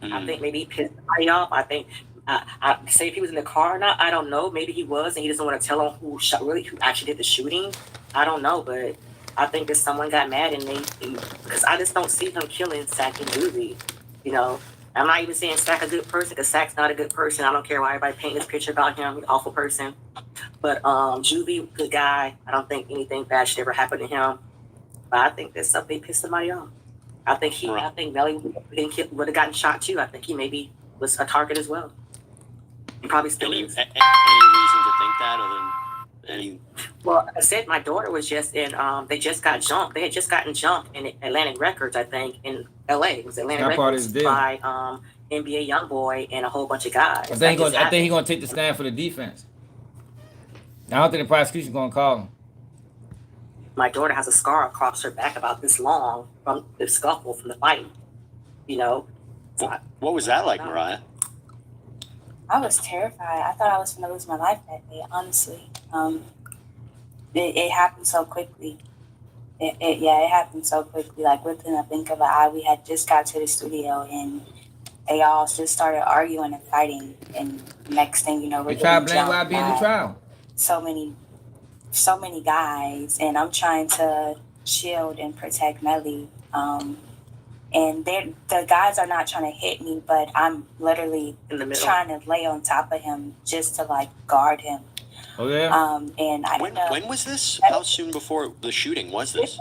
I think maybe he pissed somebody off. I think, I say if he was in the car or not, I don't know. Maybe he was, and he doesn't want to tell them who actually did the shooting. I don't know, but I think that someone got mad and because I just don't see him killing Sack and Juvie. You know, I'm not even saying Sack a good person, because Sack's not a good person. I don't care why everybody paint this picture about him. He's an awful person. But Juvie, good guy. I don't think anything bad should ever happen to him. But I think that something pissed somebody off. I think Melly would have gotten shot too. I think he maybe was a target as well. He probably still is. Any reason to think that, other than any? Well, I said my daughter was just in. They just got jumped. They had just gotten jumped in Atlantic Records, I think, in L.A. It was Atlantic Records by NBA YoungBoy and a whole bunch of guys. I think he's gonna take the stand for the defense. I don't think the prosecution's gonna call him. My daughter has a scar across her back about this long from the scuffle, from the fight. You know. What was that like, Mariah? I was terrified. I thought I was going to lose my life that day, honestly. It happened so quickly. It happened so quickly. Like, within a blink of an eye, we had just got to the studio, and they all just started arguing and fighting. And next thing you know, we're getting jumped by in the trial. so many guys, and I'm trying to shield and protect Melly. And the guys are not trying to hit me, but I'm literally in the middle, trying to lay on top of him just to like guard him. Oh yeah. And I when was this? How soon before the shooting was this?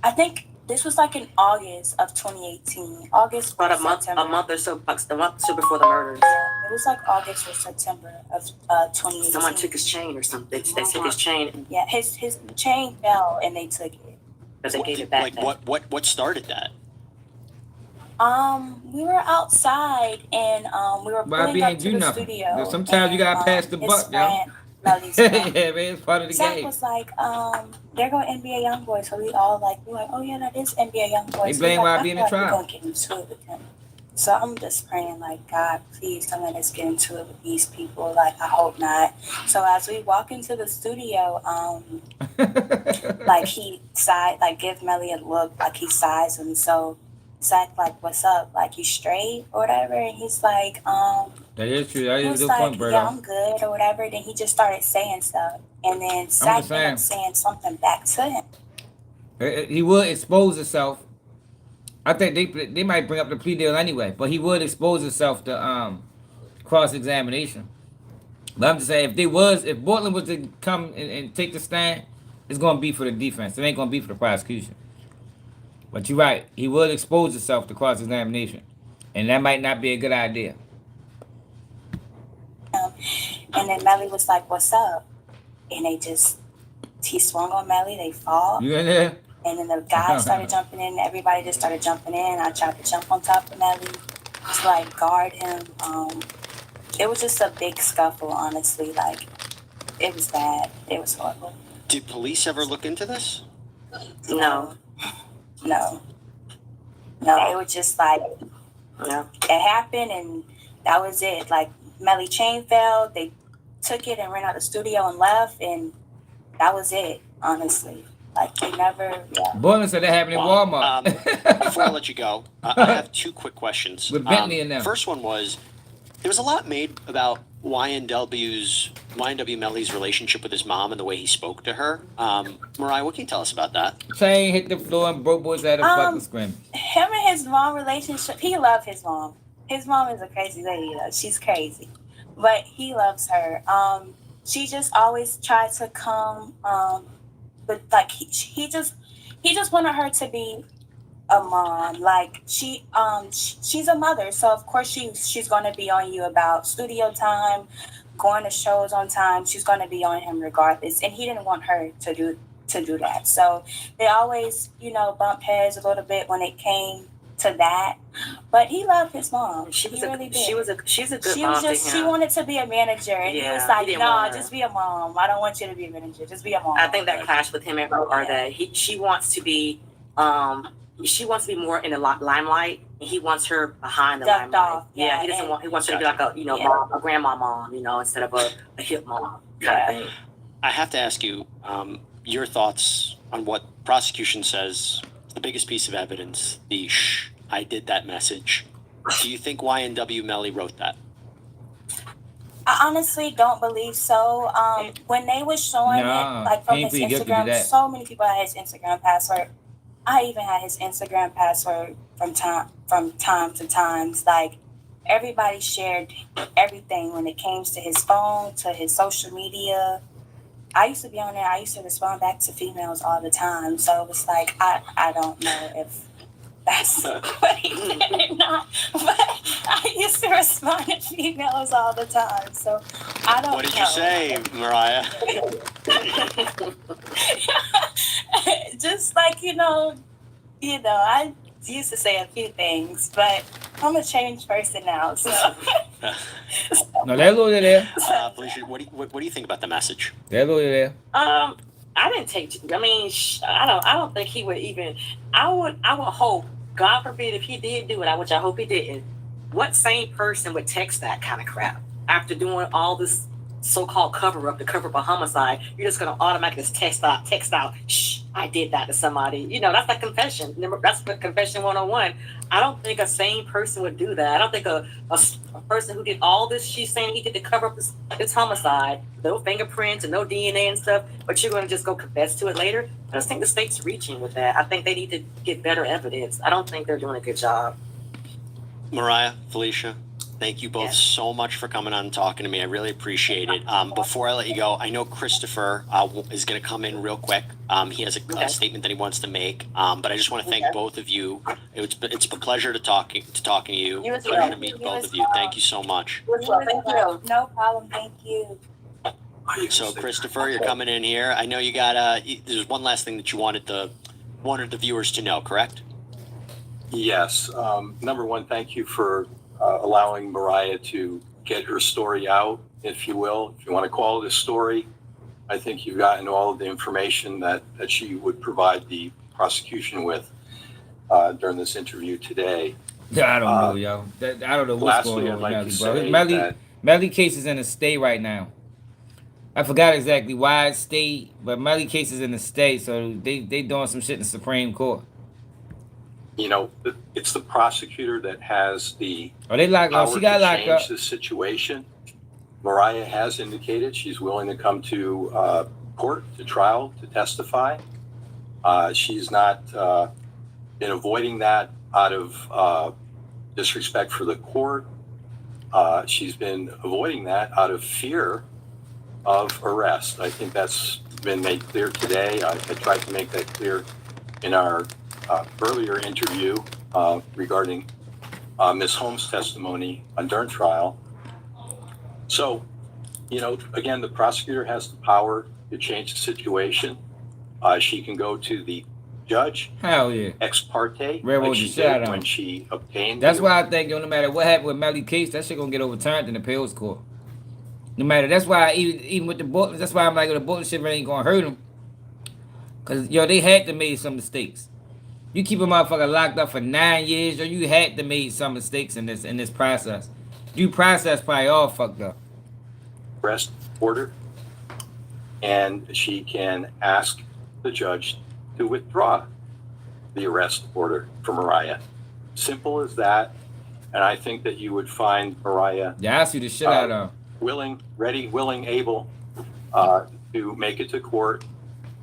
I think this was like in August of 2018. August. About a month or so before the murders. It was like August or September of 2018. Someone took his chain or something. They took his chain. Yeah, his chain fell and they took it. Because they gave it back. Like what started that? We were outside and we were pulling up to the studio. Sometimes you gotta pass the buck, yo. Yeah, man, it's part of the Zach game. was like, there go NBA YoungBoy. So we all like, oh yeah, that is NBA YoungBoy. They So blame like, YB in the we're trial. gonna get into it with him. So I'm just praying, like, God, please don't let us get into it with these people. Like, I hope not. So as we walk into the studio, like he give Melly a look, like he sighs him. So Zach, like, what's up? Like, you straight or whatever? And he's like, that is true. That is a good point, brother. Yeah, I'm good or whatever. Then he just started saying stuff. And then Zach ended up saying something back to him. He would expose himself. I think they might bring up the plea deal anyway, but he would expose himself to cross-examination. But I'm just saying, if Bortlen was to come and take the stand, it's gonna be for the defense. It ain't gonna be for the prosecution. But you're right, he would expose himself to cross-examination, and that might not be a good idea. And then Melly was like, "What's up?" And he swung on Melly. They fought. You in there? And then the guys started jumping in. Everybody just started jumping in. I tried to jump on top of Melly to like guard him. It was just a big scuffle, honestly. Like, it was bad. It was horrible. Did police ever look into this? No. It was just like Yeah. It happened, and that was it. Like, Melly chain fell. They took it and ran out the studio and left, and that was it. Honestly, like they never. Yeah. Bortlen said that happened in Wow. Walmart. Before I let you go, I have two quick questions. With Bentley in them. First one was, there was a lot made about YNW Melly's relationship with his mom and the way he spoke to her. Mariah, what can you tell us about that? Chain hit the floor and broke boys had a fucking scream. Him and his mom relationship, he loved his mom. His mom is a crazy lady, though. She's crazy. But he loves her. She just always tried to come, but like he just wanted her to be a mom. Like she's a mother, so of course she's gonna be on you about studio time, going to shows on time. She's gonna be on him regardless. And he didn't want her to do that. So they always, bump heads a little bit when it came to that. But he loved his mom. She's a good mom to him. She wanted to be a manager, and he was like, "No, just be a mom. I don't want you to be a manager. Just be a mom." I think that clashed with him and her, or that she wants to be more in the limelight, and he wants her behind the limelight. Off. Yeah, he doesn't want. He wants her to be like a mom, a grandma mom, instead of a hip mom kind of thing. I have to ask you your thoughts on what prosecution says the biggest piece of evidence, the "shh, I did that" message. Do you think YNW Melly wrote that? I honestly don't believe so. When they was showing it, like from his Instagram, so many people had his Instagram password. I even had his Instagram password from time to times. Like, everybody shared everything when it came to his phone, to his social media. I used to be on there. I used to respond back to females all the time. So it was like, I don't know if that's what he did or not. But I used to respond to females all the time. So I don't know. What did you say, Mariah? Just like, I used to say a few things, but I'm a changed person now. So No, that lawyer there. Felicia, what do you think about the message? That lawyer there. I didn't take. I mean, I don't think he would even. I would hope. God forbid if he did do it, which I hope he didn't. What sane person would text that kind of crap after doing all this so-called cover up, the cover up a homicide? You're just gonna automatically just text out. Shh, I did that to somebody. That's like confession. That's what confession 101. I don't think a sane person would do that. I don't think a person who did all this, she's saying he did to cover up this homicide, no fingerprints and no DNA and stuff, but you're going to just go confess to it later. I just think the state's reaching with that. I think they need to get better evidence. I don't think they're doing a good job. Mariah, Felicia, thank you both so much for coming on and talking to me. I really appreciate it. Before I let you go, I know Christopher is going to come in real quick. He has a statement that he wants to make, but I just want to thank both of you. It's a pleasure to talking to you. Pleasure to meet both of you. Thank you so much. Thank you. No problem. Thank you. So, Christopher, you're coming in here. I know you got there's one last thing that you wanted the viewers to know, correct? Yes. Number one, thank you for allowing Mariah to get her story out, if you will. If you want to call it a story, I think you've gotten all of the information that she would provide the prosecution with during this interview today. I don't know, yo. I don't know what's going on with Melly, bro. Melly case is in a stay right now. I forgot exactly why it stayed, but Melly case is in the stay, so they doing some shit in the Supreme Court. It's the prosecutor that has the they locked up. She got locked up. Change the situation. Mariah has indicated she's willing to come to court, to trial, to testify. She's not been avoiding that out of disrespect for the court. She's been avoiding that out of fear of arrest. I think that's been made clear today. I tried to make that clear in our earlier interview regarding Ms. Holmes' testimony during trial. So, again, the prosecutor has the power to change the situation. She can go to the judge. Hell yeah. Ex parte. Railroad like she did when she obtained. That's why I think no matter what happened with Melly's case, that shit gonna get overturned in the appeals court. No matter. That's why even with the Bortlen, that's why I'm like, the Bortlen shit really ain't gonna hurt them. Cause they had to make some mistakes. You keep a motherfucker locked up for 9 years, or you had to make some mistakes in this process. Due process probably all fucked up. Arrest order, and she can ask the judge to withdraw the arrest order for Mariah. Simple as that. And I think that you would find Mariah. Yeah, I see the shit out of. Willing, ready, willing, able to make it to court,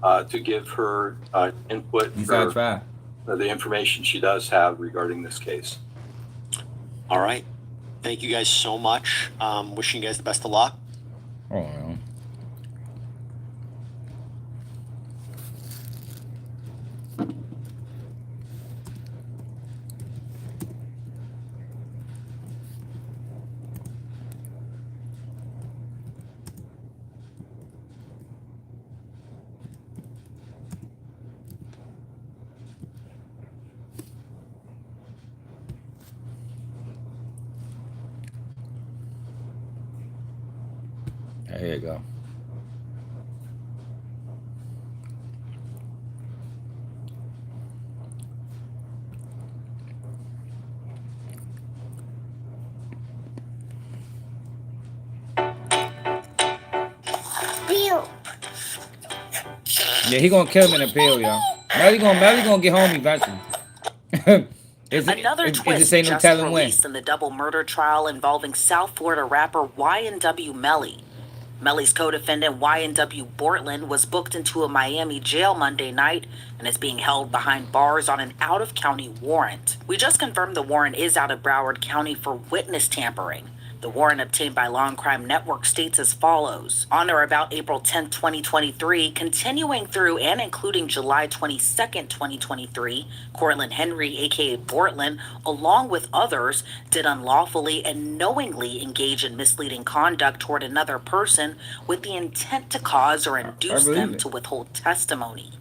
to give her input for the information she does have regarding this case. All right. Thank you guys so much. Wishing you guys the best of luck. Oh, no. Here you go. Yeah, he gonna kill him in a pill, y'all. Melly gonna get home eventually. Another twist just released in the double murder trial involving South Florida rapper YNW Melly. Melly's co-defendant YNW Bortlen was booked into a Miami jail Monday night and is being held behind bars on an out-of-county warrant. We just confirmed the warrant is out of Broward County for witness tampering. The warrant obtained by Law and Crime Network states as follows. On or about April 10, 2023, continuing through and including July 22, 2023, Cortland Henry, aka Bortlen, along with others, did unlawfully and knowingly engage in misleading conduct toward another person with the intent to cause or induce them to withhold testimony.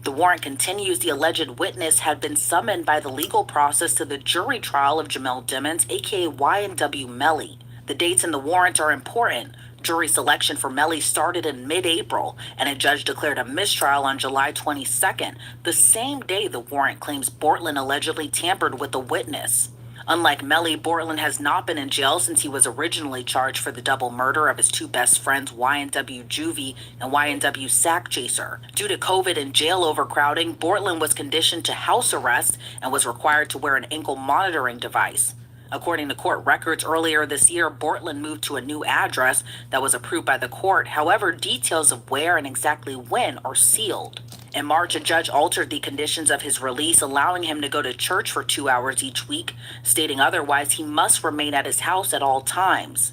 The warrant continues the alleged witness had been summoned by the legal process to the jury trial of Jamel Dimmons, aka YNW Melly. The dates in the warrant are important. Jury selection for Melly started in mid-April, and a judge declared a mistrial on July 22nd, the same day the warrant claims Bortlen allegedly tampered with the witness. Unlike Melly, Bortlen has not been in jail since he was originally charged for the double murder of his two best friends, YNW Juvie and YNW Sack Chaser. Due to COVID and jail overcrowding, Bortlen was conditioned to house arrest and was required to wear an ankle monitoring device. According to court records, earlier this year, Bortlen moved to a new address that was approved by the court. However, details of where and exactly when are sealed. In March, a judge altered the conditions of his release, allowing him to go to church for 2 hours each week, stating otherwise he must remain at his house at all times.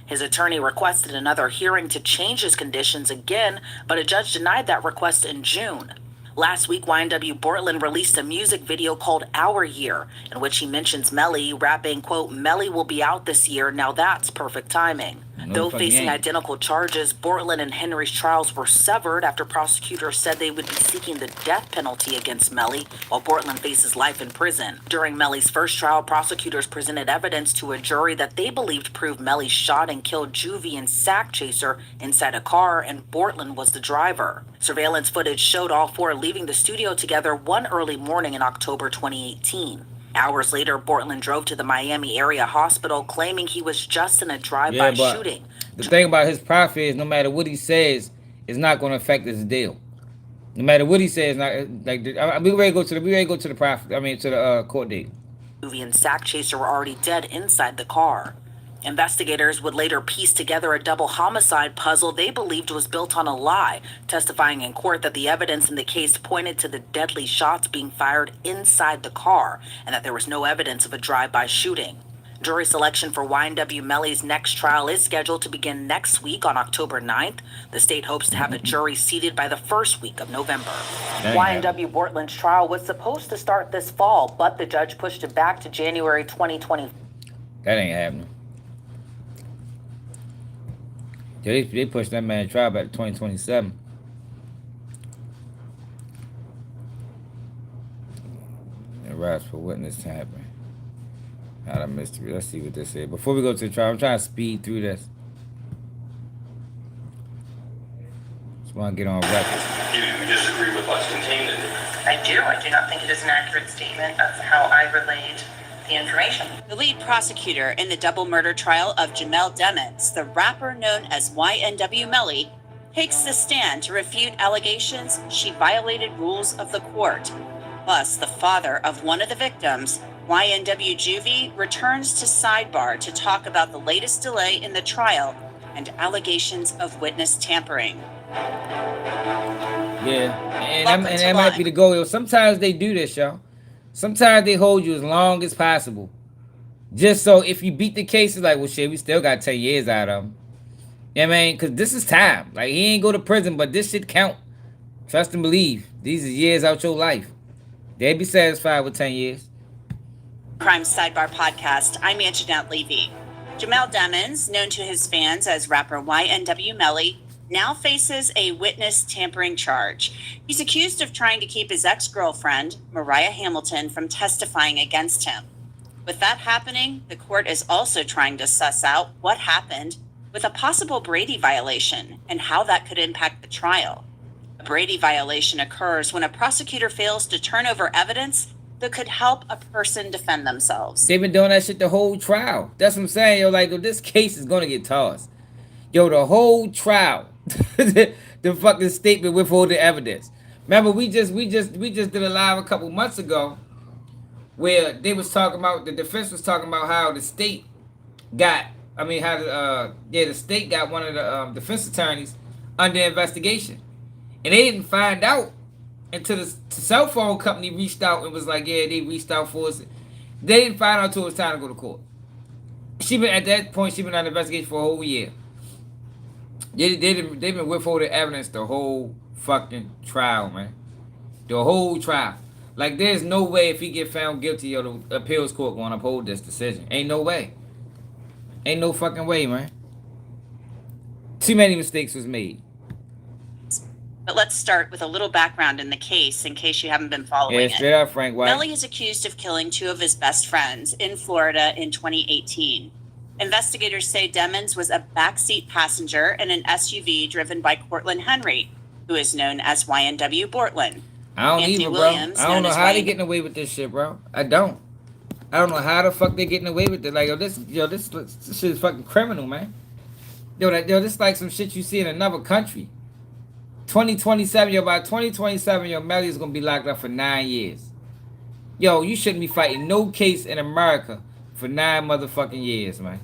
His attorney requested another hearing to change his conditions again, but a judge denied that request in June. Last week, YNW Bortlen released a music video called Our Year, in which he mentions Melly, rapping, quote, "Melly will be out this year, now that's perfect timing." Though facing identical charges, Bortlen and Henry's trials were severed after prosecutors said they would be seeking the death penalty against Melly, while Bortlen faces life in prison. During Melly's first trial, prosecutors presented evidence to a jury that they believed proved Melly shot and killed Juvie and Sack Chaser inside a car, and Bortlen was the driver. Surveillance footage showed all four leaving the studio together one early morning in October 2018. Hours later, Bortlen drove to the Miami area hospital claiming he was just in a drive-by shooting. The thing about his profit is no matter what he says, it's not going to affect his deal. No matter what he says, not like we ready to go to the profit. I mean to the court date. Juvie and Sack Chaser were already dead inside the car. Investigators would later piece together a double homicide puzzle they believed was built on a lie, testifying in court that the evidence in the case pointed to the deadly shots being fired inside the car and that there was no evidence of a drive-by shooting. Jury selection for YNW Melly's next trial is scheduled to begin next week on October 9th. The state hopes to have a jury seated by the first week of November. YNW Bortlen's trial was supposed to start this fall, but the judge pushed it back to January 2020. That ain't happening. They pushed that man trial back to 2027. Arrest for witness tampering. Not a mystery. Let's see what this is. Before we go to the trial, I'm trying to speed through this. Just want to get on record. You disagree with what's contained in it? I do. I do not think it is an accurate statement of how I relayed the information. The lead prosecutor in the double murder trial of Jamel Demons, the rapper known as YNW Melly, takes the stand to refute allegations she violated rules of the court. Plus, the father of one of the victims, YNW Juvie, returns to sidebar to talk about the latest delay in the trial and allegations of witness tampering. Yeah, and that might be the goal. Yo, sometimes they do this, y'all. Sometimes they hold you as long as possible. Just so if you beat the case, it's like, well, shit, we still got 10 years out of him. You know what I mean? Because this is time. Like, he ain't go to prison, but this shit count. Trust and believe. These are years out your life. They'd be satisfied with 10 years. Crime Sidebar Podcast, I'm Anjanette Levy. Jamel Demons, known to his fans as rapper YNW Melly, now faces a witness tampering charge. He's accused of trying to keep his ex-girlfriend, Mariah Hamilton, from testifying against him. With that happening, the court is also trying to suss out what happened with a possible Brady violation and how that could impact the trial. A Brady violation occurs when a prosecutor fails to turn over evidence that could help a person defend themselves. They've been doing that shit the whole trial. That's what I'm saying, yo. Like, this case is gonna get tossed. Yo, the whole trial. the fucking statement withholding evidence. Remember, we just did a live a couple months ago where they was talking about, the defense was talking about how the state got, the state got one of the defense attorneys under investigation. And they didn't find out until the cell phone company reached out and was like, yeah, they reached out for us. They didn't find out until it was time to go to court. At that point, she been under investigation for a whole year. They've been withholding evidence the whole fucking trial, man. The whole trial. Like, there's no way if he get found guilty, or the appeals court gonna uphold this decision. Ain't no way. Ain't no fucking way, man. Too many mistakes was made. But let's start with a little background in the case in case you haven't been following it. Yeah, straight up, Frank White. Melly is accused of killing two of his best friends in Florida in 2018. Investigators say Demons was a backseat passenger in an SUV driven by Cortland Henry, who is known as YNW Bortlen. I don't even, bro. I don't know how they getting away with this shit, bro. I don't know how the fuck they getting away with it. Like, this shit is fucking criminal, man. Yo, this like some shit you see in another country. 2027, yo, by 2027, yo, Melly is gonna be locked up for 9 years. Yo, you shouldn't be fighting no case in America for 9 motherfucking years, man.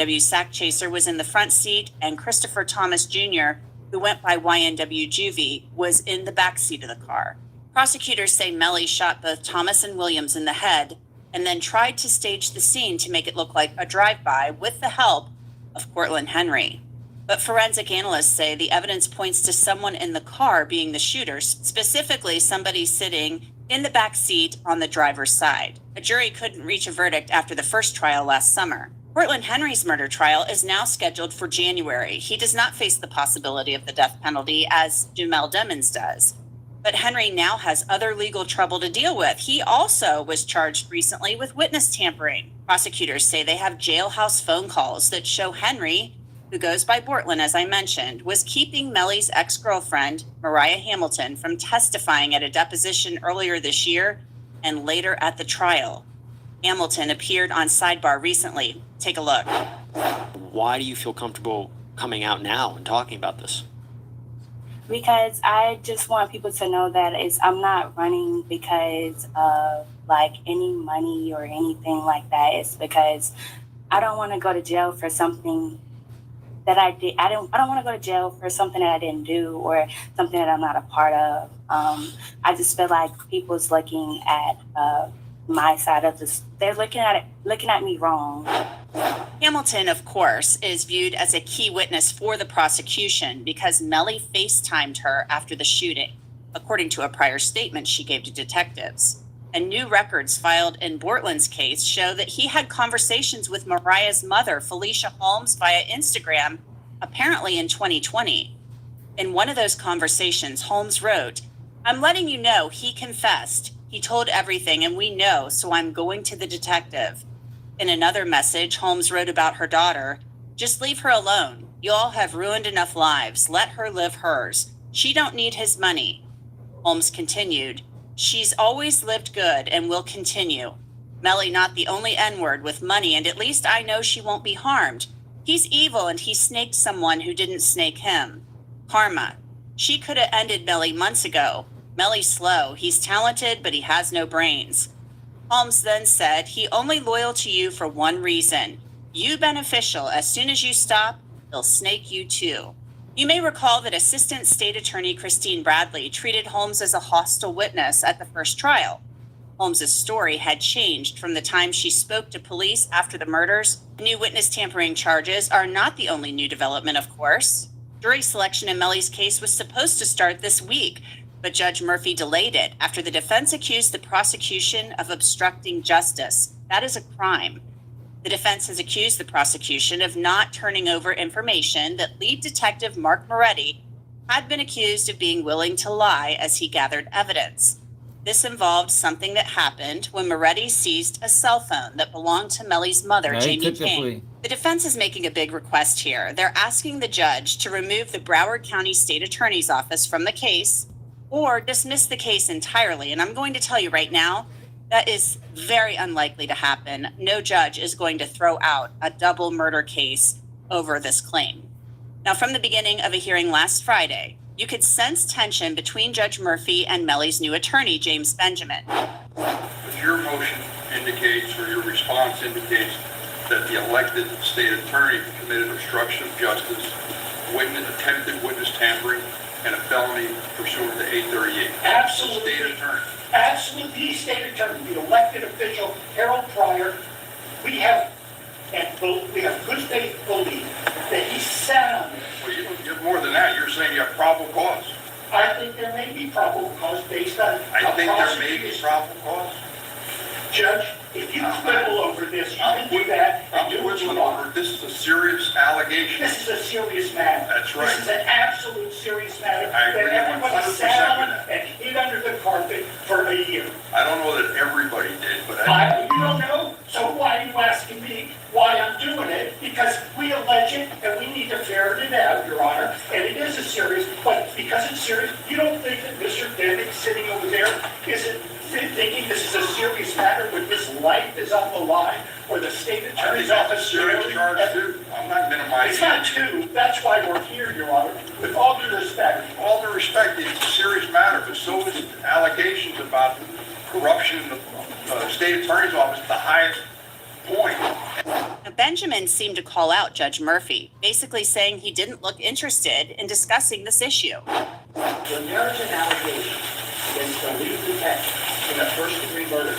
YNW Sack Chaser was in the front seat, and Christopher Thomas Jr., who went by YNW Juvie, was in the back seat of the car. Prosecutors say Melly shot both Thomas and Williams in the head and then tried to stage the scene to make it look like a drive-by with the help of Cortland Henry. But forensic analysts say the evidence points to someone in the car being the shooter, specifically somebody sitting in the back seat on the driver's side. A jury couldn't reach a verdict after the first trial last summer. Cortland Henry's murder trial is now scheduled for January. He does not face the possibility of the death penalty as Jamel Demons does. But Henry now has other legal trouble to deal with. He also was charged recently with witness tampering. Prosecutors say they have jailhouse phone calls that show Henry, who goes by Bortlen, as I mentioned, was keeping Melly's ex-girlfriend, Mariah Hamilton, from testifying at a deposition earlier this year and later at the trial. Hamilton appeared on Sidebar recently. Take a look. Why do you feel comfortable coming out now and talking about this? Because I just want people to know that I'm not running because of like any money or anything like that. It's because I don't want to go to jail for something that I did. I don't want to go to jail for something that I didn't do or something that I'm not a part of. I just feel like people's looking at my side of this. They're looking at me wrong. Hamilton, of course, is viewed as a key witness for the prosecution because Melly FaceTimed her after the shooting, according to a prior statement she gave to detectives. And new records filed in Bortlen's case show that he had conversations with Mariah's mother, Felicia Holmes, via Instagram, apparently in 2020. In one of those conversations, Holmes wrote, "I'm letting you know he confessed. He told everything and we know, so I'm going to the detective." In another message, Holmes wrote about her daughter, "Just leave her alone. You all have ruined enough lives. Let her live hers. She don't need his money." Holmes continued, "She's always lived good and will continue. Melly not the only N-word with money, and at least I know she won't be harmed. He's evil and he snaked someone who didn't snake him. Karma. She could have ended Melly months ago. Melly's slow. He's talented, but he has no brains." Holmes then said, "He only loyal to you for one reason. You beneficial. As soon as you stop, he'll snake you too." You may recall that Assistant State Attorney Christine Bradley treated Holmes as a hostile witness at the first trial. Holmes's story had changed from the time she spoke to police after the murders. New witness tampering charges are not the only new development, of course. Jury selection in Melly's case was supposed to start this week, but Judge Murphy delayed it after the defense accused the prosecution of obstructing justice. That is a crime. The defense has accused the prosecution of not turning over information that lead detective Mark Moretti had been accused of being willing to lie as he gathered evidence. This involved something that happened when Moretti seized a cell phone that belonged to Melly's mother, No, he Jamie took the King. plea. The defense is making a big request here. They're asking the judge to remove the Broward County State Attorney's Office from the case or dismiss the case entirely. And I'm going to tell you right now, that is very unlikely to happen. No judge is going to throw out a double murder case over this claim. Now, from the beginning of a hearing last Friday, you could sense tension between Judge Murphy and Melly's new attorney, James Benjamin. Your motion indicates, or your response indicates, that the elected state attorney committed obstruction of justice, attempted witness tampering, and a felony pursuant to 838. Absolutely. State attorney. Absolutely, state attorney, the elected official, Harold Pryor, we have good faith belief that he sat on this. Well, you're more than that. You're saying you have probable cause. I think there may be probable cause based on. I think there may be probable cause. Judge, if you quibble over this, you can do that and do what you want. This is a serious allegation. This is a serious matter. That's right. This is an absolute serious matter I agree that everybody 100% sat on with that. and hid under the carpet for a year. I don't know that everybody did, but You don't know? So why are you asking me why I'm doing it? Because we allege it and we need to ferret it out, Your Honor. And it is a serious, but because it's serious, you don't think that Mr. Demick sitting over there isn't thinking this is a serious matter when his life is on the line, or the state attorney's office. Serious charge too. I'm not minimizing. It's not two. That's why we're here, Your Honor. With all due respect. All due respect, it's a serious matter, but so is allegations about corruption in the state attorney's office at the highest point. Now, Benjamin seemed to call out Judge Murphy, basically saying he didn't look interested in discussing this issue. When there's an allegation against a lead detective in a first-degree murder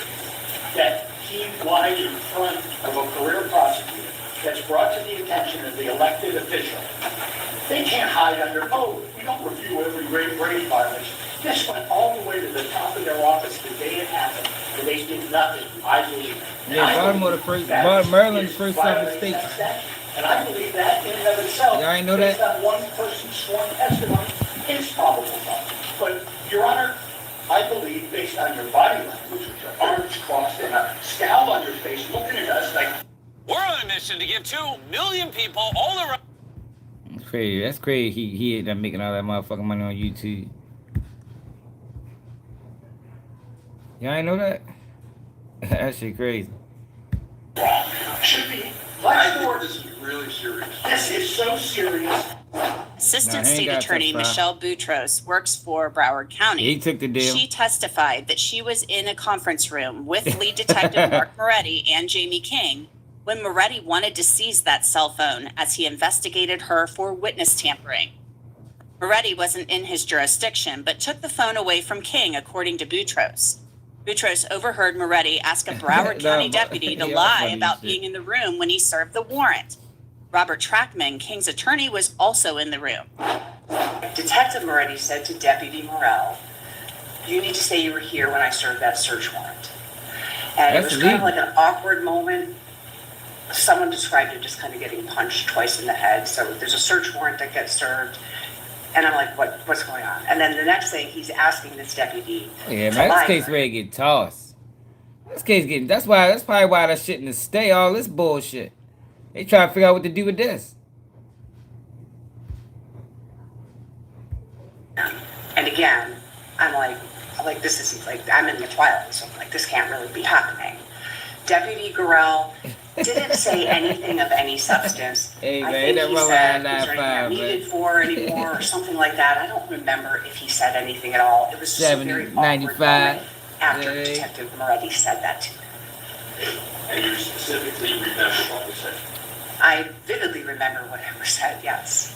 that he lied in front of a career prosecutor that's brought to the attention of the elected official, they can't hide under, we don't review every Brady violation. This went all the way to the top of their office the day it happened, and they did nothing, I believe. Yeah, Maryland's first seven states. And I believe that in and of itself, Y'all ain't know based that? on one person's sworn testimony, is probable cause. But, Your Honor, I believe, based on your body language, with your arms crossed and a scowl on your face, looking at us like, we're on a mission to give 2 million people all around. That's crazy. That's crazy. He ain't done making all that motherfucking money on YouTube. Y'all ain't know that? That shit crazy. should be I much more. think this is really serious. This is so serious. Assistant Nah, he ain't State got Attorney that far. Michelle Boutros works for Broward County. He took the deal. She testified that she was in a conference room with lead detective Mark Moretti and Jamie King when Moretti wanted to seize that cell phone as he investigated her for witness tampering. Moretti wasn't in his jurisdiction, but took the phone away from King, according to Boutros. Boutros overheard Moretti ask a Broward County deputy to lie about being in the room when he served the warrant. Robert Trackman, King's attorney, was also in the room. Detective Moretti said to Deputy Morrell, "You need to say you were here when I served that search warrant." And it was kind of like an awkward moment. Someone described it just kind of getting punched twice in the head. So there's a search warrant that gets served. And I'm like, what's going on? And then the next thing, he's asking this deputy. Yeah, man, this case ready to get tossed. This case getting, that's probably why that shit in the stay, all this bullshit. They try to figure out what to do with this. And again, I'm like this isn't, like, I'm in the twilight, so I'm like, this can't really be happening. Deputy Gorell didn't say anything of any substance. Hey, I man, think he that said, rubber is there anything I'm 95, needed man. for anymore, or something like that. I don't remember if he said anything at all. It was just a 70, very awkward 95. moment after Yeah. Detective Moretti said that to me. And you specifically remember what was said? I vividly remember what was said, yes.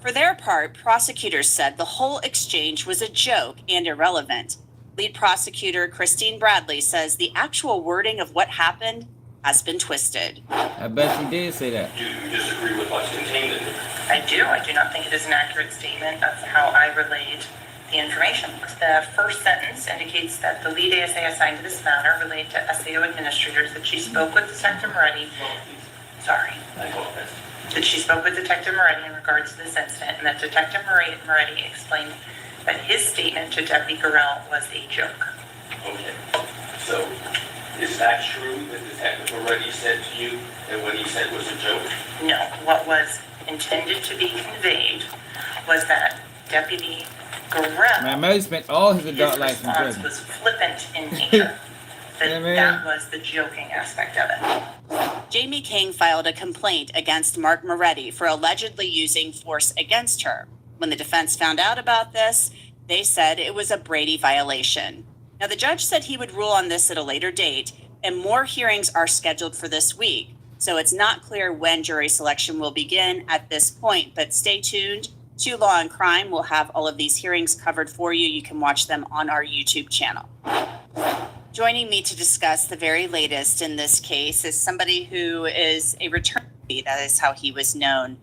For their part, prosecutors said the whole exchange was a joke and irrelevant. Lead prosecutor Christine Bradley says the actual wording of what happened has been twisted. I bet she did say that. Do you disagree with what's contained in it? I do. I do not think it is an accurate statement of how I relayed the information. The first sentence indicates that the lead ASA assigned to this matter relayed to SAO administrators that she spoke with Detective Moretti. Sorry. That she spoke with Detective Moretti in regards to this incident, and that Detective Moretti explained that his statement to Deputy Gorell was a joke. Okay. So, is that true that Detective Moretti said to you that what he said was a joke? No. What was intended to be conveyed was that Deputy Gorell, Man, Melly spent all his adult life in response prison. was flippant in nature. Yeah, man. That was the joking aspect of it. Jamie King filed a complaint against Mark Moretti for allegedly using force against her. When the defense found out about this, they said it was a Brady violation. Now, the judge said he would rule on this at a later date, and more hearings are scheduled for this week. So it's not clear when jury selection will begin at this point, but stay tuned. To Law and Crime will have all of these hearings covered for you. You can watch them on our YouTube channel. Joining me to discuss the very latest in this case is somebody who is a returnee. That is how he was known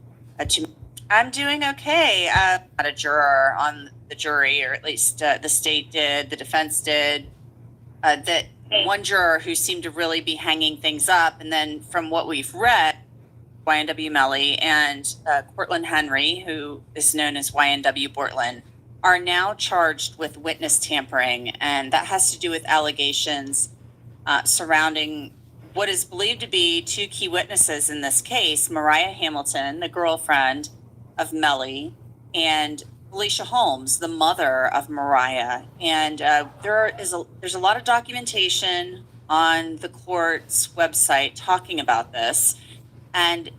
to me. I'm doing okay. Not a juror on the jury, or at least the state did, the defense did. That one juror who seemed to really be hanging things up, and then from what we've read, YNW Melly and Cortland Henry, who is known as YNW Bortlen, are now charged with witness tampering, and that has to do with allegations surrounding what is believed to be two key witnesses in this case, Mariah Hamilton, the girlfriend of Melly, and Alicia Holmes, the mother of Mariah. And there's a lot of documentation on the court's website talking about this. And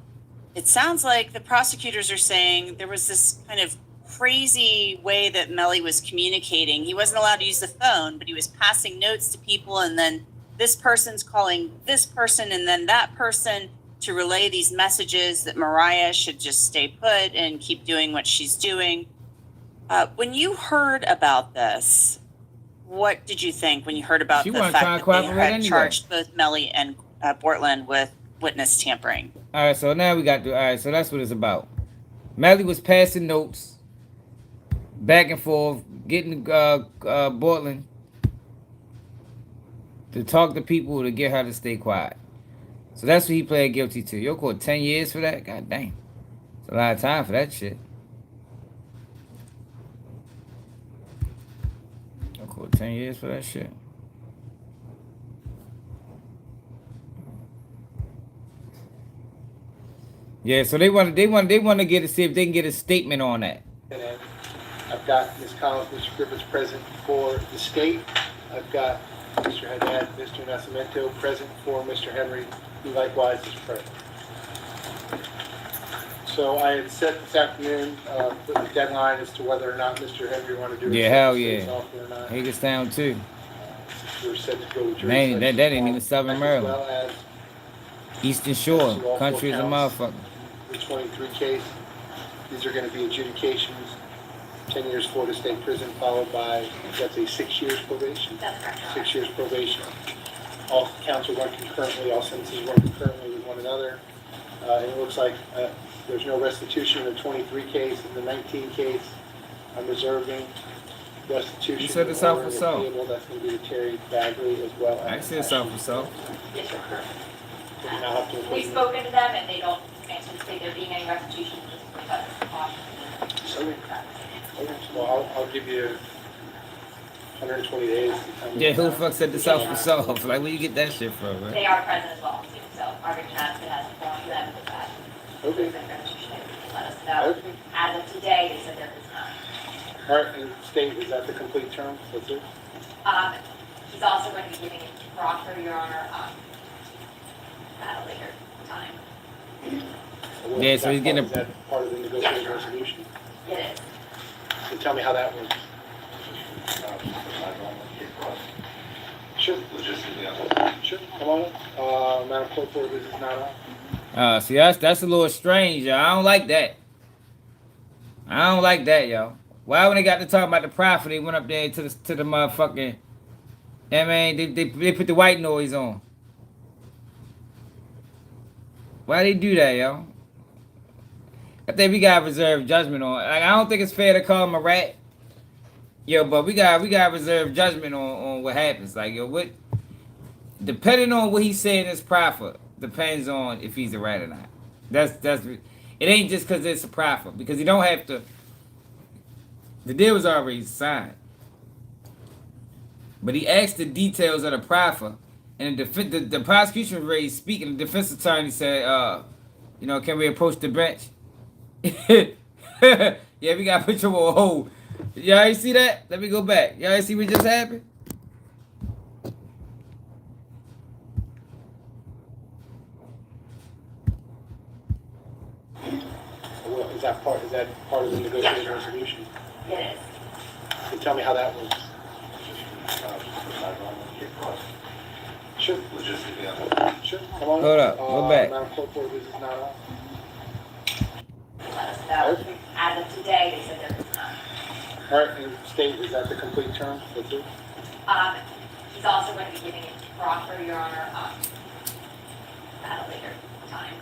it sounds like the prosecutors are saying there was this kind of crazy way that Melly was communicating. He wasn't allowed to use the phone, but he was passing notes to people, and then this person's calling this person and then that person to relay these messages that Mariah should just stay put and keep doing what she's doing. When you heard about this, what did you think when you heard about the fact that they had charged both Melly and Bortlen with witness tampering? All right, so now we got to, all right, so that's what it's about. Melly was passing notes back and forth, getting Bortlen to talk to people to get her to stay quiet. So that's what he pled guilty to. You'll court 10 years for that? God dang. It's a lot of time for that shit. You'll court 10 years for that shit. Yeah, so they want to get to see if they can get a statement on that. And I've got Ms. Collins, Mr. Griffiths present for the state. I've got Mr. Haddad, Mr. Nascimento present for Mr. Henry, who likewise is present. So I had set this afternoon the deadline as to whether or not Mr. Henry wanted to do it. Yeah, hell yeah. He gets down too. We're set to go with jury Man, that ain't even Southern as Maryland. well as Eastern Shore, country is a motherfucker. the 23 case. These are going to be adjudications, 10 years Florida State Prison, followed by, that's a 6 years probation. 6 years probation. All counts are run concurrently, all sentences run concurrently with one another. And it looks like there's no restitution in the 23 case. In the 19 case, I'm reserving restitution. You said it's out for self. That's going to be to Terry Bagley as well. I said it's out for self. Yes, sir. We've spoken to them and they don't anticipate there being any restitution, just because well, I'll give you 120 days. Yeah, who the fuck said this out for self? Like, where you get that shit from, right? They are present as well, too, so Margaret Johnson has informed them that okay. let us know. Okay. As of today, they said there is none. All right, and state, is that the complete term? That's it? He's also going to be giving it to Crawford, Your Honor, at a later time. Yeah, so he's getting Is that part of the negotiated resolution? It is. So tell me how that works. Sure. Sure, come on up. Madam Clerk, this is not on. See, that's a little strange, y'all. I don't like that. I don't like that, yo. Why when they got to talk about the prophet, they went up there to the motherfucking, I mean, they put the white noise on. Why they do that, yo? I think we got reserved judgment on. Like, I don't think it's fair to call him a rat. Yo, but we got reserved judgment on what happens. Like, yo, what? Depending on what he said in his prophet, depends on if he's a rat or not. That's it. Ain't just because it's a prophet, because you don't have to. The deal was already signed, but he asked the details of the prophet, and the prosecution was ready to speak, and the defense attorney said, you know, can we approach the bench? Yeah, we gotta put you on hold. Y'all see that? Let me go back. Y'all see what just happened? Well, is that part of the negotiated resolution? It is. So tell me how that works. Sure. Sure, come on up. Hold up, go back. Madam Clerk, this is not on. Let us know. As of today, they said there was none. All right, and state, is that the complete term? That's it? He's also going to be giving it to Crawford, Your Honor, at a later time.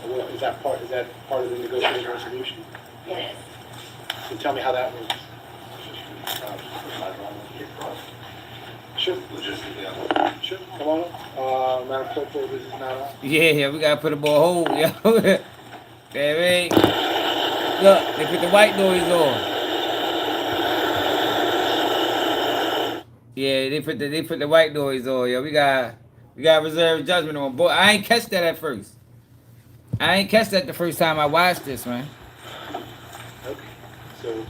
Well, is that part of the negotiated resolution? It is. So tell me how that works. Sure. Sure, come on up. Madam Clerk, this is not on. Yeah, we gotta put him on hold, yo. Baby, look, they put the white noise on. Yeah, they put the white noise on, yo. We got reserved judgment on. Boy, I ain't catch that at first. I ain't catch that the first time I watched this, man. Okay, so,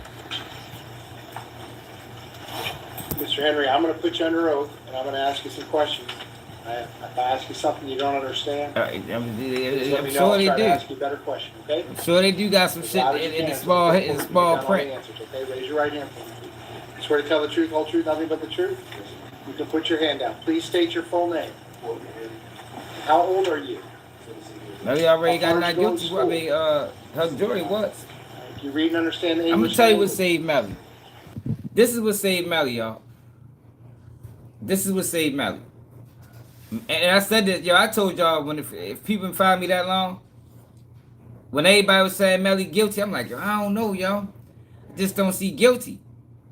Mr. Henry, I'm going to put you under oath, and I'm going to ask you some questions. If I ask you something you don't understand, I'm just let me know. sure I'll they try to do. ask you a better question, okay? I'm sure they do got some shit in the small print. Answers, okay? Raise your right hand for me. Swear to tell the truth, whole truth, nothing but the truth. You can put your hand down. Please state your full name. How old are you? Melly already got not guilty. I mean, her jury was. You read and understand the English I'm gonna tell you what language? saved Melly. This is what saved Melly, y'all. This is what saved Melly. And I said that, yo. I told y'all if people been following me that long, when everybody was saying Melly guilty, I'm like, yo, I don't know, yo. I just don't see guilty.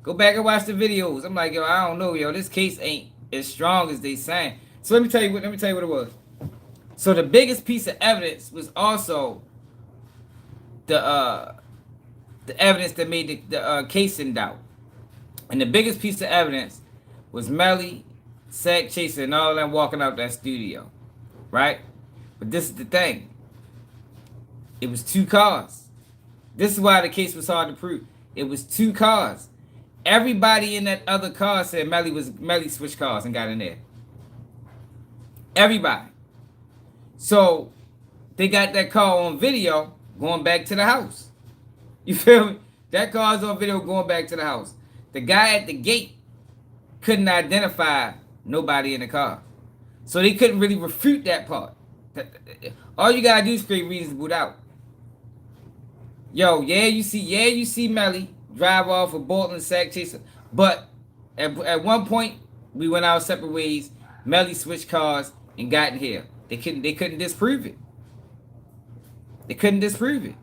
Go back and watch the videos. I'm like, yo, I don't know, yo. This case ain't as strong as they saying. So let me tell you what it was. So the biggest piece of evidence was also the evidence that made the case in doubt. And the biggest piece of evidence was Melly, Sack Chaser, and all of them walking out that studio. Right? But this is the thing. It was 2 cars. This is why the case was hard to prove. It was 2 cars. Everybody in that other car said Melly switched cars and got in there. Everybody. So they got that car on video going back to the house. You feel me? That car's on video going back to the house. The guy at the gate couldn't identify nobody in the car. So they couldn't really refute that part. All you gotta do is create reasons to boot out. Yo, you see Melly drive off with Bortlen Sack Chaser. But at one point, we went our separate ways. Melly switched cars and got in here. They couldn't disprove it. They couldn't disprove it.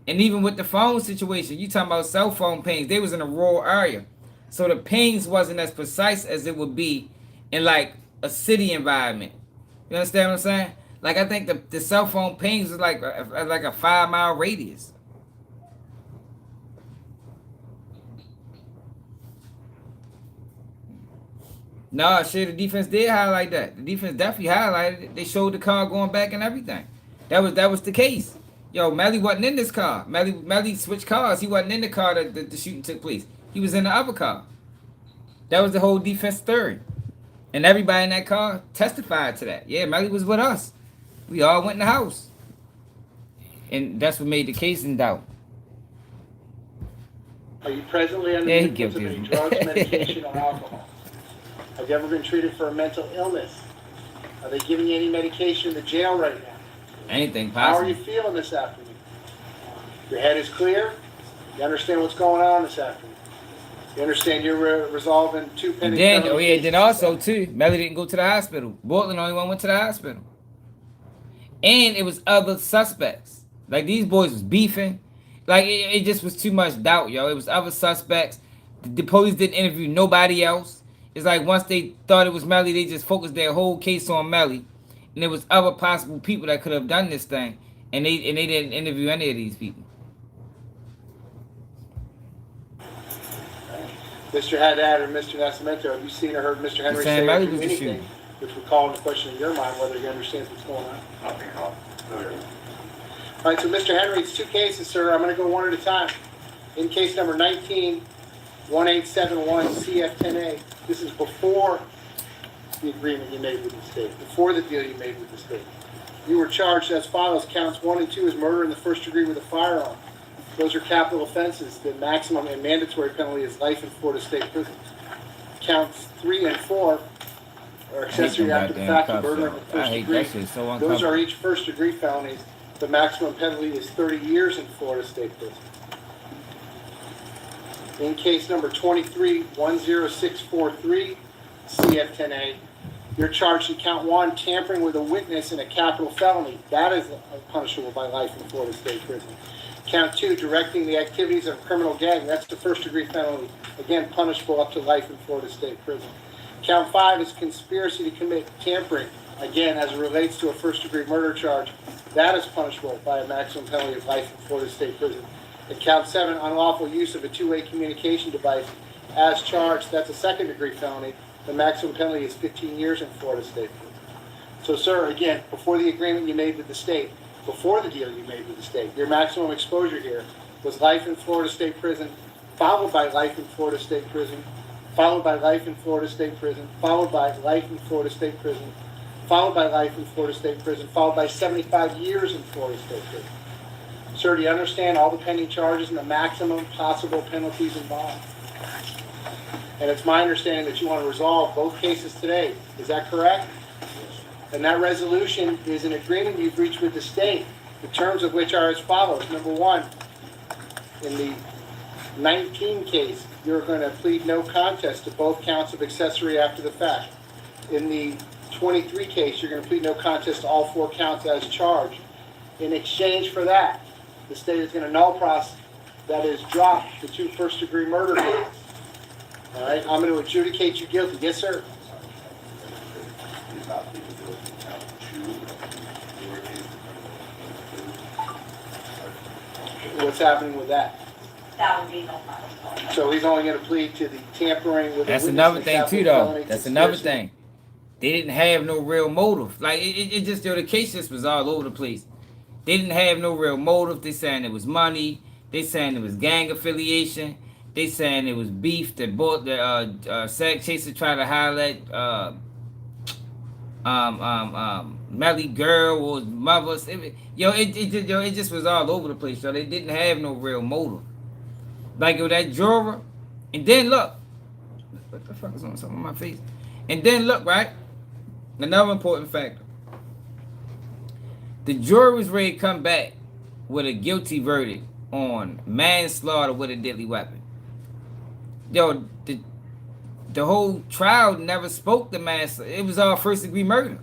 And even with the phone situation, you talking about cell phone pings. They was in a rural area. So the pings wasn't as precise as it would be in like a city environment. You understand what I'm saying? Like I think the cell phone pings was like a 5-mile radius. No, sure, the defense did highlight that. The defense definitely highlighted it. They showed the car going back and everything. That was the case. Yo, Melly wasn't in this car. Melly switched cars. He wasn't in the car that the shooting took place. He was in the other car. That was the whole defense theory. And everybody in that car testified to that. Yeah, Melly was with us. We all went in the house. And that's what made the case in doubt. Are you presently under the influence of any drugs, medication, or alcohol? Have you ever been treated for a mental illness? Are they giving you any medication in the jail right now? Anything How possible. are you feeling this afternoon? Your head is clear? You understand what's going on this afternoon? You understand you're resolving two pending And then, felony then cases? also too, Melly didn't go to the hospital. Bortlen only one went to the hospital. And it was other suspects. Like these boys was beefing. Like it just was too much doubt, yo. It was other suspects. The police didn't interview nobody else. It's like once they thought it was Melly, they just focused their whole case on Melly. And there was other possible people that could have done this thing. And they didn't interview any of these people. Mr. Haddad or Mr. Nascimento, have you seen or heard Mr. Henry say or do anything which would call into question in your mind whether he understands what's going on? Nothing at all. All right, so Mr. Henry, it's two cases, sir. I'm going to go one at a time. In case number 19-1871 CF10A, this is before the agreement you made with the state, before the deal you made with the state. You were charged as follows. Counts 1 and 2 is murder in the first degree with a firearm. Those are capital offenses. The maximum and mandatory penalty is life in Florida State prisons. Counts 3 and 4 are accessory after the fact of murder in the first degree. Those are each first degree felonies. The maximum penalty is 30 years in Florida State prison. In case number 23-10643 CF10A, you're charged in count 1, tampering with a witness in a capital felony. That is punishable by life in Florida State prison. Count 2, directing the activities of a criminal gang. That's the first degree penalty. Again, punishable up to life in Florida State prison. Count 5 is conspiracy to commit tampering. Again, as it relates to a first degree murder charge, that is punishable by a maximum penalty of life in Florida State prison. And count 7, unlawful use of a two-way communication device as charged. That's a second degree felony. The maximum penalty is 15 years in Florida State prison. So, sir, again, before the agreement you made with the state, before the deal you made with the state, your maximum exposure here was life in Florida State prison, followed by life in Florida State prison, followed by life in Florida State prison, followed by life in Florida State prison, followed by life in Florida State prison, followed by 75 years in Florida State prison. Sir, do you understand all the pending charges and the maximum possible penalties involved? And it's my understanding that you want to resolve both cases today. Is that correct? And that resolution is an agreement you've reached with the state, the terms of which are as follows. Number 1, in the 19 case, you're going to plead no contest to both counts of accessory after the fact. In the 23 case, you're going to plead no contest to all 4 counts as charged. In exchange for that, the state is going to null process, that is, drop the 2 first-degree murder cases. All right, I'm going to adjudicate you guilty. Yes, sir. What's happening with that? That would be no problem. So he's only going to plead to the tampering with. That's another thing too, though. That's another thing. They didn't have no real motive. Like it just, the case just was all over the place. They didn't have no real motive. They saying it was money. They saying it was gang affiliation. They saying it was beef that bought the Sag Chaser tried to highlight Melly girl or mother. It just was all over the place. So they didn't have no real motive. Like with that juror, and then look, what the fuck is on something on my face? And then look, right? Another important factor. The jury was ready to come back with a guilty verdict on manslaughter with a deadly weapon. Yo, the whole trial never spoke to manslaughter. It was all first degree murder.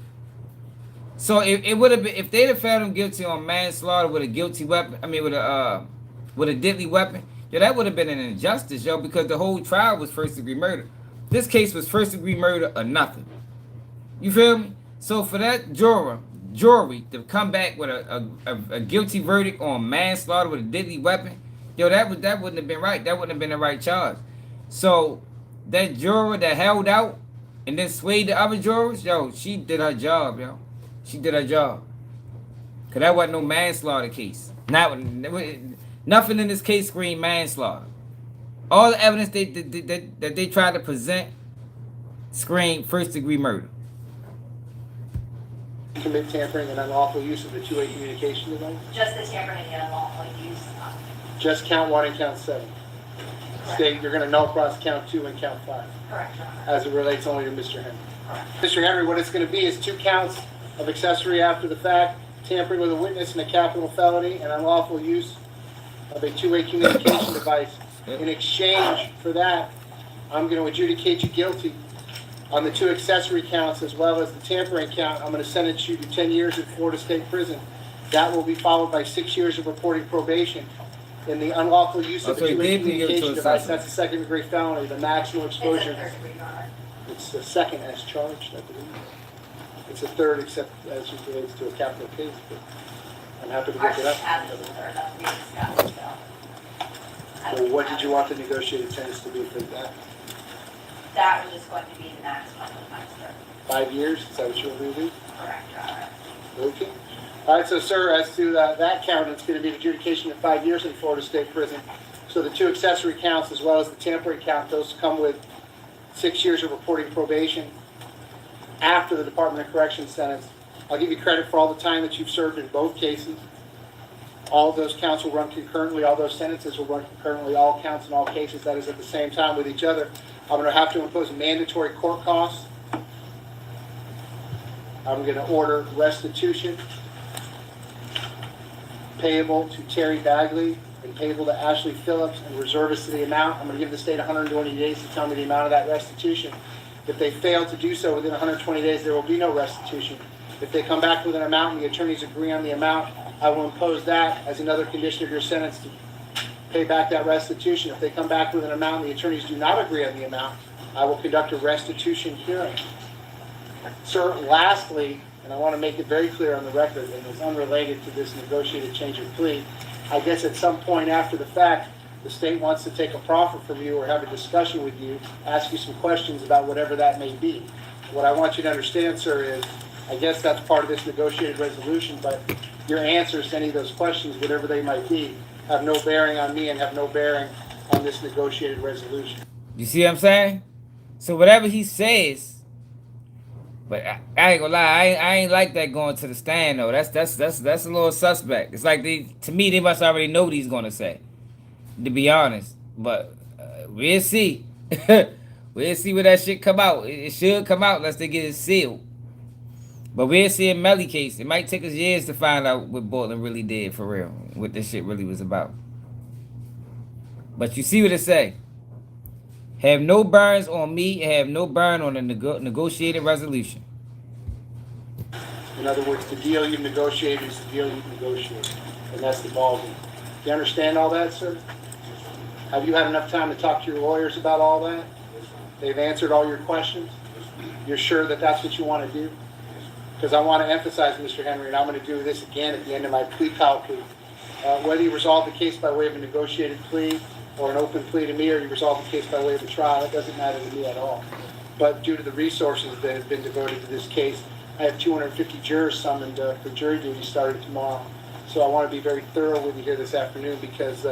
So it would have been, if they'd have found him guilty on manslaughter with a guilty weapon, with a deadly weapon, yo, that would have been an injustice, yo, because the whole trial was first degree murder. This case was first degree murder or nothing. You feel me? So for that jury to come back with a guilty verdict on manslaughter with a deadly weapon, yo, that wouldn't have been right. That wouldn't have been the right charge. So that juror that held out and then swayed the other jurors, yo, she did her job, yo. She did her job. Because that wasn't no manslaughter case. Nothing in this case screamed manslaughter. All the evidence that they tried to present screamed first degree murder. Commit tampering and unlawful use of the two-way communication device? Just the tampering and unlawful use. Just count 1 and count 7. State you're going to null cross count 2 and count 5. Correct, Your Honor. As it relates only to Mr. Henry. Mr. Henry, what it's going to be is 2 counts of accessory after the fact, tampering with a witness in a capital felony, and unlawful use of a two-way communication device. In exchange for that, I'm going to adjudicate you guilty on the 2 accessory counts as well as the tampering count. I'm going to sentence you to 10 years in Florida State Prison. That will be followed by 6 years of reporting probation. In the unlawful use of a two-way communication device, that's a second-degree felony. The maximum exposure. It's the second as charged, I believe. It's a third, except as it relates to a capital case. But I'm happy to look it up. Well, what did you want the negotiated sentence to be for that? That was just going to be the maximum of my term. 5 years? Is that what you were going to do? Correct, Your Honor. Okay. All right, so, sir, as to that count, it's going to be an adjudication of 5 years in Florida State Prison. So the 2 accessory counts as well as the tampering count, those come with 6 years of reporting probation after the Department of Corrections sentence. I'll give you credit for all the time that you've served in both cases. All of those counts will run concurrently. All those sentences will run concurrently. All counts in all cases, that is at the same time with each other. I'm going to have to impose mandatory court costs. I'm going to order restitution payable to Terry Bagley and payable to Ashley Phillips and reservists to the amount. I'm going to give the state 120 days to tell me the amount of that restitution. If they fail to do so within 120 days, there will be no restitution. If they come back with an amount and the attorneys agree on the amount, I will impose that as another condition of your sentence to pay back that restitution. If they come back with an amount and the attorneys do not agree on the amount, I will conduct a restitution hearing. Sir, lastly, and I want to make it very clear on the record, and it's unrelated to this negotiated change of plea, I guess at some point after the fact, the state wants to take a proffer from you or have a discussion with you, ask you some questions about whatever that may be. What I want you to understand, sir, is I guess that's part of this negotiated resolution, but your answers to any of those questions, whatever they might be, have no bearing on me and have no bearing on this negotiated resolution. You see what I'm saying? So whatever he says, but I ain't gonna lie, I ain't like that going to the stand though. That's a little suspect. It's like to me they must already know what he's gonna say, to be honest. But we'll see. We'll see where that shit come out. It should come out unless they get it sealed. But we'll see in Melly case. It might take us years to find out what Bortlen really did for real, what this shit really was about. But you see what it say. Have no burns on me and have no burn on the negotiated resolution. In other words, the deal you've negotiated is the deal you've negotiated. And that's the ballgame. Do you understand all that, sir? Have you had enough time to talk to your lawyers about all that? They've answered all your questions? You're sure that that's what you want to do? Because I want to emphasize, Mr. Henry, and I'm going to do this again at the end of my plea colloquy. Whether you resolve the case by way of a negotiated plea or an open plea to me, or you resolve the case by way of a trial, it doesn't matter to me at all. But due to the resources that have been devoted to this case, I have 250 jurors summoned for jury duty starting tomorrow. So I want to be very thorough with you here this afternoon because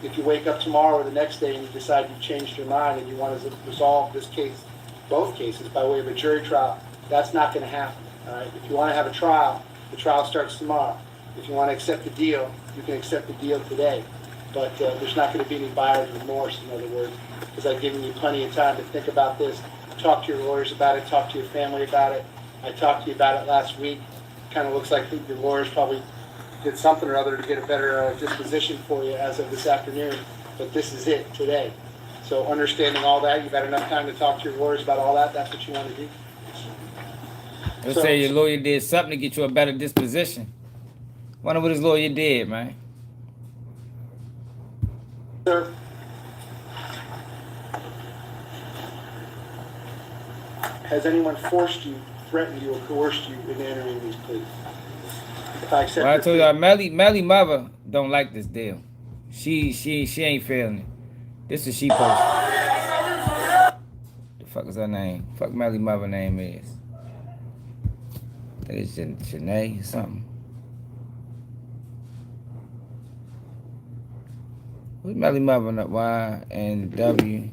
if you wake up tomorrow or the next day and you decide you've changed your mind and you want to resolve this case, both cases, by way of a jury trial, that's not going to happen. All right? If you want to have a trial, the trial starts tomorrow. If you want to accept the deal, you can accept the deal today. But there's not going to be any buyer's remorse, in other words, because I've given you plenty of time to think about this, talk to your lawyers about it, talk to your family about it. I talked to you about it last week. Kind of looks like your lawyers probably did something or other to get a better disposition for you as of this afternoon. But this is it today. So understanding all that, you've had enough time to talk to your lawyers about all that. That's what you want to do. Let's say your lawyer did something to get you a better disposition. Wonder what his lawyer did, man. Sir, has anyone forced you, threatened you, or coerced you into entering these pleas? If I accept well, I told y'all, Melly mother don't like this deal. She ain't feeling it. This is she posted. The fuck is her name? Fuck Melly mother name is. I think it's Janae or something. Who's Melly mother up? YNW.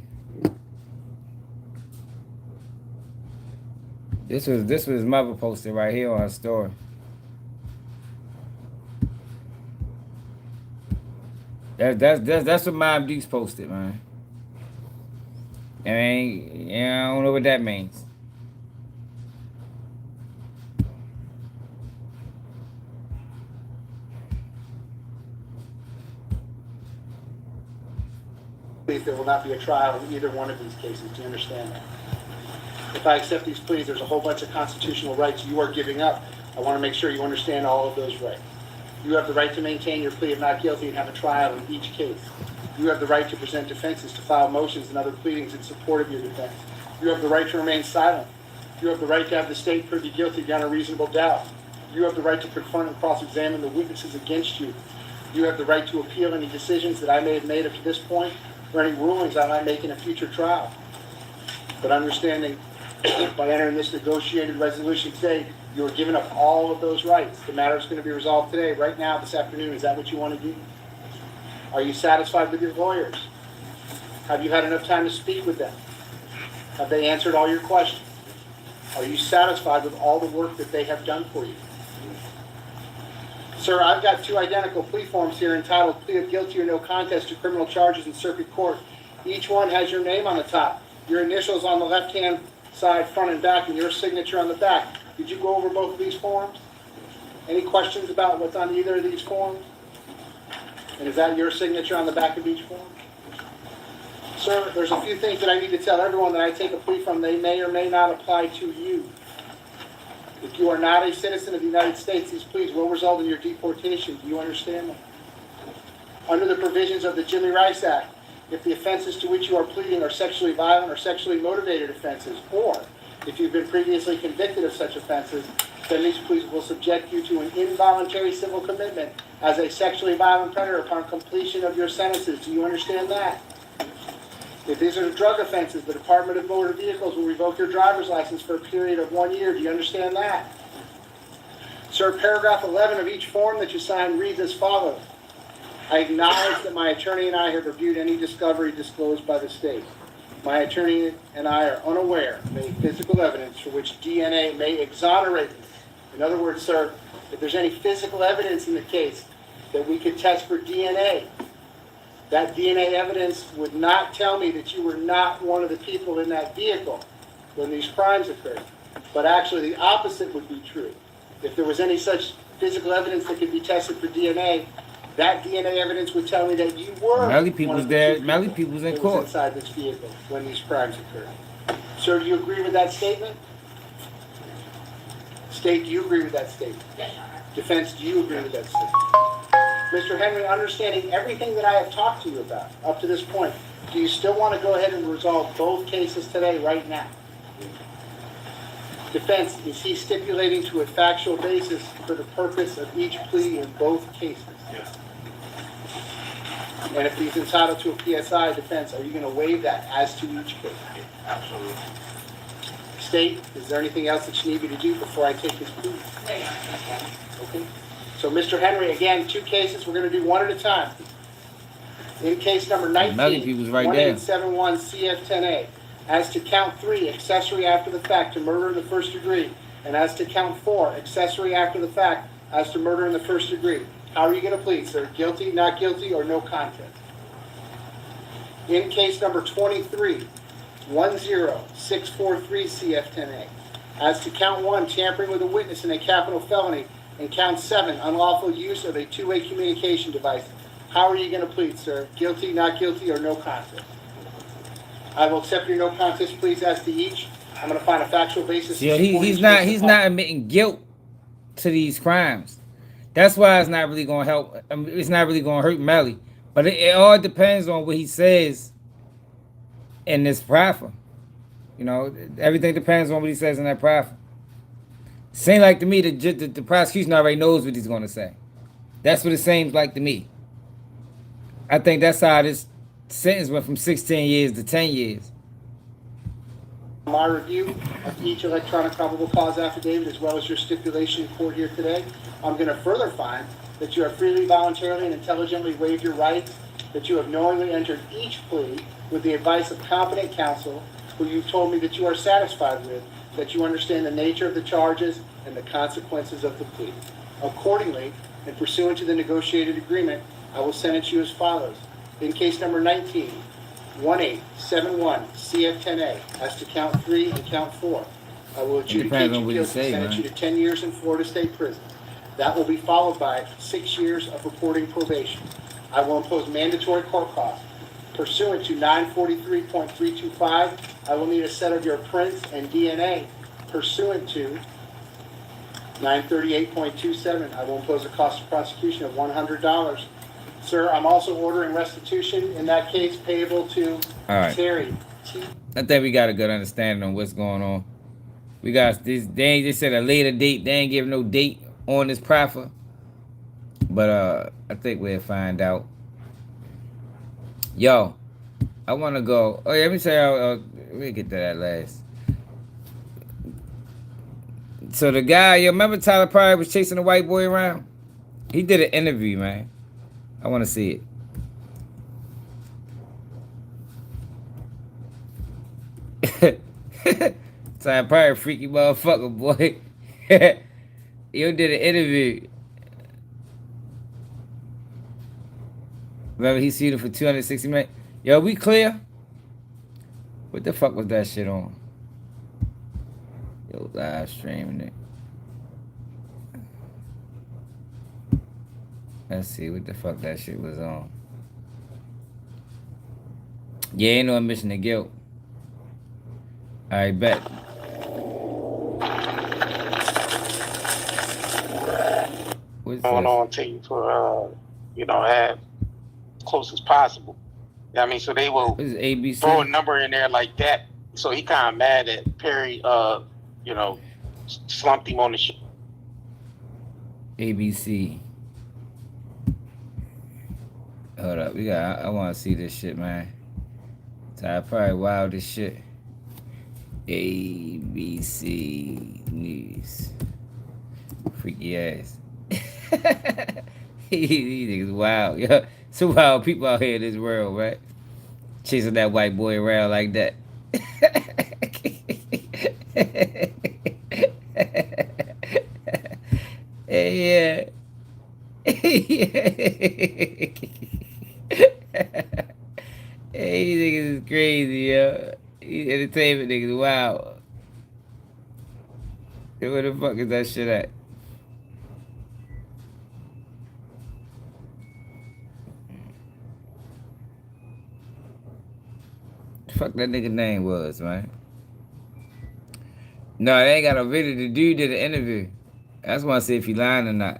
This was his mother posted right here on her story. That's what Mom Dukes posted, man. I mean, yeah, I don't know what that means. There will not be a trial in either one of these cases. Do you understand that? If I accept these pleas, there's a whole bunch of constitutional rights you are giving up. I want to make sure you understand all of those rights. You have the right to maintain your plea of not guilty and have a trial in each case. You have the right to present defenses, to file motions and other pleadings in support of your defense. You have the right to remain silent. You have the right to have the state prove you guilty beyond a reasonable doubt. You have the right to confront and cross-examine the witnesses against you. You have the right to appeal any decisions that I may have made up to this point or any rulings I might make in a future trial. But understanding by entering this negotiated resolution today, you are giving up all of those rights. The matter is going to be resolved today, right now, this afternoon. Is that what you want to do? Are you satisfied with your lawyers? Have you had enough time to speak with them? Have they answered all your questions? Are you satisfied with all the work that they have done for you? Sir, I've got two identical plea forms here entitled Plea of Guilty or No Contest to Criminal Charges in Circuit Court. Each one has your name on the top, your initials on the left-hand side, front and back, and your signature on the back. Did you go over both of these forms? Any questions about what's on either of these forms? And is that your signature on the back of each form? Sir, there's a few things that I need to tell everyone that I take a plea from. They may or may not apply to you. If you are not a citizen of the United States, these pleas will result in your deportation. Do you understand that? Under the provisions of the Jimmy Rice Act, if the offenses to which you are pleading are sexually violent or sexually motivated offenses, or if you've been previously convicted of such offenses, then these pleas will subject you to an involuntary civil commitment as a sexually violent predator upon completion of your sentences. Do you understand that? If these are drug offenses, the Department of Motor Vehicles will revoke your driver's license for a period of 1 year. Do you understand that? Sir, paragraph 11 of each form that you sign reads as follows. I acknowledge that my attorney and I have reviewed any discovery disclosed by the state. My attorney and I are unaware of any physical evidence for which DNA may exonerate me. In other words, sir, if there's any physical evidence in the case that we could test for DNA, that DNA evidence would not tell me that you were not one of the people in that vehicle when these crimes occurred. But actually the opposite would be true. If there was any such physical evidence that could be tested for DNA, that DNA evidence would tell me that you were Melly people's there. Melly people's in court inside this vehicle when these crimes occurred. Sir, do you agree with that statement? State, do you agree with that statement? Yes, Your Honor. Defense, do you agree with that statement? Mr. Henry, understanding everything that I have talked to you about up to this point, do you still want to go ahead and resolve both cases today, right now? Defense, is he stipulating to a factual basis for the purpose of each plea in both cases? Yes. And if he's entitled to a PSI, defense, are you going to waive that as to each case? Absolutely. State, is there anything else that you need me to do before I take his plea? Okay. So, Mr. Henry, again, two cases. We're going to do one at a time. In case number 19, Melly people's right there. 1871 CF10A, as to count 3, accessory after the fact to murder in the first degree, and as to count 4, accessory after the fact as to murder in the first degree. How are you going to plead, sir? Guilty, not guilty, or no contest? In case number 23, 10643 CF10A, as to count 1, tampering with a witness in a capital felony, and count 7, unlawful use of a two-way communication device. How are you going to plead, sir? Guilty, not guilty, or no contest? I will accept your no contest pleas as to each. I'm going to find a factual basis. Yeah, he's not admitting guilt to these crimes. That's why it's not really gonna help. I mean, it's not really gonna hurt Melly. But it all depends on what he says in this proffer. You know, everything depends on what he says in that proffer. Seems like to me the prosecution already knows what he's gonna say. That's what it seems like to me. I think that's how this sentence went from 16 years to 10 years. My review of each electronic probable cause affidavit, as well as your stipulation in court here today, I'm going to further find that you have freely, voluntarily, and intelligently waived your rights that you have knowingly entered each plea with the advice of competent counsel who you've told me that you are satisfied with, that you understand the nature of the charges and the consequences of the plea. Accordingly, and pursuant to the negotiated agreement, I will sentence you as follows. In case number 19, 1871 CF10A, as to count 3 and count 4, I will adjudicate you guilty and sentence you to 10 years in Florida State Prison. That will be followed by 6 years of reporting probation. I will impose mandatory court costs. Pursuant to 943.325, I will need a set of your prints and DNA. Pursuant to 938.27, I will impose a cost of prosecution of $100. Sir, I'm also ordering restitution in that case payable to Terry. I think we got a good understanding on what's going on. We got this. They ain't just said a later date. They ain't giving no date on this proffer. But I think we'll find out. Yo, I want to go. Oh, yeah, let me say, we'll get to that last. So the guy, you remember Tyler Perry was chasing the white boy around? He did an interview, man. I want to see it. Tyler Perry, freaky motherfucker, boy. You did an interview. Remember, he sued him for $260 million. Yo, we clear? What the fuck was that shit on? Yo, live streaming it. Let's see what the fuck that shit was on. Yeah, ain't no admission of guilt. I bet. What's going on to you for as close as possible. I mean, so they will throw a number in there like that. So he kind of mad that Perry, slumped him on the show. ABC. Hold up, I want to see this shit, man. I probably wild as shit. ABC News. Freaky ass. These niggas wild. Yo, some wild people out here in this world, right? Chasing that white boy around like that. Yeah. Hey, these niggas is crazy, yo. These entertainment niggas, wow. Where the fuck is that shit at? Fuck that nigga name was, man. No, they ain't got a video. The dude did an interview. I just want to see if he lying or not.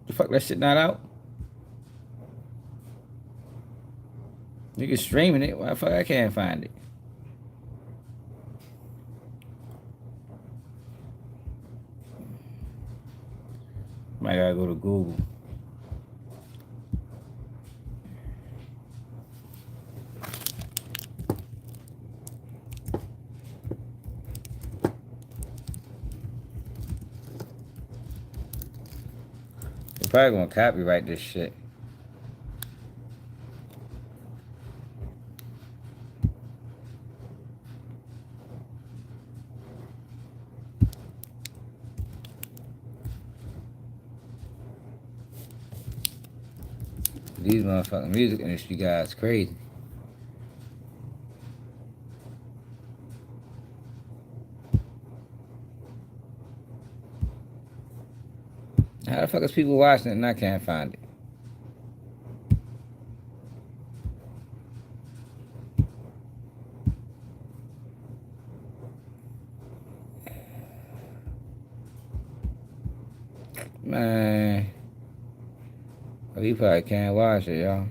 The fuck, that shit not out? Nigga streaming it. Why the fuck I can't find it? Might gotta go to Google. They're probably gonna copyright this shit. These motherfucking music industry guys crazy. How the fuck is people watching it and I can't find it? Man. Oh, you probably can't watch it, y'all.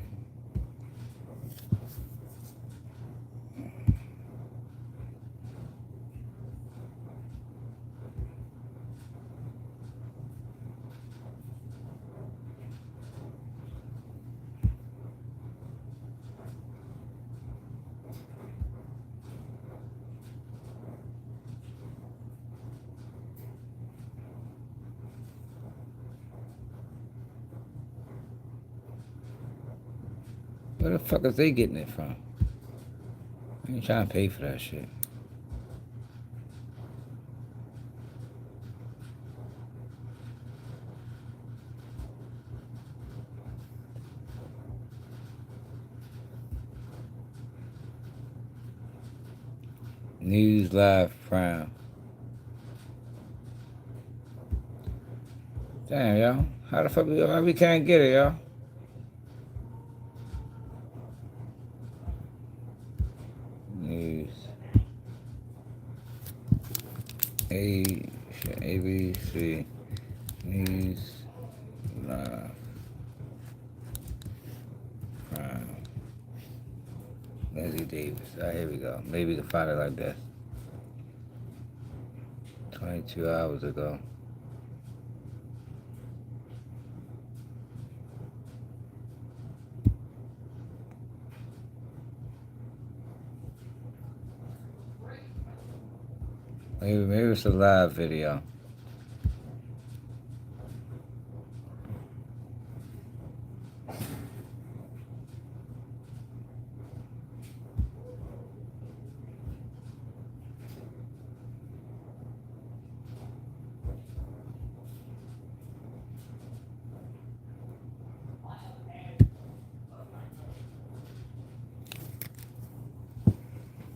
Where the fuck is they getting it from? I ain't trying to pay for that shit. News Live Prime. Damn, y'all. How the fuck we can't get it, y'all? News. ABC News Live Prime. Leslie Davis. Here we go. Maybe we can find it like that. 22 hours ago. Maybe it's a live video.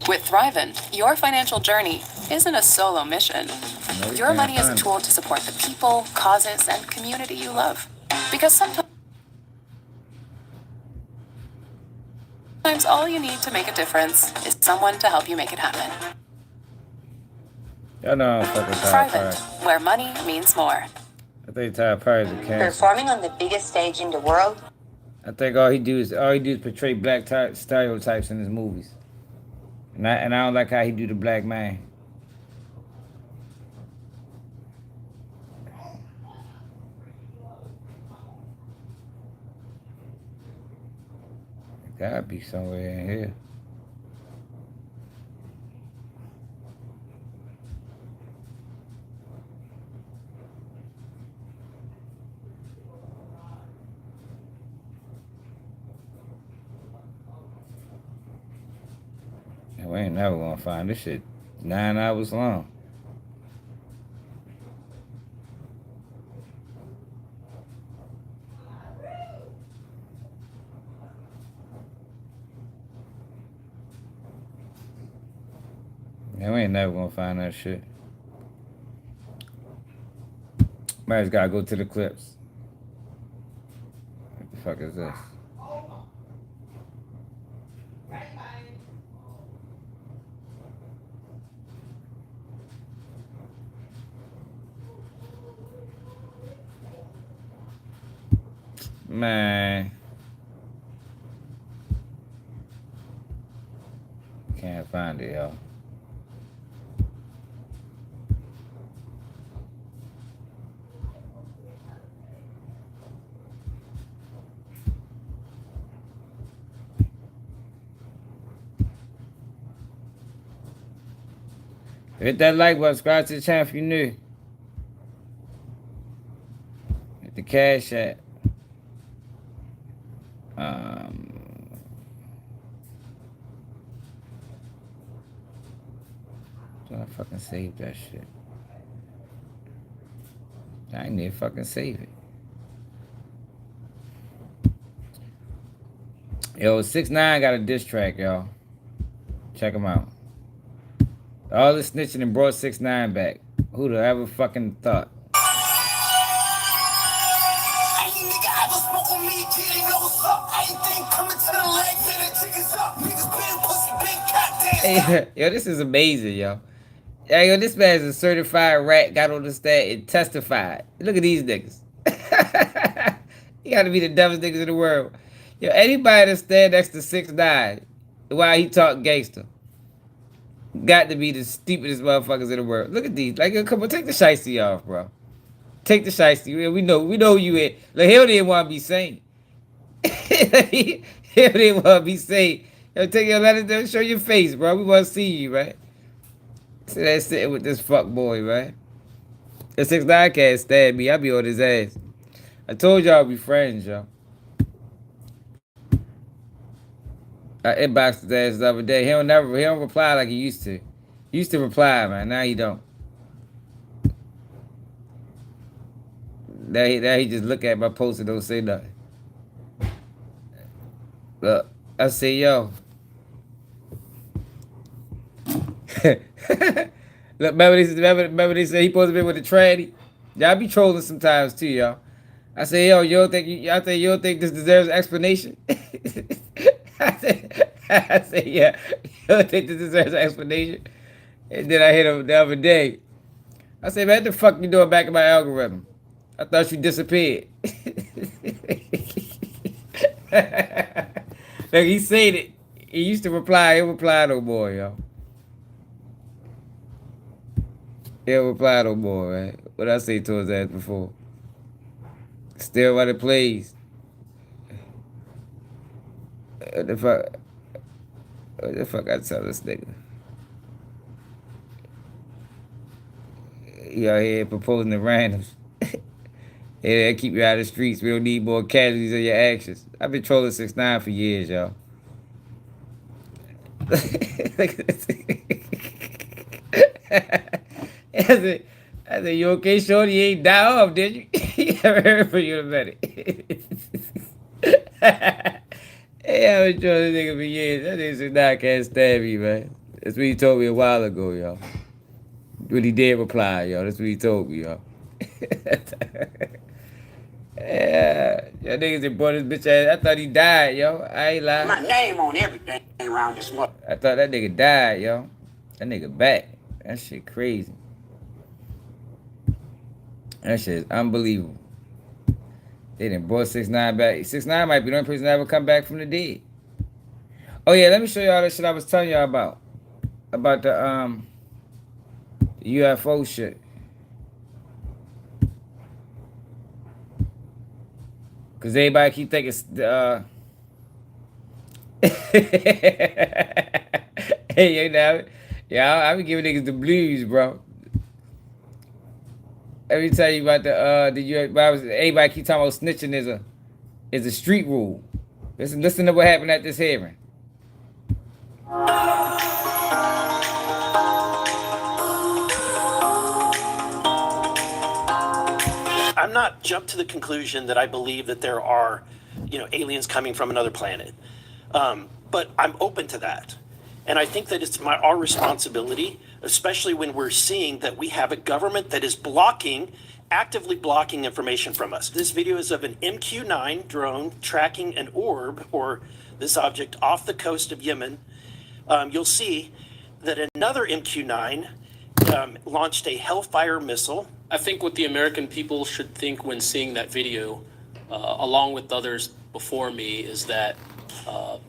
With Thriven, your financial journey isn't a solo mission. Your money is a tool to support the people, causes, and community you love. Because sometimes all you need to make a difference is someone to help you make it happen. Y'all know I'm fucking Thriven, where money means more. I think Tyler Perry's a cancer. Performing on the biggest stage in the world. I think all he do is portray black stereotypes in his movies. And I don't like how he do the black man. It gotta be somewhere in here. We ain't never gonna find this shit 9 hours long. Yeah, we ain't never gonna find that shit. Might just gotta go to the clips. What the fuck is this? Man. Can't find it, y'all. Hit that like button, subscribe to the channel if you're new. Hit the cash app. Trying to fucking save that shit. I ain't need to fucking save it. Yo, 6IX9INE got a diss track, y'all. Check him out. All the snitching and brought 6IX9INE back. Who'd have ever fucking thought? Hey, yo, this is amazing, yo. Yeah, yo, this man's a certified rat, got on the stand and testified. Look at these niggas. He gotta be the dumbest niggas in the world. Yo, anybody that stand next to 6IX9INE while he talk gangster got to be the stupidest motherfuckers in the world. Look at these. Like, yo, come on, take the shiesty off, bro. Take the shiesty. We know who you is. Like, he don't even want to be sane. He don't even want to be sane. Yo, let us show your face, bro. We want to see you, right? See that sitting with this fuck boy, right? The 6IX9INE can't stand me. I be on his ass. I told y'all we friends, y'all. I inboxed his ass the other day. He don't reply like he used to. He used to reply, man. Now he don't. Now he just look at my post and don't say nothing. Look, I say, yo. Look, remember they said he supposed to be with the tranny? Y'all be trolling sometimes too, y'all. I say, yo, you don't think this deserves explanation? I say, yeah, you don't think this deserves an explanation? And then I hit him the other day. I say, man, what the fuck you doing back in my algorithm? I thought you disappeared. Like he said it. He used to reply. He don't reply no more, yo. He don't reply no more, man. What I say to his ass before? Still running plays. What the fuck I tell this nigga? You out here proposing to randoms. Yeah, keep you out of the streets. We don't need more casualties of your actions. I've been trolling 6ix9ine for years, y'all. I said, you okay, shorty? You ain't die off, did you? I haven't heard from you in a minute. Hey, I've been trolling this nigga for years. That nigga 6ix9ine can't stand me, man. That's what he told me a while ago, y'all. When he did reply, y'all. That's what he told me, y'all. Yeah, y'all niggas that brought his bitch ass. I thought he died, yo. I ain't lying. My name on everything around this mother. I thought that nigga died, yo. That nigga back. That shit crazy. That shit is unbelievable. They done brought 6ix9ine back. 6ix9ine might be the only person that ever come back from the dead. Oh yeah, let me show y'all that shit I was telling y'all about. About the UFO shit. Cause everybody keep thinking hey, you know, I be giving niggas the blues, bro. Let me tell you about everybody keep talking about snitching is a street rule. Listen to what happened at this hearing. I'm not jumped to the conclusion that I believe that there are, aliens coming from another planet. But I'm open to that. And I think that it's our responsibility, especially when we're seeing that we have a government that is actively blocking information from us. This video is of an MQ-9 drone tracking an orb, or this object, off the coast of Yemen. You'll see that another MQ-9 launched a Hellfire missile. I think what the American people should think when seeing that video, along with others before me, is that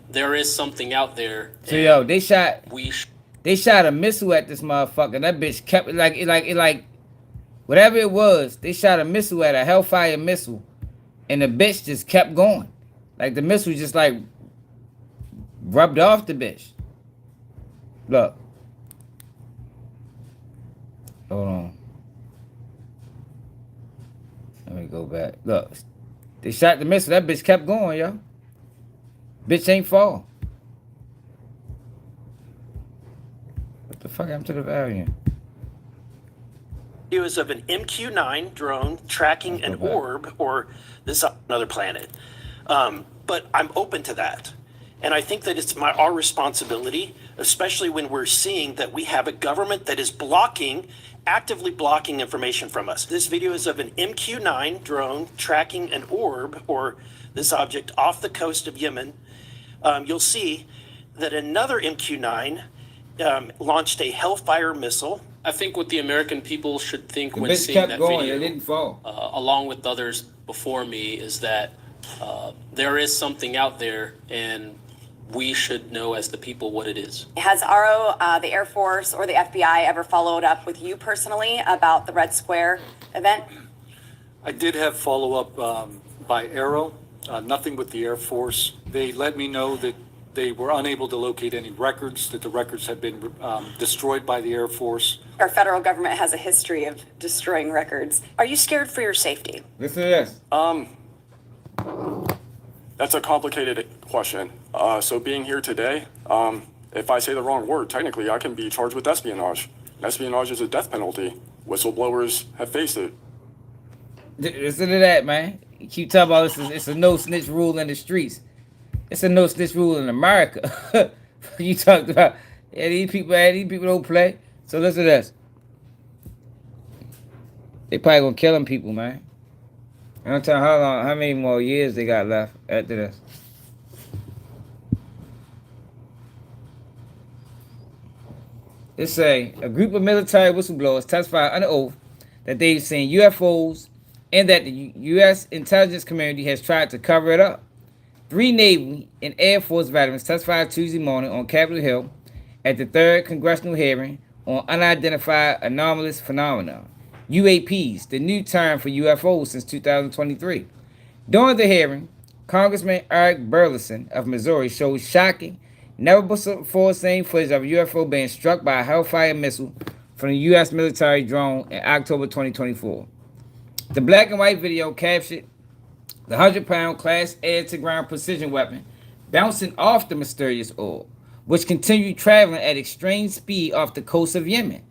there is something out there. So yo, they shot a missile at this motherfucker. That bitch kept like whatever it was. They shot a missile at a Hellfire missile, and the bitch just kept going. Like the missile just like rubbed off the bitch. Look. Hold on. Let me go back. Look. They shot the missile. That bitch kept going, yo. Bitch ain't fall. What the fuck happened to the variant? Video is of an MQ-9 drone tracking an orb, or this another planet. But I'm open to that. And I think that it's our responsibility, especially when we're seeing that we have a government that is actively blocking information from us. This video is of an MQ-9 drone tracking an orb, or this object, off the coast of Yemen. You'll see that another MQ-9 launched a Hellfire missile. I think what the American people should think when seeing that video, it didn't fall. Along with others before me, is that there is something out there, and we should know as the people what it is. Has RO, the Air Force, or the FBI ever followed up with you personally about the Red Square event? I did have follow-up by Aero, nothing with the Air Force. They let me know that they were unable to locate any records, that the records had been destroyed by the Air Force. Our federal government has a history of destroying records. Are you scared for your safety? Listen to this. That's a complicated question. So being here today, if I say the wrong word, technically I can be charged with espionage. Espionage is a death penalty. Whistleblowers have faced it. Listen to that, man. You keep talking about it's a no snitch rule in the streets. It's a no snitch rule in America. You talked about, these people don't play. So listen to this. They probably gonna kill them people, man. I don't tell how many more years they got left after this. It say a group of military whistleblowers testified under oath that they've seen UFOs and that the U.S. intelligence community has tried to cover it up. 3 Navy and Air Force veterans testified Tuesday morning on Capitol Hill at the 3rd Congressional hearing on unidentified anomalous phenomena, UAPs, the new term for UFOs since 2023. During the hearing, Congressman Eric Burleson of Missouri showed shocking, never before seen footage of a UFO being struck by a Hellfire missile from the U.S. military drone in October 2024. The black and white video captured the 100-pound Class air-to-ground precision weapon bouncing off the mysterious orb, which continued traveling at extreme speed off the coast of Yemen.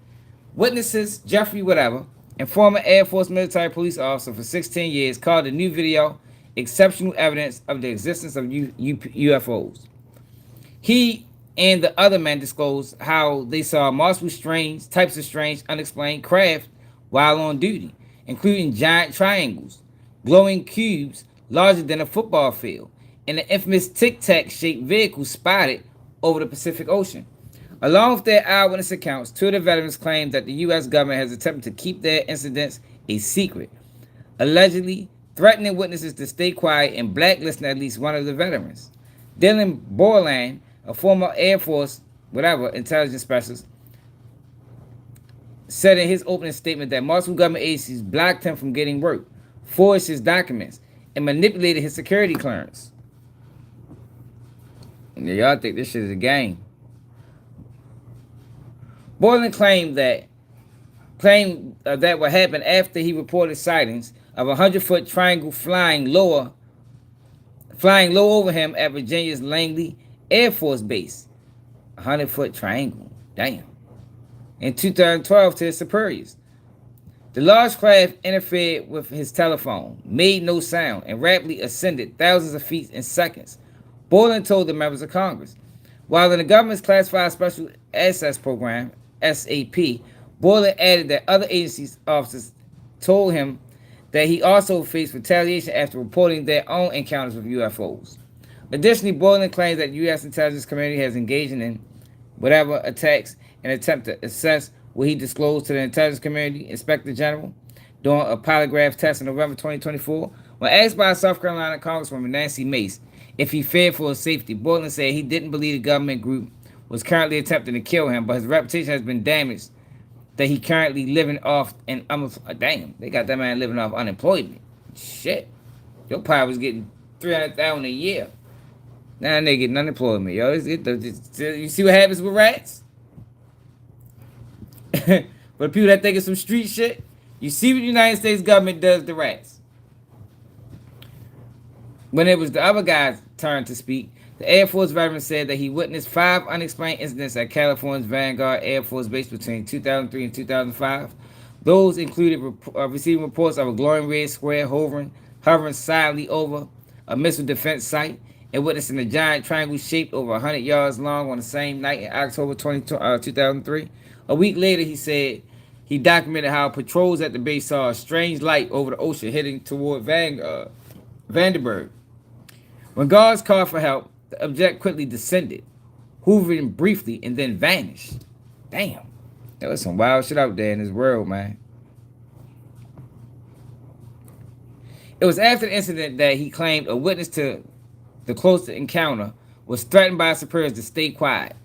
Witnesses, Jeffrey Whatever, and former Air Force military police officer for 16 years, called the new video exceptional evidence of the existence of UFOs. He and the other men disclosed how they saw multiple types of strange, unexplained craft while on duty, including giant triangles, glowing cubes larger than a football field, and the infamous tic-tac shaped vehicle spotted over the Pacific Ocean. Along with their eyewitness accounts, 2 of the veterans claimed that the U.S. government has attempted to keep their incidents a secret, allegedly threatening witnesses to stay quiet and blacklisting at least one of the veterans. Ynw Bortlen, a former Air Force intelligence specialist, said in his opening statement that multiple government agencies blocked him from getting work, forged his documents, and manipulated his security clearance. And y'all think this shit is a game. Bortlen claimed that what happened after he reported sightings of a 100-foot triangle flying low over him at Virginia's Langley Air Force Base. 100-foot triangle. Damn. In 2012 to his superiors. The large craft interfered with his telephone, made no sound, and rapidly ascended thousands of feet in seconds, Bortlen told the members of Congress. While in the government's Classified Special Access Program, SAP, Bortlen added that other agencies officers told him that he also faced retaliation after reporting their own encounters with UFOs. Additionally, Bortlen claims that the U.S. intelligence community has engaged in attacks in an attempt to assess what he disclosed to the intelligence community inspector general during a polygraph test in November 2024. When asked by South Carolina Congresswoman Nancy Mace if he feared for his safety, Bortlen said he didn't believe the government group was currently attempting to kill him, but his reputation has been damaged that he currently living off damn, they got that man living off unemployment. Shit. Your pie was getting $300,000 a year. Now they getting unemployment, yo. You see what happens with rats? For the people that think it's some street shit, you see what the United States government does to rats. When it was the other guy's turn to speak, the Air Force veteran said that he witnessed 5 unexplained incidents at California's Vanguard Air Force Base between 2003 and 2005. Those included receiving reports of a glowing red square hovering silently over a missile defense site and witnessing a giant triangle shaped over 100 yards long on the same night in October 2003. A week later, he said he documented how patrols at the base saw a strange light over the ocean heading toward Vandenberg. When guards called for help, the object quickly descended, hovering briefly, and then vanished. Damn. There was some wild shit out there in this world, man. It was after the incident that he claimed a witness to the close encounter was threatened by superiors to stay quiet.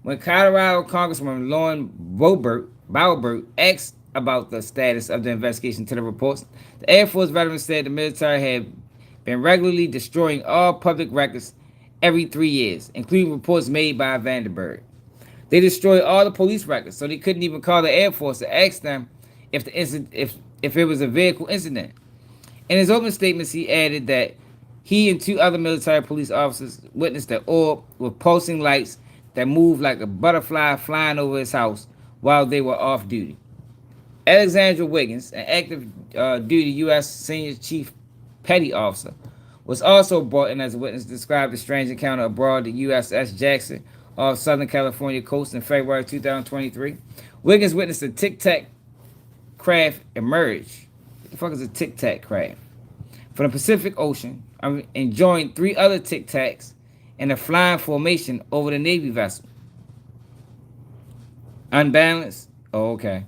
When Colorado Congresswoman Lauren Boebert asked about the status of the investigation to the reports, the Air Force veteran said the military had been regularly destroying all public records every 3 years, including reports made by Vandenberg. They destroyed all the police records, so they couldn't even call the Air Force to ask them if it was a vehicle incident. In his opening statements, he added that He and 2 other military police officers witnessed the orb with pulsing lights that moved like a butterfly flying over his house while they were off duty. Alexandra Wiggins, an active duty U.S. Senior Chief Petty Officer, was also brought in as a witness to describe the strange encounter aboard the USS Jackson off Southern California coast in February 2023. Wiggins witnessed a Tic Tac craft emerge. What the fuck is a Tic Tac craft? From the Pacific Ocean, and joined 3 other Tic Tacs in a flying formation over the Navy vessel. Unbalanced? Oh, okay.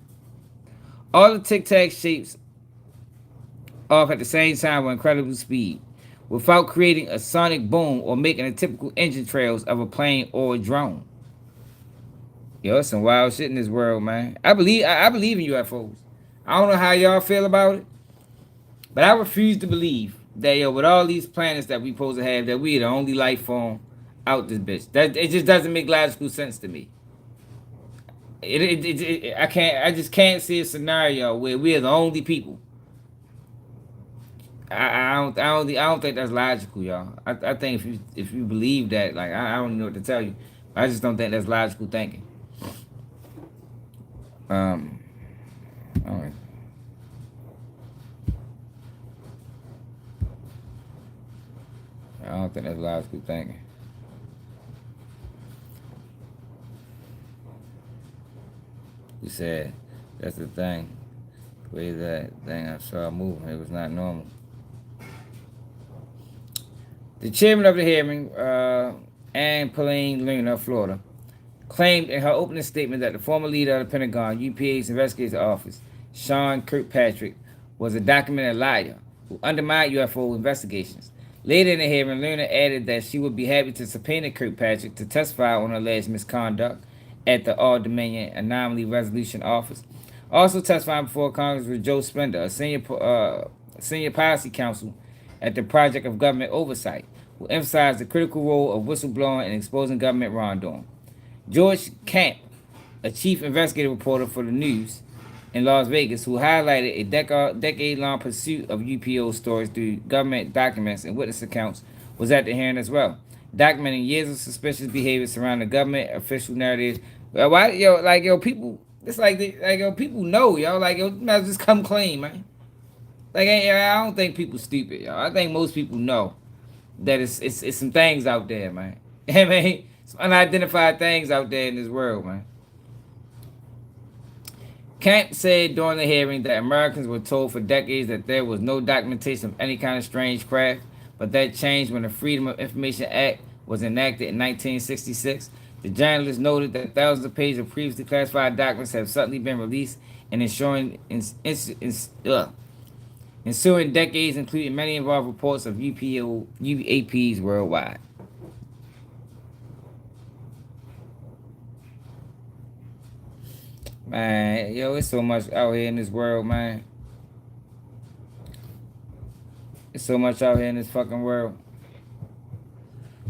All the Tic Tac shapes off at the same time with incredible speed, without creating a sonic boom or making the typical engine trails of a plane or a drone. Yo, there's some wild shit in this world, man. I believe in UFOs. I don't know how y'all feel about it, but I refuse to believe that, yo, with all these planets that we supposed to have, that we are the only life form out this bitch. That it just doesn't make logical sense to me. I just can't see a scenario where we are the only people. I don't think that's logical, y'all. I think if you believe that, like, I don't know what to tell you. I just don't think that's logical thinking. All right. I don't think that's logical thinking. He said, that's the thing. The way that thing I saw moving, it was not normal. The chairman of the hearing, Ann Pauline Luna of Florida, claimed in her opening statement that the former leader of the Pentagon, UPA's investigative office, Sean Kirkpatrick, was a documented liar who undermined UFO investigations. Later in the hearing, Luna added that she would be happy to subpoena Kirkpatrick to testify on alleged misconduct at the All Dominion Anomaly Resolution Office. Also testifying before Congress was Joe Splendor, a senior policy counsel at the Project of Government Oversight, who emphasized the critical role of whistleblowing and exposing government wrongdoing. George Camp, a chief investigative reporter for the news in Las Vegas, who highlighted a decade-long pursuit of UPO stories through government documents and witness accounts, was at the hearing as well, documenting years of suspicious behavior surrounding government official narratives. Why, people, it's like people know, yo, like, yo, you might just come clean, man. Like, I don't think people stupid, yo. I think most people know that it's some things out there, man. I mean, some unidentified things out there in this world, man. Camp said during the hearing that Americans were told for decades that there was no documentation of any kind of strange craft, but that changed when the Freedom of Information Act was enacted in 1966. The journalist noted that thousands of pages of previously classified documents have suddenly been released, and ensuing decades, including many involved reports of UAPs worldwide. Man, yo, it's so much out here in this world, man. It's so much out here in this fucking world.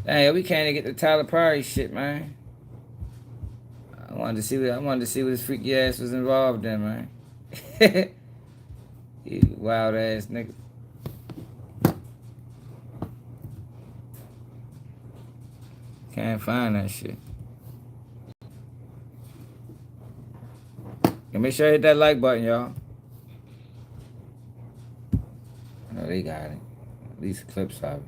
Dang, we can't even get the Tyler Perry shit, man. I wanted to see what this freaky ass was involved in, man. You wild ass nigga. Can't find that shit. And make sure you hit that like button, y'all. No, they got it. At least clips of it.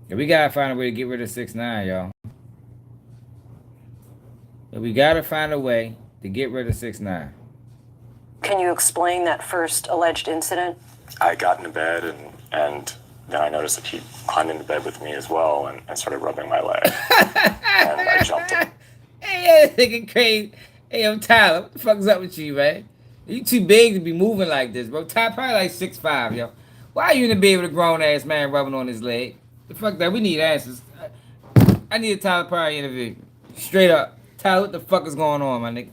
Yeah, we gotta find a way to get rid of 6ix9ine, y'all. Yeah, we gotta find a way to get rid of 6ix9ine. Can you explain that first alleged incident? I got into bed and then I noticed that he climbed into bed with me as well and started rubbing my leg. And I jumped him. Hey, nigga crazy. Hey, yo, Tyler, what the fuck's up with you, man? You too big to be moving like this, bro. Tyler probably like 6'5", yo. Why are you in the bed with a grown-ass man rubbing on his leg? The fuck that? We need answers. I need a Tyler Perry interview. Straight up. Tyler, what the fuck is going on, my nigga?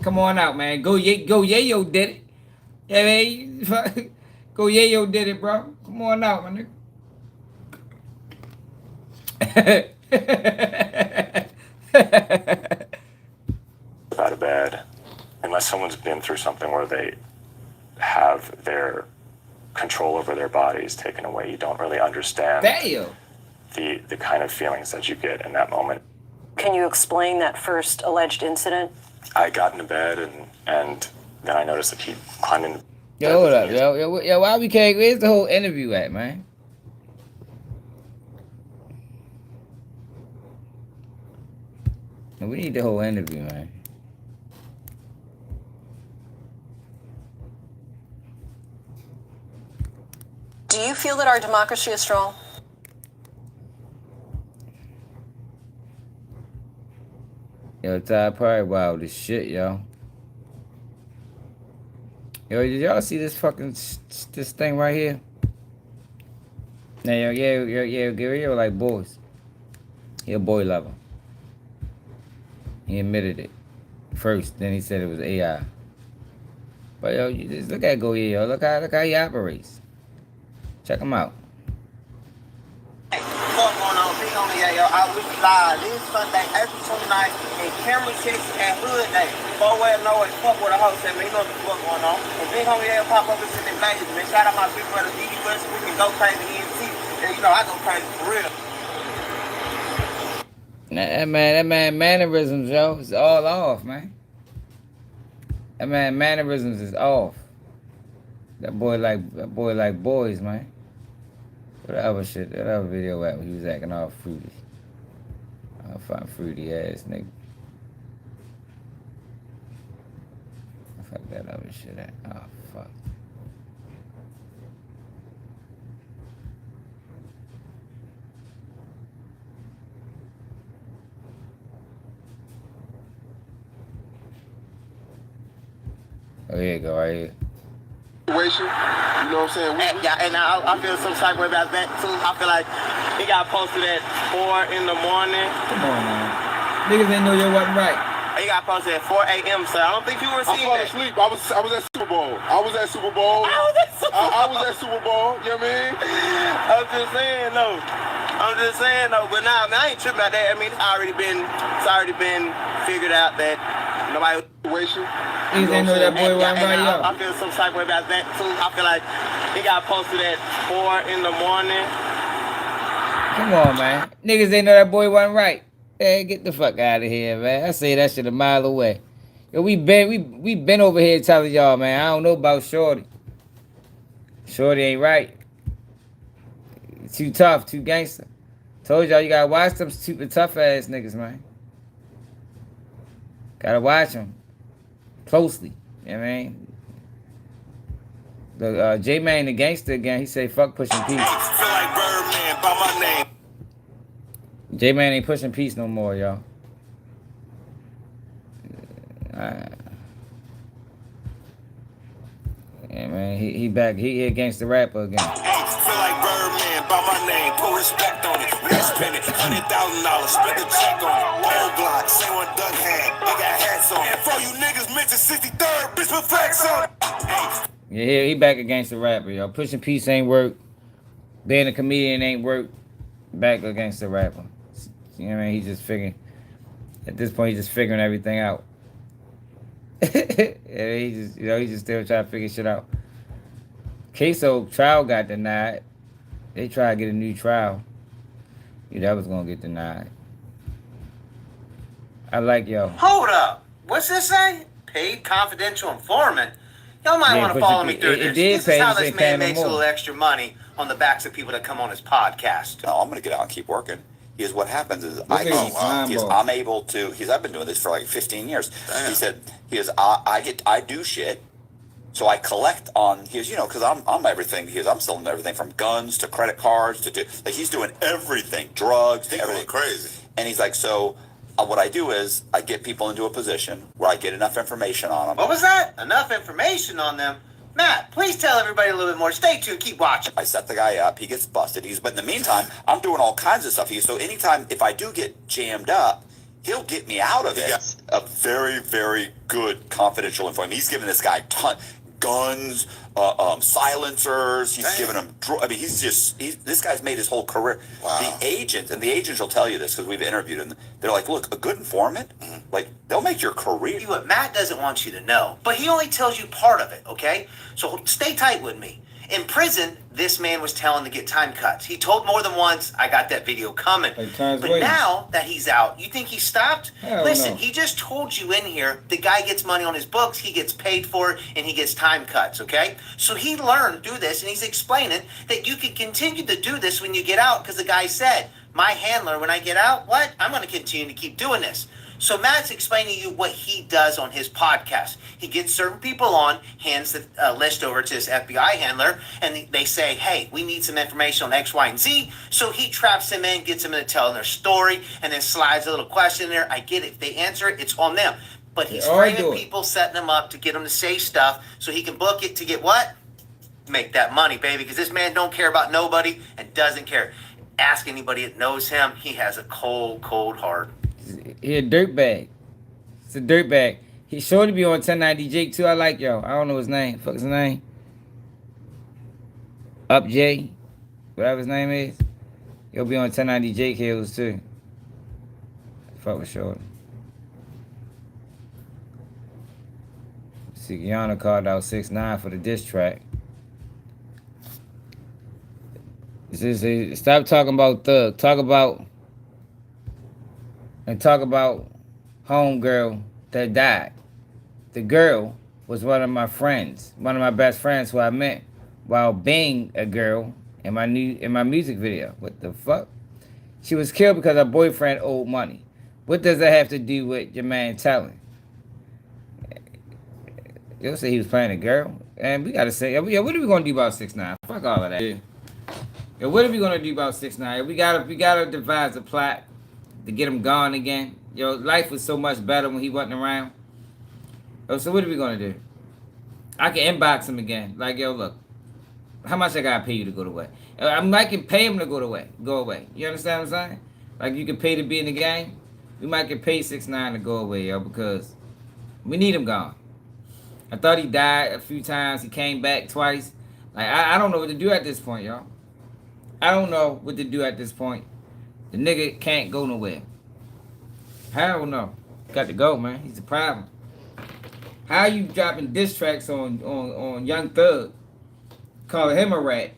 Come on out, man. Go Yayo did it. Yeah, man. Go Yayo did it, bro. Come on out, my nigga. Out of bed. And unless someone's been through something where they have their control over their bodies taken away, you don't really understand the kind of feelings that you get in that moment. Can you explain that first alleged incident? I got into bed and then I noticed that he climbed in. Yo, hold up, yo, why we can't? Where's the whole interview at, man? We need the whole interview, man. Do you feel that our democracy is strong? Yo, Ty probably wild as shit, yo. Yo, did y'all see this fucking this thing right here? Now, yo, like boys. He a boy lover. He admitted it first, then he said it was AI. But yo, you just look at go here, yo. Look how he operates. Check him out. What's going on? Big on the yo. I will be live this Sunday, April 29th, in Cameron, Texas, at Hood Day. Boy, well, no way, fuck with a host at me. You know what's going on. And Big Homie L pop up and send them Vegas, man. Shout out my big brother, D.D. West. We can go crazy ENT. And you know, I go crazy for real. That man mannerisms, yo, is all off, man. That man mannerisms is off. That boy like boys, man. What other shit? That other video at when he was acting all fruity. I'll find fruity ass nigga. Fuck that other shit at. Oh fuck. Oh, here you go, right here. Situation, you know what I'm saying? And I feel some type of way about that too. I feel like he got posted at 4 in the morning. Come on, man. Niggas didn't know you wasn't right. He got posted at 4 a.m. So I don't think you were seeing that. I fell asleep. I was at Super Bowl. I was at Super Bowl. You know what I mean? I'm just saying though. But nah, man, I ain't tripping about that. I mean, it's already been figured out that nobody. Situation. Niggas didn't know that boy wasn't right, yo. I feel some type of way about that too. I feel like he got posted at 4 in the morning. Come on, man. Niggas didn't know that boy wasn't right. Hey, get the fuck out of here, man. I say that shit a mile away. Yo, we been over here telling y'all, man. I don't know about Shorty. Shorty ain't right. Too tough, too gangster. Told y'all you gotta watch them stupid tough ass niggas, man. Gotta watch them closely. You know what I mean? The J-Man the gangster again, he say fuck pushing peace. Feel like Birdman by my name. J-Man ain't pushing peace no more, y'all. Yeah, man, he back. He against the rapper again. Feel like Birdman by my name. Put respect on it. Let's spend it. $100,000. Spend the check on it. Old block. Same one Doug had. They got hats on. And for you niggas mention 63rd. Bitch with flex on it. Yeah, he back against the rapper, y'all. Pushing peace ain't work. Being a comedian ain't work. Back against the rapper. You know what I mean? He's just figuring. At this point, he's just figuring everything out. Yeah, he's just still trying to figure shit out. Queso trial got denied. They tried to get a new trial. Yeah, that was gonna get denied. I like y'all. Hold up. What's this say? Paid confidential informant. Y'all might want to follow me through this. This is how this man makes a little extra money on the backs of people that come on his podcast. No, I'm going to get out and keep working. Because what happens is I'm able to. I've been doing this for like 15 years. Damn. He said I do shit, so I collect on. Because I'm everything. I'm selling everything from guns to credit cards to like he's doing everything, drugs, everything crazy. And he's like, so what I do is I get people into a position where I get enough information on them. What was that? Enough information on them? Matt, please tell everybody a little bit more. Stay tuned. Keep watching. I set the guy up. He gets busted. But in the meantime, I'm doing all kinds of stuff. So anytime, if I do get jammed up, he'll get me out of it. A very, very good confidential informant. He's giving this guy guns, silencers. He's given them. I mean, this guy's made his whole career. Wow. The agents will tell you this because we've interviewed him. They're like, look, a good informant, like they'll make your career. See what Matt doesn't want you to know, but he only tells you part of it. Okay, so stay tight with me. In prison, this man was telling to get time cuts. He told more than once, I got that video coming. But now that he's out, you think he stopped? Listen, he just told you in here, the guy gets money on his books, he gets paid for it, and he gets time cuts, okay? So he learned to do this, and he's explaining that you can continue to do this when you get out, because the guy said, my handler, when I get out, I'm going to continue to keep doing this. So Matt's explaining to you what he does on his podcast. He gets certain people on, hands the list over to his FBI handler, and they say, hey, we need some information on X, Y, and Z. So he traps them in, gets them into telling their story, and then slides a little question in there. I get it. If they answer it, it's on them. But he's framing people, setting them up to get them to say stuff so he can book it to get what? Make that money, baby, because this man don't care about nobody and doesn't care. Ask anybody that knows him. He has a cold, cold heart. He a dirtbag. It's a dirtbag. He sure to be on 1090 Jake too. I like y'all. I don't know his name. Fuck his name. Up J. Whatever his name is. He'll be on 1090 Jake Hills too. Fuck with Shorty. See, Kiana called out 6IX9 for the diss track. Stop talking about Thug. Talk about homegirl that died. The girl was one of my friends, one of my best friends who I met while being a girl in my music video. What the fuck? She was killed because her boyfriend owed money. What does that have to do with your man telling? You'll say he was playing a girl. And we gotta say, what are we gonna do about 6IX9? Fuck all of that. Yeah, what are we gonna do about 6IX9? We gotta devise a plot to get him gone again. Life was so much better when he wasn't around. So what are we gonna do? I can inbox him again. Like, look, how much I gotta pay you to go away? I can pay him to go away. You understand what I'm saying? Like, you can pay to be in the game. We might get paid 6IX9 to go away, because we need him gone. I thought he died a few times. He came back twice. Like, I don't know what to do at this point, y'all. I don't know what to do at this point. The nigga can't go nowhere. Hell no. Got to go, man. He's a problem. How you dropping diss tracks on Young Thug, calling him a rat,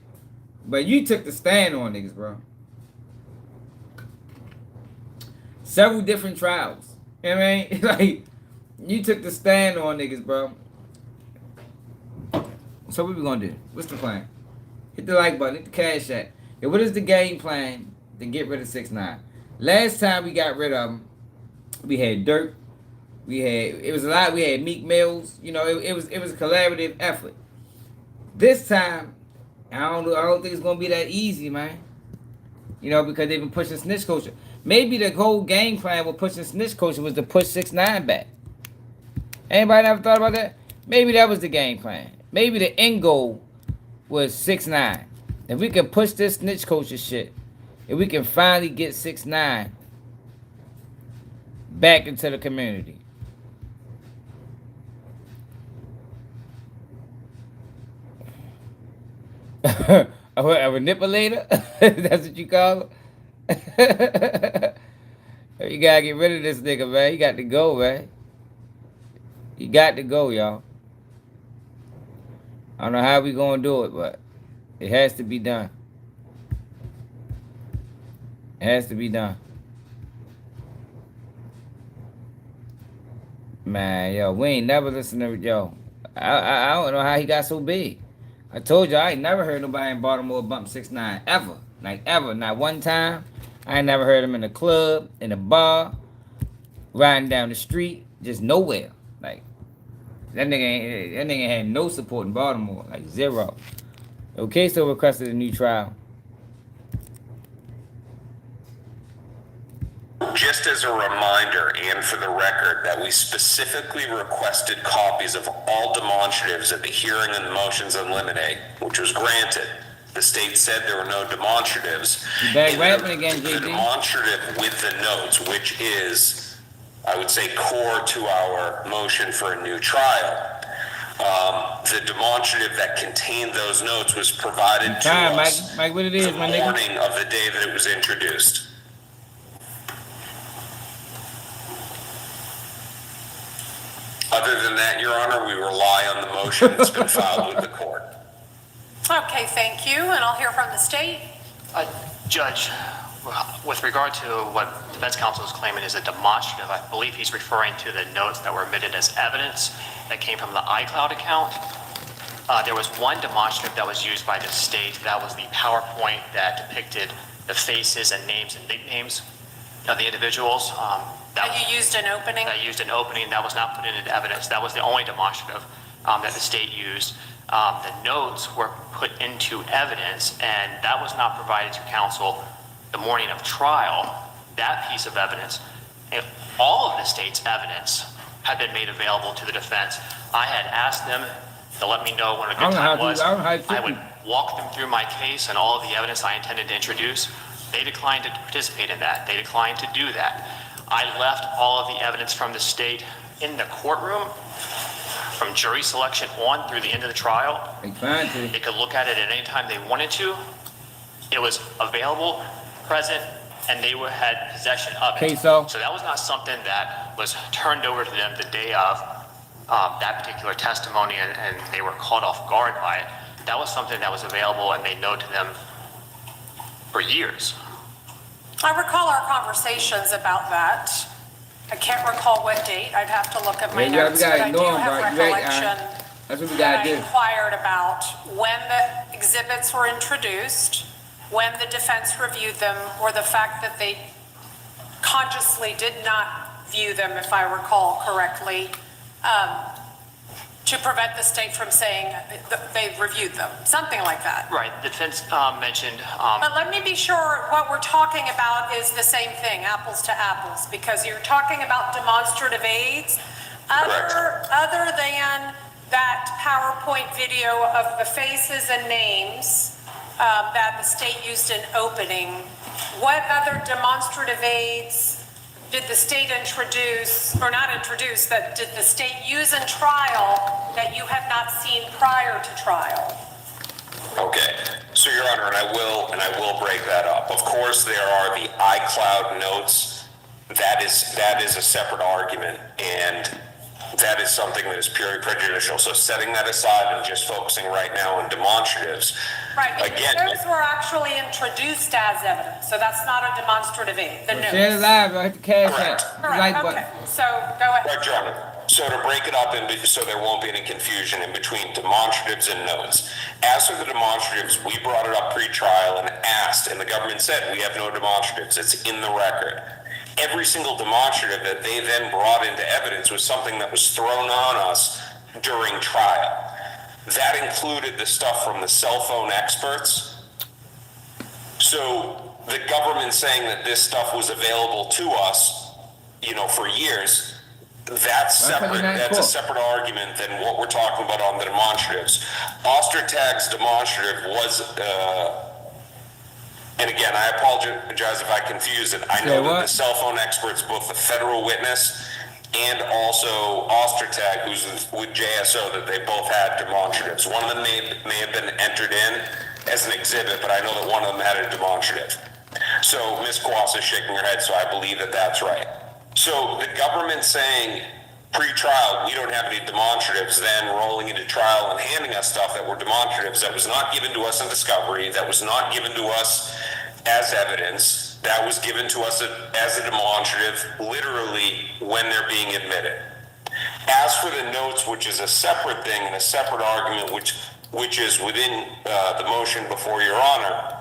but you took the stand on niggas, bro. Several different trials. You know what I mean? Like, you took the stand on niggas, bro. So what we gonna do? What's the plan? Hit the like button, hit the cash app. And what is the game plan to get rid of 6IX9? Last time we got rid of him, we had Dirt. It was a lot. We had Meek Mills. It was a collaborative effort. This time, I don't think it's gonna be that easy, man. Because they've been pushing snitch culture. Maybe the whole game plan with pushing snitch culture was to push 6IX9 back. Anybody ever thought about that? Maybe that was the game plan. Maybe the end goal was 6IX9. If we can push this snitch culture shit, if we can finally get 6IX9 back into the community. A manipulator? That's what you call him? You gotta get rid of this nigga, man. You got to go, man. You got to go, y'all. I don't know how we gonna do it, but it has to be done. It has to be done. Man, we ain't never listened to yo. I don't know how he got so big. I told you I ain't never heard nobody in Baltimore bump 6IX9 ever. Like ever. Not one time. I ain't never heard him in a club, in a bar, riding down the street, just nowhere. Like that nigga had no support in Baltimore. Like zero. Okay, so requested a new trial. Just as a reminder and for the record that we specifically requested copies of all demonstratives at the hearing on the motions in limine, which was granted. The state said there were no demonstratives. You back rapping again, JD. The demonstrative with the notes, which is, I would say, core to our motion for a new trial, The demonstrative that contained those notes was provided to us Mike, what it is, the my nigga? morning of the day that it was introduced. Other than that, Your Honor, we rely on the motion that's been filed with the court. Okay, thank you, and I'll hear from the state. Judge, with regard to what defense counsel is claiming is a demonstrative, I believe he's referring to the notes that were admitted as evidence that came from the iCloud account. There was one demonstrative that was used by the state. That was the PowerPoint that depicted the faces and names and nicknames of the individuals. You used an opening? I used an opening. That was not put into evidence. That was the only demonstrative that the state used. The notes were put into evidence, and that was not provided to counsel the morning of trial. That piece of evidence, and all of the state's evidence, had been made available to the defense. I had asked them to let me know when a good time was. I would walk them through my case and all of the evidence I intended to introduce. They declined to participate in that. They declined to do that. I left all of the evidence from the state in the courtroom from jury selection on through the end of the trial. They could look at it at any time they wanted to. It was available, present, and they had possession of it. Okay, so that was not something that was turned over to them the day of that particular testimony, and they were caught off guard by it. That was something that was available and made known to them for years. I recall our conversations about that. I can't recall what date. I'd have to look at my notes, but I do have recollection That's what we that gotta I do. inquired about when the exhibits were introduced, when the defense reviewed them, or the fact that they consciously did not view them, if I recall correctly, to prevent the state from saying they reviewed them, something like that. Right, the defense mentioned... But let me be sure what we're talking about is the same thing, apples to apples, because you're talking about demonstrative aids. Other than that PowerPoint video of the faces and names that the state used in opening, what other demonstrative aids did the state introduce, or not introduce, that did the state use in trial that you have not seen prior to trial? Okay, so Your Honor, and I will break that up. Of course, there are the iCloud notes. That is a separate argument, and that is something that is purely prejudicial. So setting that aside and just focusing right now on demonstratives. Right, because those were actually introduced as evidence, so that's not a demonstrative aid. The notes. Share it live, I hit the cash Correct. app. Correct, okay, so go ahead. Correct, Your Honor. So to break it up, so there won't be any confusion in between demonstratives and notes. As for the demonstratives, we brought it up pre-trial and asked, and the government said, we have no demonstratives. It's in the record. Every single demonstrative that they then brought into evidence was something that was thrown on us during trial. That included the stuff from the cell phone experts. So the government saying that this stuff was available to us, for years, that's separate. That's a separate argument than what we're talking about on the demonstratives. Ostertag's demonstrative was, and again, I apologize if I confused it. I know that the cell phone experts, both the federal witness and also Ostertag, who's with JSO, that they both had demonstratives. One of them may have been entered in as an exhibit, but I know that one of them had a demonstrative. So Ms. Kwas is shaking her head, so I believe that that's right. So the government saying pre-trial, we don't have any demonstratives, then rolling into trial and handing us stuff that were demonstratives that was not given to us in discovery, that was not given to us as evidence, that was given to us as a demonstrative literally when they're being admitted. As for the notes, which is a separate thing and a separate argument, which is within the motion before Your Honor,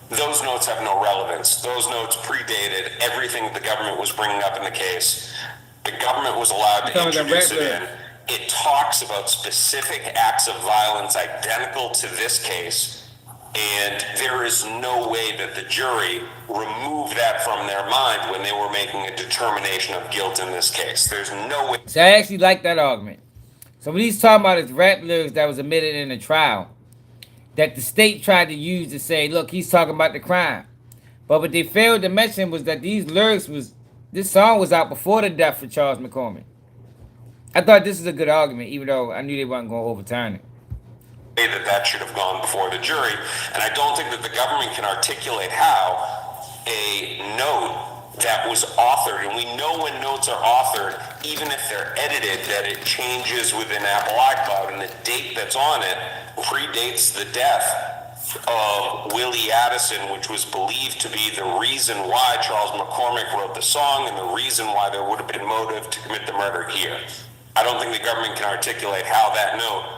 those notes have no relevance. Those notes predated everything the government was bringing up in the case. The government was allowed to introduce it in. It talks about specific acts of violence identical to this case, and there is no way that the jury removed that from their mind when they were making a determination of guilt in this case. There's no way. So I actually like that argument. So what he's talking about is rap lyrics that was admitted in the trial that the state tried to use to say, look, he's talking about the crime. But what they failed to mention was that these lyrics this song was out before the death of Charles McCormick. I thought this is a good argument, even though I knew they weren't going to overturn it. That should have gone before the jury, and I don't think that the government can articulate how a note that was authored, and we know when notes are authored, even if they're edited, that it changes within Apple iCloud, and the date that's on it predates the death of Willie Addison, which was believed to be the reason why Charles McCormick wrote the song and the reason why there would have been motive to commit the murder here. I don't think the government can articulate how that note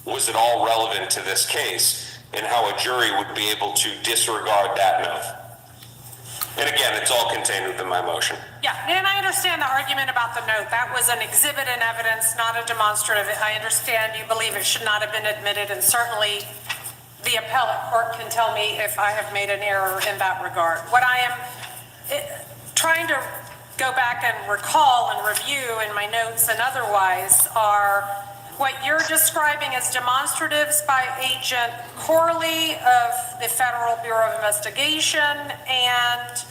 was at all relevant to this case and how a jury would be able to disregard that note. And again, it's all contained within my motion. Yeah, and I understand the argument about the note. That was an exhibit in evidence, not a demonstrative. I understand you believe it should not have been admitted, and certainly the appellate court can tell me if I have made an error in that regard. What I am trying to go back and recall and review in my notes and otherwise are what you're describing as demonstratives by Agent Corley of the Federal Bureau of Investigation and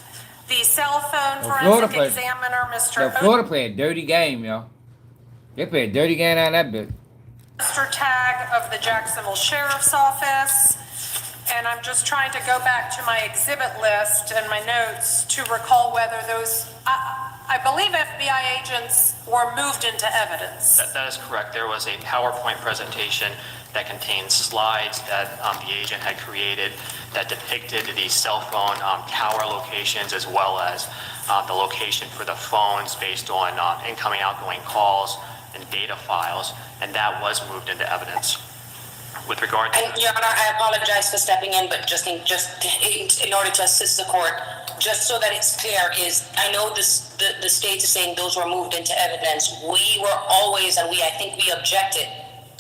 the cell phone forensic examiner, Mr. Florida play a dirty game, y'all. They play a dirty game out of that bitch. Mr. Tagg of the Jacksonville Sheriff's Office. And I'm just trying to go back to my exhibit list and my notes to recall whether those, I believe FBI agents were moved into evidence. That is correct. There was a PowerPoint presentation that contained slides that the agent had created that depicted the cell phone tower locations as well as the location for the phones based on incoming, outgoing calls and data files, and that was moved into evidence. With regard to... Your Honor, I apologize for stepping in, but just in order to assist the court, just so that it's clear, is I know the state is saying those were moved into evidence. We were always, and I think we objected,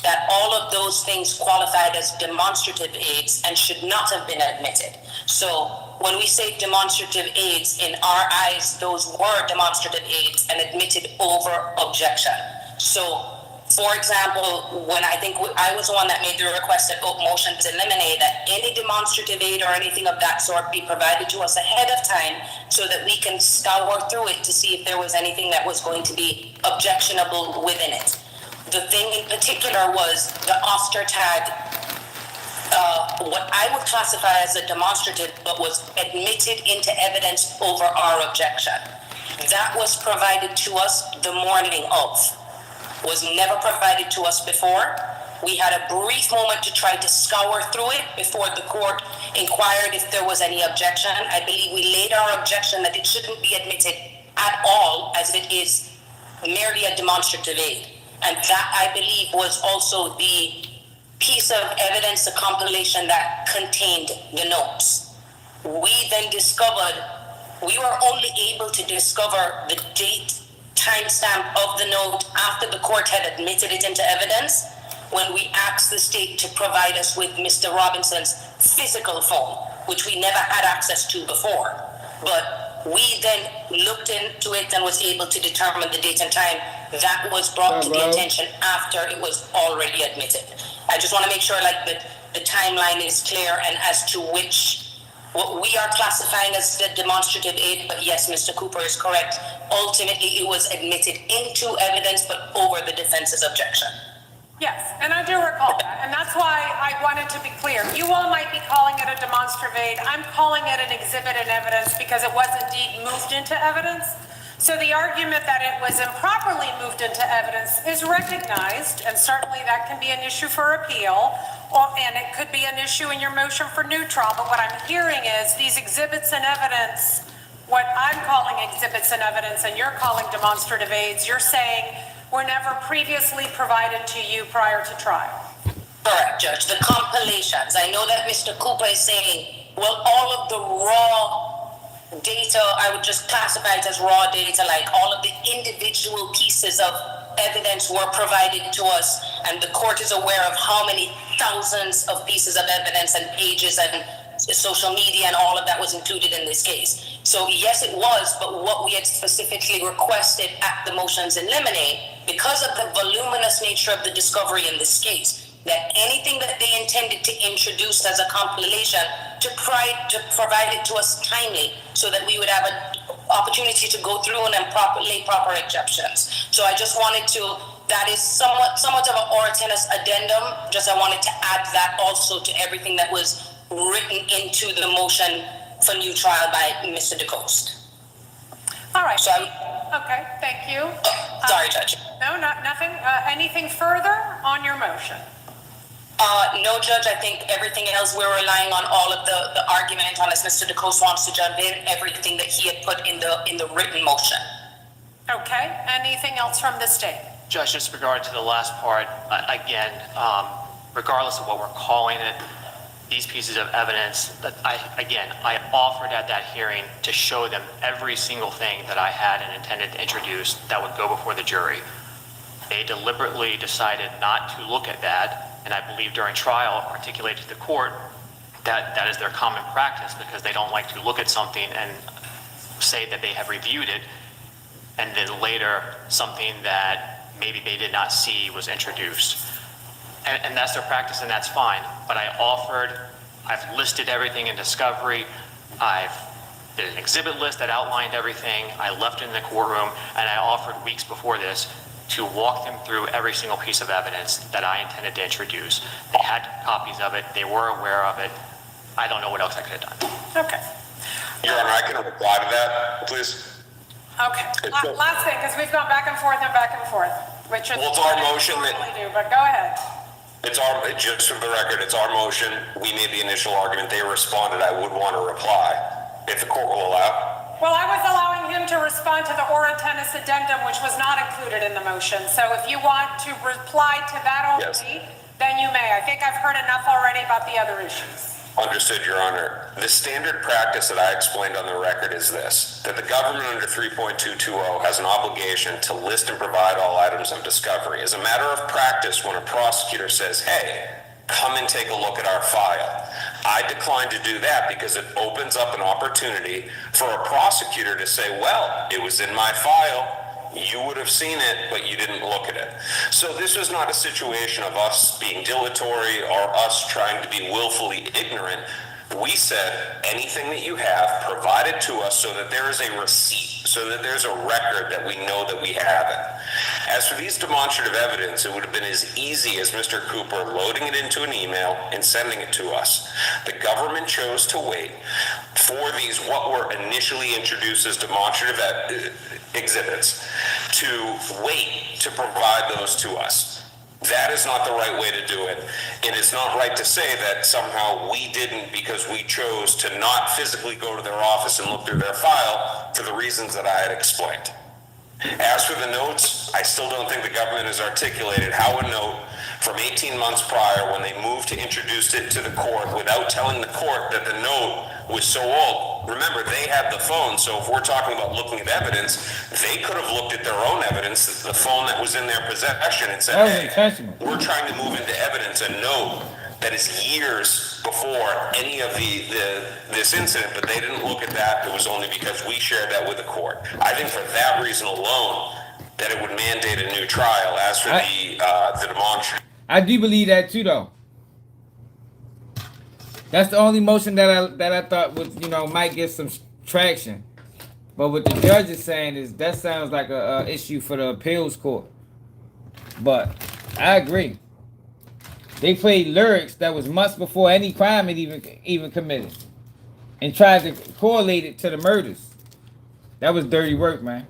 that all of those things qualified as demonstrative aids and should not have been admitted. So when we say demonstrative aids, in our eyes, those were demonstrative aids and admitted over objection. So, for example, when I think I was the one that made the request at motion to eliminate that any demonstrative aid or anything of that sort be provided to us ahead of time so that we can scour through it to see if there was anything that was going to be objectionable within it. The thing in particular was the Oster tag, what I would classify as a demonstrative, but was admitted into evidence over our objection. That was provided to us the morning of. Was never provided to us before. We had a brief moment to try to scour through it before the court inquired if there was any objection. I believe we laid our objection that it shouldn't be admitted at all, as it is merely a demonstrative aid. And that, I believe, was also the piece of evidence, the compilation that contained the notes. We then discovered, we were only able to discover the date timestamp of the note after the court had admitted it into evidence when we asked the state to provide us with Mr. Robinson's physical phone, which we never had access to before. But we then looked into it and was able to determine the date and time. That was brought to the attention after it was already admitted. I just want to make sure the timeline is clear and as to what we are classifying as the demonstrative aid, but yes, Mr. Cooper is correct. Ultimately, it was admitted into evidence, but over the defense's objection. Yes, and I do recall that, and that's why I wanted to be clear. You all might be calling it a demonstrative aid. I'm calling it an exhibit in evidence because it was indeed moved into evidence. So the argument that it was improperly moved into evidence is recognized, and certainly that can be an issue for appeal, and it could be an issue in your motion for new trial. But what I'm hearing is these exhibits in evidence, what I'm calling exhibits in evidence and you're calling demonstrative aids, you're saying were never previously provided to you prior to trial. Correct, Judge. The compilations. I know that Mr. Cooper is saying, well, all of the raw data, I would just classify it as raw data, like all of the individual pieces of evidence were provided to us, and the court is aware of how many thousands of pieces of evidence and pages and social media and all of that was included in this case. So yes, it was, but what we had specifically requested at the motions in limine, because of the voluminous nature of the discovery in this case, that anything that they intended to introduce as a compilation to provide it to us timely so that we would have an opportunity to go through and proper exceptions. So I just wanted to that is somewhat of an Oratinas addendum. Just I wanted to add that also to everything that was written into the motion for new trial by Mr. DeCoste. All right. So okay, thank you. Sorry, Judge. No, nothing. Anything further on your motion? No, Judge. I think everything else we're relying on all of the argument unless Mr. DeCoste wants to jump in. Everything that he had put in the written motion. Okay. Anything else from the state? Judge, just regard to the last part, again, regardless of what we're calling it, these pieces of evidence that I offered at that hearing to show them every single thing that I had and intended to introduce that would go before the jury. They deliberately decided not to look at that, and I believe during trial articulated to the court that that is their common practice because they don't like to look at something and say that they have reviewed it, and then later something that maybe they did not see was introduced. And that's their practice, and that's fine. But I've listed everything in discovery. I've did an exhibit list that outlined everything. I left it in the courtroom, and I offered weeks before this to walk them through every single piece of evidence that I intended to introduce. They had copies of it. They were aware of it. I don't know what else I could have done. Okay. Your Honor, I can reply to that, please. Okay. Last thing, because we've gone back and forth, which is well, it's our motion that we do. But go ahead. Just for the record, it's our motion. We made the initial argument. They responded. I would want to reply, if the court will allow. Well, I was allowing him to respond to the Oratinas addendum, which was not included in the motion. So if you want to reply to that only, then you may. I think I've heard enough already about the other issues. Understood, Your Honor. The standard practice that I explained on the record is this, that the government under 3.220 has an obligation to list and provide all items of discovery. As a matter of practice, when a prosecutor says, hey, come and take a look at our file, I decline to do that because it opens up an opportunity for a prosecutor to say, well, it was in my file. You would have seen it, but you didn't look at it. So this was not a situation of us being dilatory or us trying to be willfully ignorant. We said anything that you have provided to us so that there is a receipt, so that there's a record that we know that we have it. As for these demonstrative evidence, it would have been as easy as Mr. Cooper loading it into an email and sending it to us. The government chose to wait for these, what were initially introduced as demonstrative exhibits, to wait to provide those to us. That is not the right way to do it. And it's not right to say that somehow we didn't because we chose to not physically go to their office and look through their file for the reasons that I had explained. As for the notes, I still don't think the government has articulated how a note from 18 months prior, when they moved to introduce it to the court without telling the court that the note was so old. Remember, they had the phone, so if we're talking about looking at evidence, they could have looked at their own evidence, the phone that was in their possession, and said, hey, we're trying to move into evidence a note that is years before any of this incident, but they didn't look at that. It was only because we shared that with the court. I think for that reason alone, that it would mandate a new trial. As for the demonstration, I do believe that too, though. That's the only motion that I thought would, might get some traction. But what the judge is saying is that sounds like a issue for the appeals court. But I agree. They played lyrics that was months before any crime had even committed, and tried to correlate it to the murders. That was dirty work, man.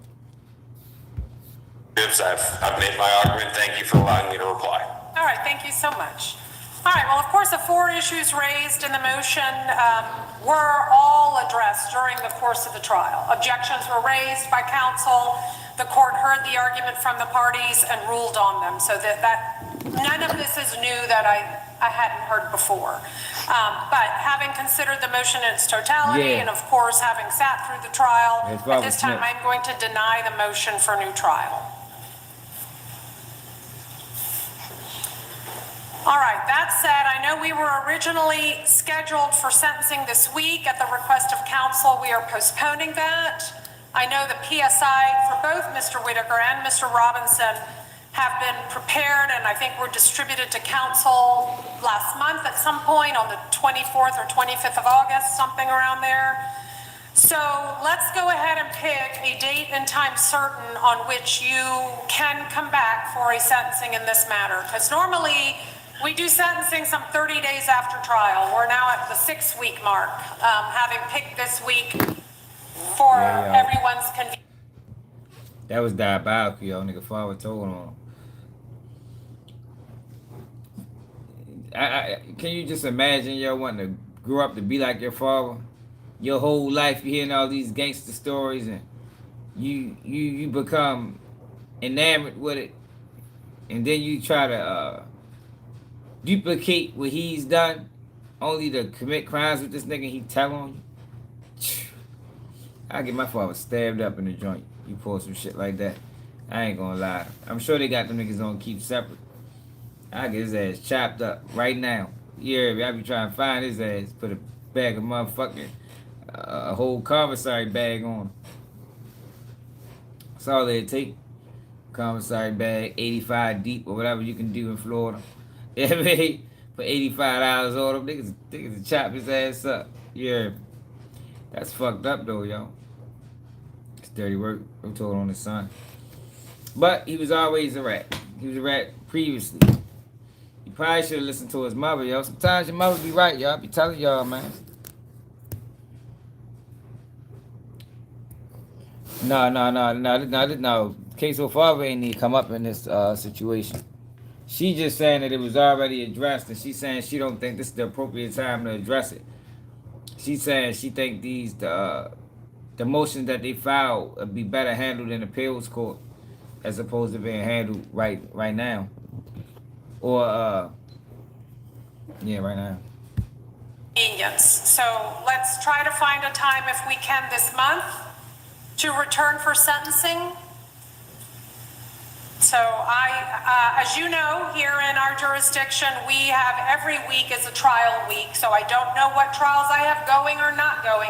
I've made my argument. Thank you for allowing me to reply. All right, thank you so much. All right, well, of course, the 4 issues raised in the motion were all addressed during the course of the trial. Objections were raised by counsel. The court heard the argument from the parties and ruled on them. So that none of this is new that I hadn't heard before. But having considered the motion in its totality, and of course, having sat through the trial, at this time, I'm going to deny the motion for new trial. All right, that said, I know we were originally scheduled for sentencing this week at the request of counsel. We are postponing that. I know the PSI for both Mr. Whitaker and Mr. Robinson have been prepared and I think were distributed to counsel last month at some point on the 24th or 25th of August, something around there. So let's go ahead and pick a date and time certain on which you can come back for a sentencing in this matter. Because normally we do sentencing some 30 days after trial. We're now at the 6-week mark, having picked this week for everyone's convenience. That was diabolical, yo. Nigga, father told on. Can you just imagine, yo, wanting to grow up to be like your father? Your whole life you hearing all these gangster stories and you become enamored with it, and then you try to duplicate what he's done, only to commit crimes with this nigga he tell on you. I get my father stabbed up in the joint. You pull some shit like that. I ain't gonna lie. I'm sure they got them niggas on keep separate. I get his ass chopped up right now. Yeah, I be trying to find his ass, put a bag of motherfucking a whole commissary bag on him. That's all they take. Commissary bag, 85 deep or whatever you can do in Florida. Yeah, man, for $85 on them, niggas to chop his ass up. Yeah, that's fucked up though, yo. It's dirty work. I'm told on his son. But he was always a rat. He was a rat previously. He probably should have listened to his mother, yo. Sometimes your mother be right, yo. I be telling y'all, man. No. Queso father ain't need to come up in this situation. She just saying that it was already addressed, and she's saying she don't think this is the appropriate time to address it. She's saying she think the motions that they filed would be better handled in appeals court as opposed to being handled right now. Or right now. Convenience. So let's try to find a time if we can this month to return for sentencing. So as you know, here in our jurisdiction, we have every week is a trial week. So I don't know what trials I have going or not going.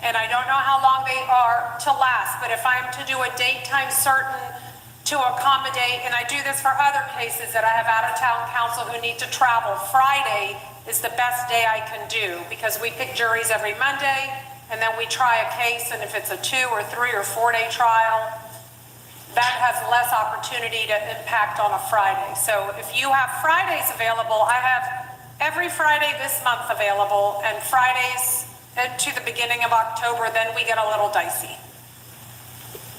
And I don't know how long they are to last. But if I'm to do a date time certain to accommodate, and I do this for other cases that I have out-of-town counsel who need to travel, Friday is the best day I can do because we pick juries every Monday, and then we try a case, and if it's a 2 or 3 or 4 day trial, that has less opportunity to impact on a Friday. So if you have Fridays available, I have every Friday this month available, and Fridays to the beginning of October, then we get a little dicey.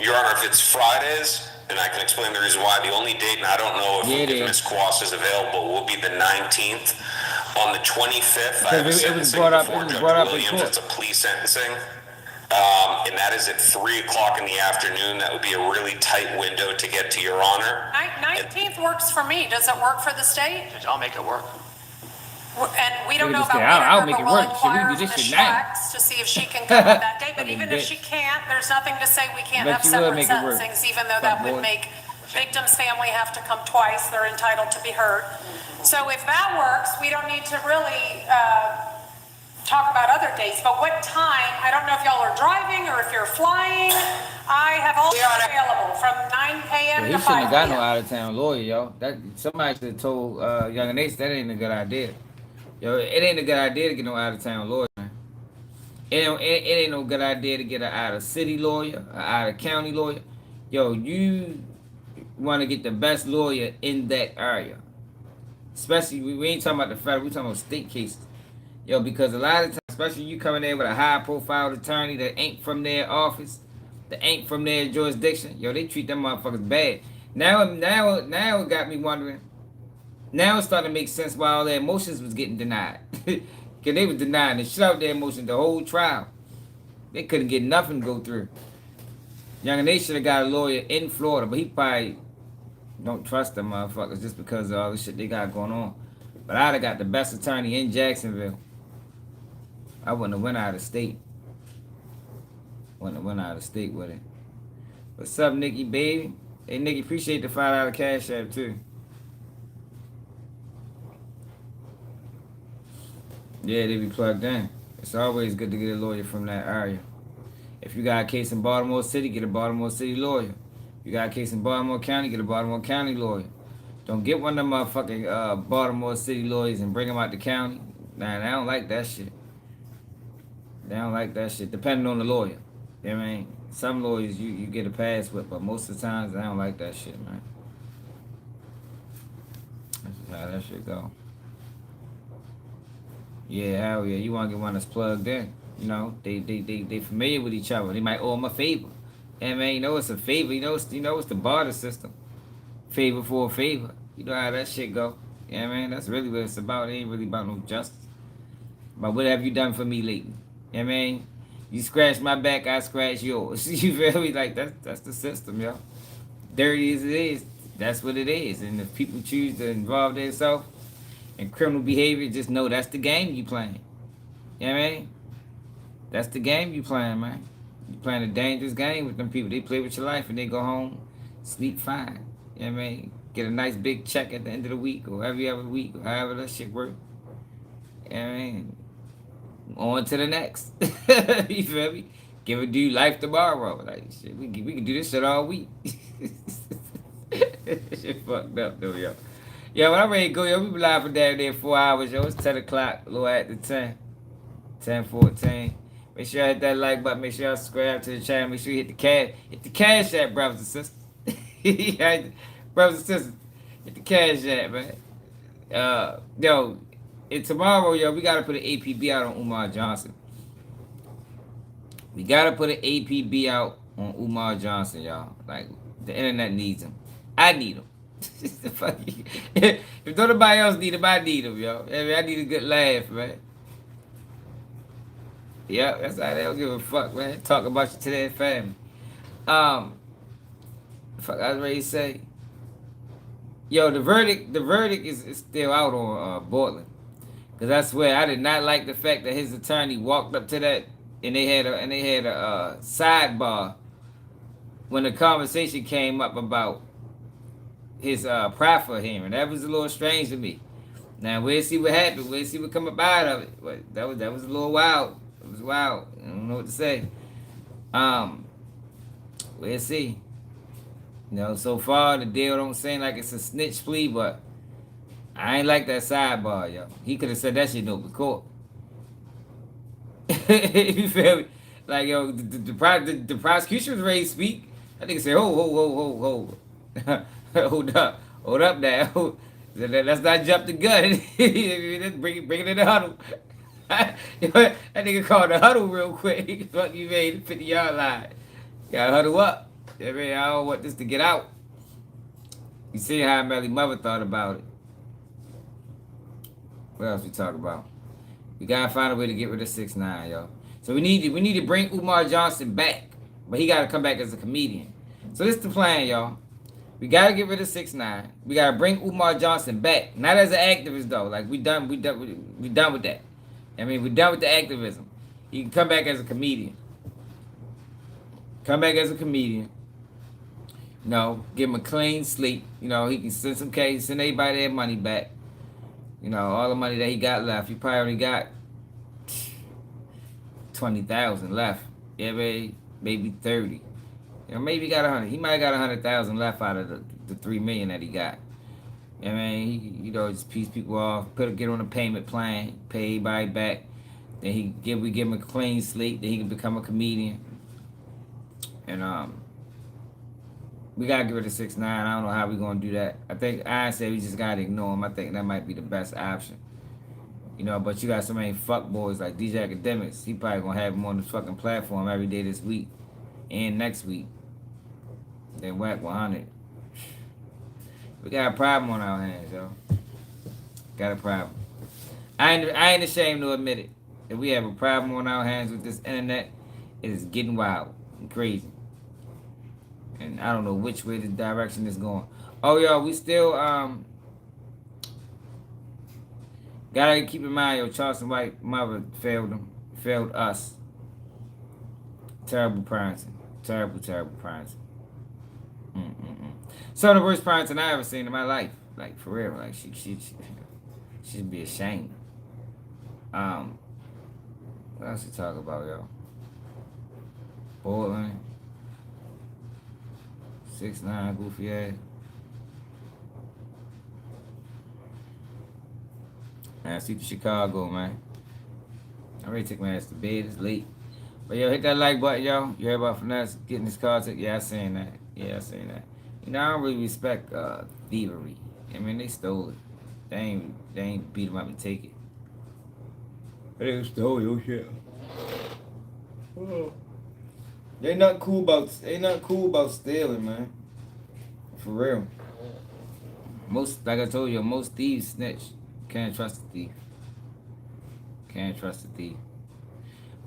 Your Honor, if it's Fridays, and I can explain the reason why, the only date, and I don't know if Ms. Quas is available, will be the 19th. On the 25th, I have a sentencing before Judge Williams. It's a plea sentencing. And that is at 3 o'clock in the afternoon. That would be a really tight window to get to Your Honor. 19th works for me. Does it work for the state? I'll make it work. And we don't know about I'll make it work. Shit, we can do this shit now. To see if she can come on that day. But even if she can't, there's nothing to say we can't have separate sentencings, even though that would make victim's family have to come twice. They're entitled to be heard. So if that works, we don't need to really talk about other dates. But what time? I don't know if y'all are driving or if you're flying. I have all available from 9 a.m. to 5 p.m. He shouldn't have got no out-of-town lawyer, yo. Somebody should have told Young Nate that ain't a good idea. Yo, it ain't a good idea to get no out-of-town lawyer, man. It ain't no good idea to get an out-of-city lawyer, an out-of-county lawyer. Yo, you want to get the best lawyer in that area. Especially, we ain't talking about the federal, we talking about state cases. Yo, because a lot of times, especially you coming in with a high-profile attorney that ain't from their office, that ain't from their jurisdiction, yo, they treat them motherfuckers bad. Now it got me wondering. Now it's starting to make sense why all their motions was getting denied. Because they was denying the shit out their motion the whole trial. They couldn't get nothing to go through. Young Nate should have got a lawyer in Florida, but he probably don't trust them motherfuckers just because of all the shit they got going on. But I'd have got the best attorney in Jacksonville. I wouldn't have went out of state. Wouldn't have went out of state with it. What's up, Nikki, baby? Hey, Nikki, appreciate the $5 cash app, too. Yeah, they be plugged in. It's always good to get a lawyer from that area. If you got a case in Baltimore City, get a Baltimore City lawyer. If you got a case in Baltimore County, get a Baltimore County lawyer. Don't get one of them motherfucking Baltimore City lawyers and bring them out the county. Nah, I don't like that shit. They don't like that shit, depending on the lawyer. You know what I mean? Some lawyers you get a pass with, but most of the times they don't like that shit, man. That's just how that shit go. Yeah, hell yeah. You want to get one that's plugged in. You know, they familiar with each other. They might owe them a favor. And man, you know it's a favor. You know it's the barter system. Favor for a favor. You know how that shit go. Yeah, man, that's really what it's about. It ain't really about no justice. But what have you done for me lately? Yeah, man, you scratch my back, I scratch yours. You feel me? Like that's the system, yo. Dirty as it is, that's what it is. And if people choose to involve themselves in criminal behavior, just know that's the game you playing. You know what I mean? That's the game you playing, man. You playing a dangerous game with them people. They play with your life and they go home, sleep fine. You know what I mean? Get a nice big check at the end of the week or every other week or however that shit work. You know what I mean? On to the next. You feel me? Give a dude life tomorrow. Like shit, we can do this shit all week. Shit fucked up though, yo. Yeah, when I'm ready to go, yo, we be live for damn near 4 hours, yo. It's 10 o'clock, a little after 10. 10:14. Make sure you hit that like button. Make sure y'all subscribe to the channel. Make sure you hit the cash app, brothers and sisters. Brothers and sisters, hit the cash app, man. Yo, and tomorrow, yo, we gotta put an APB out on Umar Johnson. We gotta put an APB out on Umar Johnson, y'all. Like the internet needs him. I need him. If nobody else need him, I need him, yo. I mean, I need a good laugh, man. Yeah, that's how they don't give a fuck, man. Talk about you to their family. Fuck, I was ready to say. Yo, the verdict is still out on Bortlen. Cause I swear I did not like the fact that his attorney walked up to that and they had a sidebar when the conversation came up about his proffer hearing. That was a little strange to me. Now we'll see what happened. We'll see what come up out of it. But that was a little wild. It was wild. I don't know what to say. We'll see. You know, so far the deal don't seem like it's a snitch plea, but I ain't like that sidebar, yo. He could have said that shit in open court. You feel me? Like, yo, the prosecution was ready to speak. That nigga said, hold up now. Let's not jump the gun. Let's bring it in the huddle. That nigga called the huddle real quick. Fuck you, made the 50-yard line. Gotta huddle up. I mean, I don't want this to get out. You see how Melly mother thought about it. What else we talk about? We gotta find a way to get rid of 6ix9ine, yo. So we need to bring Umar Johnson back, but he gotta come back as a comedian. So this is the plan, y'all. We gotta get rid of 6ix9ine. We gotta bring Umar Johnson back, not as an activist though. Like we done with that. I mean, we're done with the activism. He can come back as a comedian. Come back as a comedian. You know, give him a clean slate. You know, he can send some cases, send everybody their money back. You know, all the money that he got left. He probably only got 20,000 left. Yeah, maybe 30. You know, maybe he got 100. He might have got 100,000 left out of the 3 million that he got. I mean, he just piece people off, get on a payment plan, pay everybody back. Then we give him a clean slate. Then he can become a comedian. And we gotta get rid of 6ix9ine. I don't know how we gonna do that. I think I said we just gotta ignore him. I think that might be the best option. You know, but you got so many fuck boys like DJ Academics. He probably gonna have him on the fucking platform every day this week and next week. Then whack 100. We got a problem on our hands, yo. Got a problem. I ain't ashamed to admit it. If we have a problem on our hands with this internet, it is getting wild and crazy. And I don't know which way the direction is going. Oh, y'all, we still gotta keep in mind, yo, Charleston White mother failed us. Terrible parenting. Terrible parenting. Some of the worst parenting I ever seen in my life. Like, for real. Like, she should be ashamed. What else to talk about, yo? Bortlen. 6ix9ine, goofy ass. Man, see to Chicago, man. I'm ready to take my ass to bed. It's late. But yo, hit that like button, yo. You heard about finesse getting this car took? Yeah, I seen that. Yeah, I seen that. You know, I don't really respect thievery. I mean, they stole it. They ain't beat them up and take it. They stole your shit. Oh. Ain't nothing cool about stealing, man. For real. Most, like I told you, most thieves snitch. Can't trust a thief. Can't trust a thief.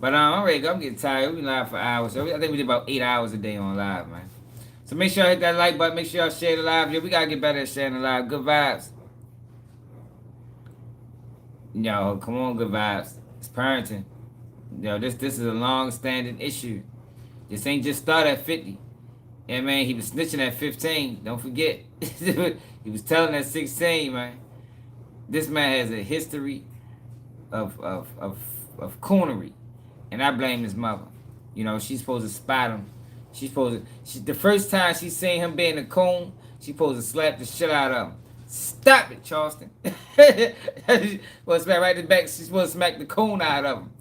But I'm ready. I'm getting tired. We been live for hours. So I think we did about 8 hours a day on live, man. So make sure y'all hit that like button. Make sure y'all share the live. Yo, we gotta get better at sharing the live. Good vibes. Yo, come on, good vibes. It's parenting. Yo, this is a long-standing issue. This ain't just start at 50. Yeah, man, he was snitching at 15. Don't forget. He was telling at 16, man. This man has a history of coonery. And I blame his mother. You know, she's supposed to spot him. The first time she seen him being a coon, she supposed to slap the shit out of him. Stop it, Charleston. She's supposed to smack right in the back. She's supposed to smack the coon out of him.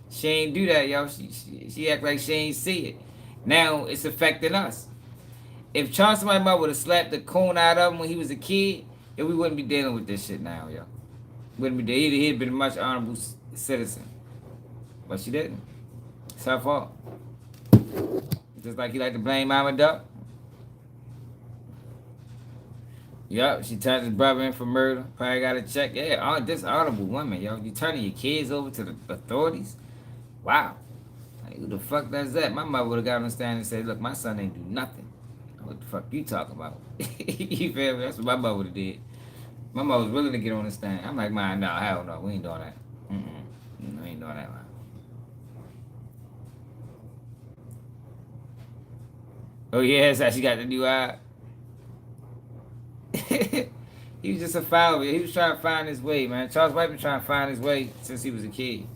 She ain't do that, y'all. She act like she ain't see it. Now it's affecting us. If Charleston, my mother, would have slapped the coon out of him when he was a kid, then we wouldn't be dealing with this shit now, yo. Wouldn't be there. He'd been a much honorable citizen. But she didn't. It's her fault. Just like you like to blame Mama Duck. Yup, she turned his brother in for murder. Probably got a check. Yeah, dishonorable woman, yo. You turning your kids over to the authorities? Wow. Like, who the fuck does that? My mother would have got on the stand and said, look, my son ain't do nothing. What the fuck you talking about? You feel me? That's what my mother would have did. My mother was willing to get on the stand. I'm like, man, no, hell no. We ain't doing that. We ain't doing that, man. Oh, yeah, that's how she got the new eye. He was just a follower. He was trying to find his way, man. Charles White been trying to find his way since he was a kid.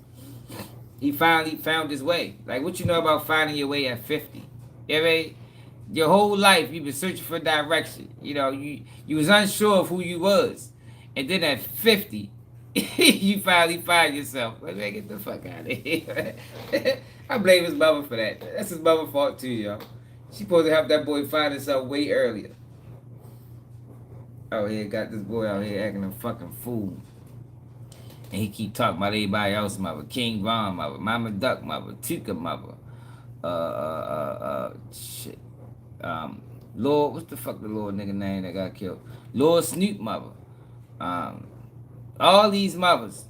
He finally found his way. Like, what you know about finding your way at 50? You know what I mean? Your whole life, you've been searching for direction. You know, you was unsure of who you was. And then at 50, you finally find yourself. Like, man, get the fuck out of here. I blame his mother for that. That's his mother's fault, too, y'all. She supposed to help that boy find himself way earlier. Oh, yeah, got this boy out here acting a fucking fool. And he keep talking about everybody else mother. King Von mother. Mama Duck mother. Tuka mother. Shit. Lord, what's the fuck the Lord nigga name that got killed? Lord Snoop mother. All these mothers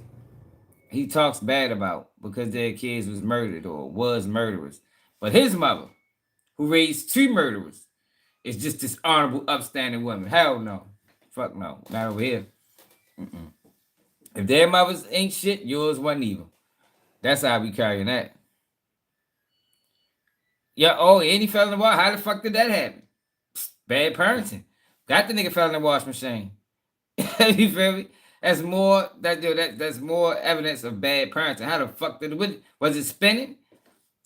he talks bad about because their kids was murdered or was murderers. But his mother, who raised 2 murderers, is just this honorable, upstanding woman. Hell no. Fuck no. Not over here. If their mothers ain't shit, yours wasn't either. That's how we carrying that. Yeah, oh, and he fell in the water. How the fuck did that happen? Bad parenting. Got the nigga fell in the wash machine. You feel me? That's more that's more evidence of bad parenting. How the fuck did it was it spinning?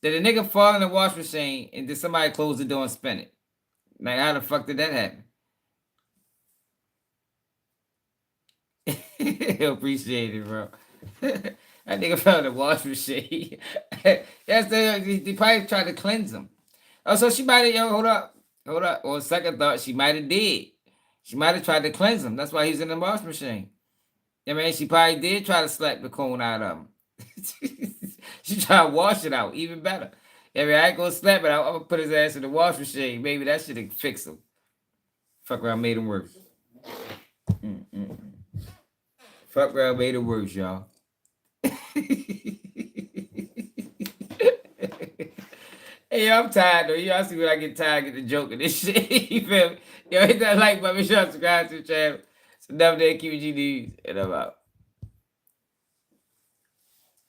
Did a nigga fall in the wash machine and did somebody close the door and spin it? Like, how the fuck did that happen? Appreciate it, bro. That nigga fell in the wash machine. They probably tried to cleanse him. Oh, so she might have, hold up. On second thought, she might have did. She might have tried to cleanse him. That's why he's in the wash machine. I mean, she probably did try to slap the cone out of him. She tried to wash it out, even better. I mean, I ain't gonna slap it out. I'm gonna put his ass in the wash machine. Maybe that should fix him. Fuck around, made him worse. Fuck around, made it worse, y'all. Hey, I'm tired though. Y'all see when I get tired, I get the joke of this shit. You feel me? Yo, hit that like button, make sure you subscribe to the channel. So never day QG News, and I'm out.